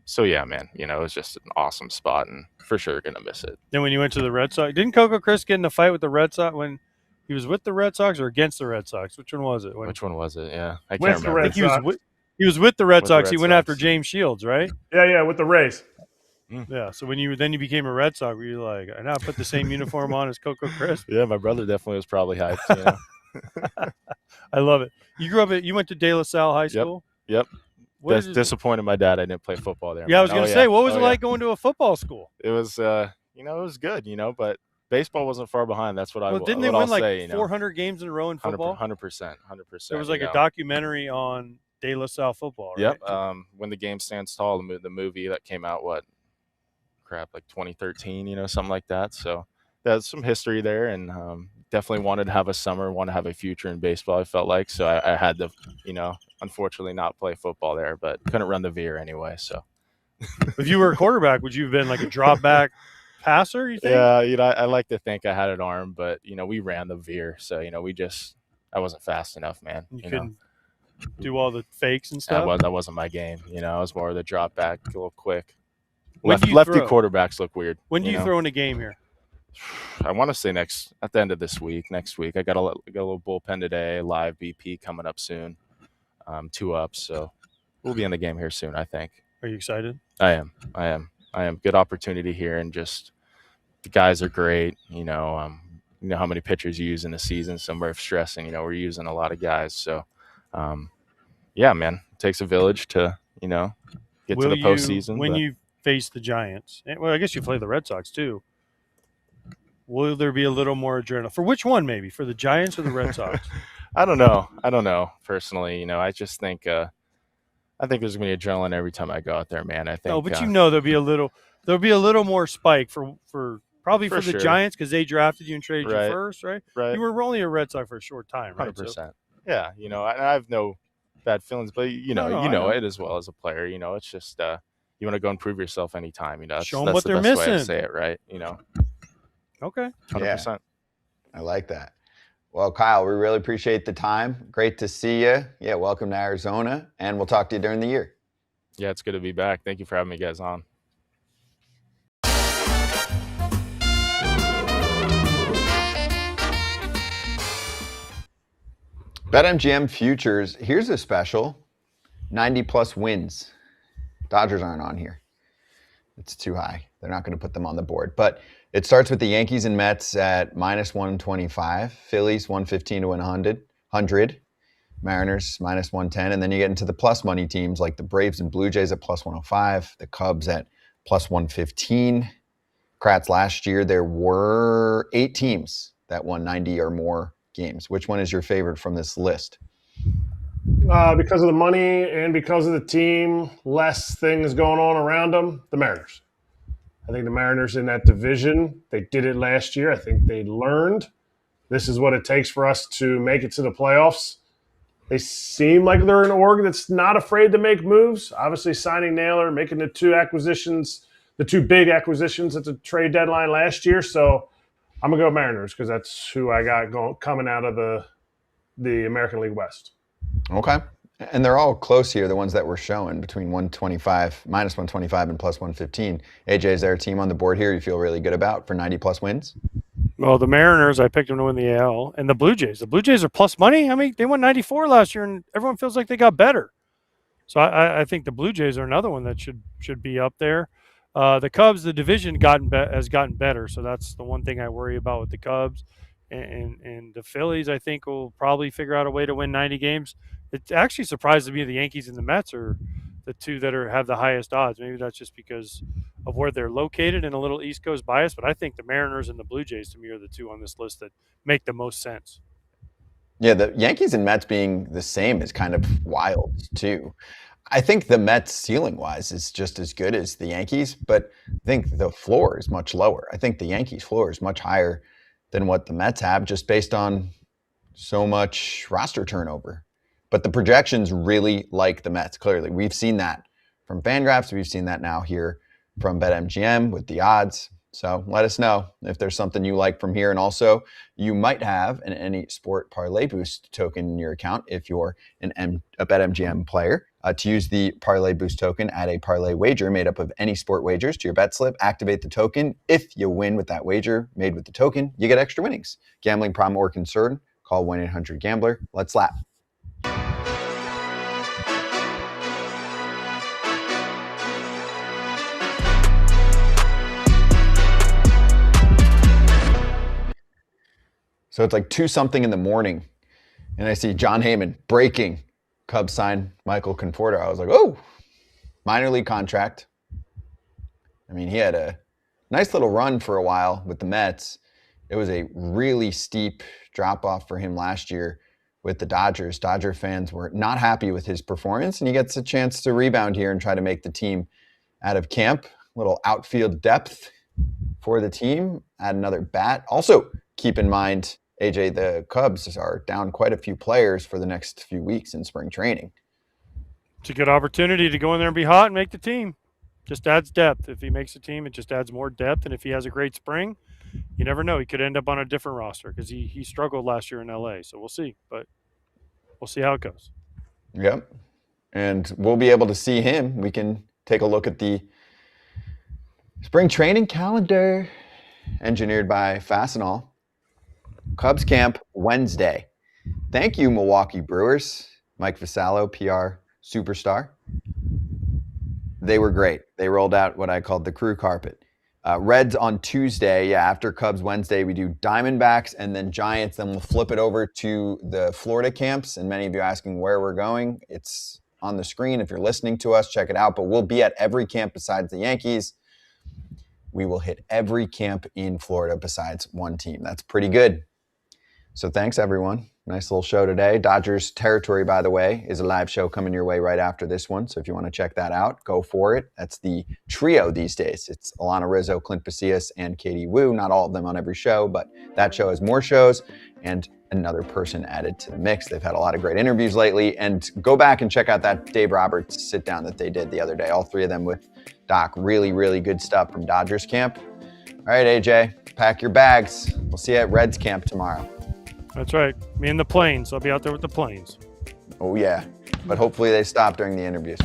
S11: So yeah, man, it was just an awesome spot, and for sure going to miss it.
S2: Then when you went to the Red Sox, didn't Coco Crisp get in a fight with the Red Sox when he was with the Red Sox or against the Red Sox? Which one was it?
S11: Which one was it? Yeah, I
S6: with
S11: can't remember.
S2: I think he was with the Red Sox. He went after James Shields, right?
S6: Yeah, with the Rays.
S2: Yeah. So when you became a Red Sox, were you like, I now put the same uniform on as Coco Crisp?
S11: Yeah, my brother definitely was probably hyped.
S2: I love it. You went to De La Salle High School?
S11: Yep. Disappointed my dad I didn't play football there.
S2: Yeah, man. I was going to say, what was it like going to a football school?
S11: It was, it was good, but baseball wasn't far behind. That's what I will say.
S2: Didn't they win like 400 games in a row in football?
S11: 100%.
S2: There was like a documentary on De La Salle football, right?
S11: Yep. When the Game Stands Tall, the movie that came out, like 2013, something like that. So there's some history there, and definitely wanted to have a summer, want to have a future in baseball, I felt like. So I had to, unfortunately not play football there, but couldn't run the veer anyway. So
S2: if you were a quarterback, would you have been like a drop back passer, you think?
S11: Yeah, I like to think I had an arm, but, we ran the veer. So, I wasn't fast enough, man.
S2: You couldn't do all the fakes and stuff?
S11: That wasn't my game. I was more of the drop back, a little quick. Lefty quarterbacks look weird.
S2: When do you throw in a game here?
S11: I want to say at the end of next week. I got a little bullpen today, live BP coming up soon. 2 ups, so we'll be in the game here soon, I think.
S2: Are you excited?
S11: I am. Good opportunity here, and just the guys are great. You know how many pitchers you use in a season. So we're stressing. You know, we're using a lot of guys. So, yeah, man, it takes a village to get to the postseason.
S2: When you face the Giants, well, I guess you play the Red Sox too. Will there be a little more adrenaline for which one? Maybe for the Giants or the Red Sox?
S11: I don't know personally. You know, I just think I think there's gonna be adrenaline every time I go out there, man. I think.
S2: No, but there'll be a little more spike for probably for the
S11: sure.
S2: Giants because they drafted you and traded
S11: Right.
S2: you first, right?
S11: Right.
S2: You were only a Red Sox for a short time, right?
S11: 100%. Yeah, you know, I have no bad feelings, but you know it as well as a player. You know, it's just you want to go and prove yourself anytime. You know,
S2: Show 'em
S11: that's
S2: what
S11: the
S2: they're
S11: best way to
S2: missing.
S11: say it, right? You know.
S2: Okay.
S11: 100%.
S1: I like that. Well, Kyle, we really appreciate the time. Great to see you. Yeah, welcome to Arizona, and we'll talk to you during the year.
S11: Yeah, it's good to be back. Thank you for having me guys on.
S1: BetMGM futures. Here's a special: 90+ wins. Dodgers aren't on here. It's too high. They're not going to put them on the board. But it starts with the Yankees and Mets at -125, Phillies 115 to win 100, Mariners -110, and then you get into the plus money teams like the Braves and Blue Jays at +105, the Cubs at +115. Kratz, last year there were 8 teams that won 90 or more games. Which one is your favorite from this list?
S6: Because of the money and because of the team, less things going on around them, the Mariners. I think the Mariners in that division, they did it last year. I think they learned this is what it takes for us to make it to the playoffs. They seem like they're an org that's not afraid to make moves. Obviously, signing Naylor, making the 2 big acquisitions at the trade deadline last year. So I'm going to go Mariners because that's who I got coming out of the American League West.
S1: Okay. And they're all close here, the ones that we're showing between -125 and +115. AJ, is there a team on the board here you feel really good about for 90+ wins?
S2: Well, the Mariners, I picked them to win the AL, and the Blue Jays. The Blue Jays are plus money. I mean, they won 94 last year, and everyone feels like they got better. So I think the Blue Jays are another one that should be up there. The Cubs, the division has gotten better, so that's the one thing I worry about with the Cubs. And the Phillies, I think, will probably figure out a way to win 90 games. It actually surprises me the Yankees and the Mets are the 2 that have the highest odds. Maybe that's just because of where they're located and a little East Coast bias, but I think the Mariners and the Blue Jays, to me, are the 2 on this list that make the most sense.
S1: Yeah, the Yankees and Mets being the same is kind of wild, too. I think the Mets ceiling-wise is just as good as the Yankees, but I think the floor is much lower. I think the Yankees' floor is much higher than what the Mets have, just based on so much roster turnover. But the projections really like the Mets, clearly. We've seen that from Fangraphs. We've seen that now here from BetMGM with the odds. So let us know if there's something you like from here. And also, you might have an Any Sport Parlay Boost token in your account if you're a BetMGM player. To use the Parlay Boost token, add a parlay wager made up of any sport wagers to your bet slip. Activate the token. If you win with that wager made with the token, you get extra winnings. Gambling problem or concern? Call 1-800-GAMBLER. Let's laugh. So it's like 2-something in the morning, and I see John Heyman breaking. Cubs sign Michael Conforto. I was like, oh, minor league contract. I mean, he had a nice little run for a while with the Mets. It was a really steep drop-off for him last year with the Dodgers. Dodger fans were not happy with his performance, and he gets a chance to rebound here and try to make the team out of camp. A little outfield depth for the team. Add another bat. Also, keep in mind, AJ, the Cubs are down quite a few players for the next few weeks in spring training.
S2: It's a good opportunity to go in there and be hot and make the team. Just adds depth. If he makes the team, it just adds more depth. And if he has a great spring, you never know. He could end up on a different roster because he struggled last year in LA. So we'll see. But we'll see how it goes.
S1: Yep. And we'll be able to see him. We can take a look at the spring training calendar engineered by Fastenal. Cubs camp Wednesday. Thank you, Milwaukee Brewers. Mike Vasallo, PR superstar. They were great. They rolled out what I called the crew carpet. Reds on Tuesday. Yeah, after Cubs Wednesday, we do Diamondbacks and then Giants. Then we'll flip it over to the Florida camps. And many of you asking where we're going. It's on the screen. If you're listening to us, check it out. But we'll be at every camp besides the Yankees. We will hit every camp in Florida besides one team. That's pretty good. So thanks, everyone. Nice little show today. Dodgers Territory, by the way, is a live show coming your way right after this one. So if you want to check that out, go for it. That's the trio these days. It's Alana Rizzo, Clint Pasillas, and Katie Wu. Not all of them on every show, but that show has more shows and another person added to the mix. They've had a lot of great interviews lately. And go back and check out that Dave Roberts sit down that they did the other day. All three of them with Doc. Really, really good stuff from Dodgers camp. All right, AJ, pack your bags. We'll see you at Reds camp tomorrow.
S2: That's right. Me and the planes. I'll be out there with the planes.
S1: Oh, yeah. But hopefully they stop during the interviews.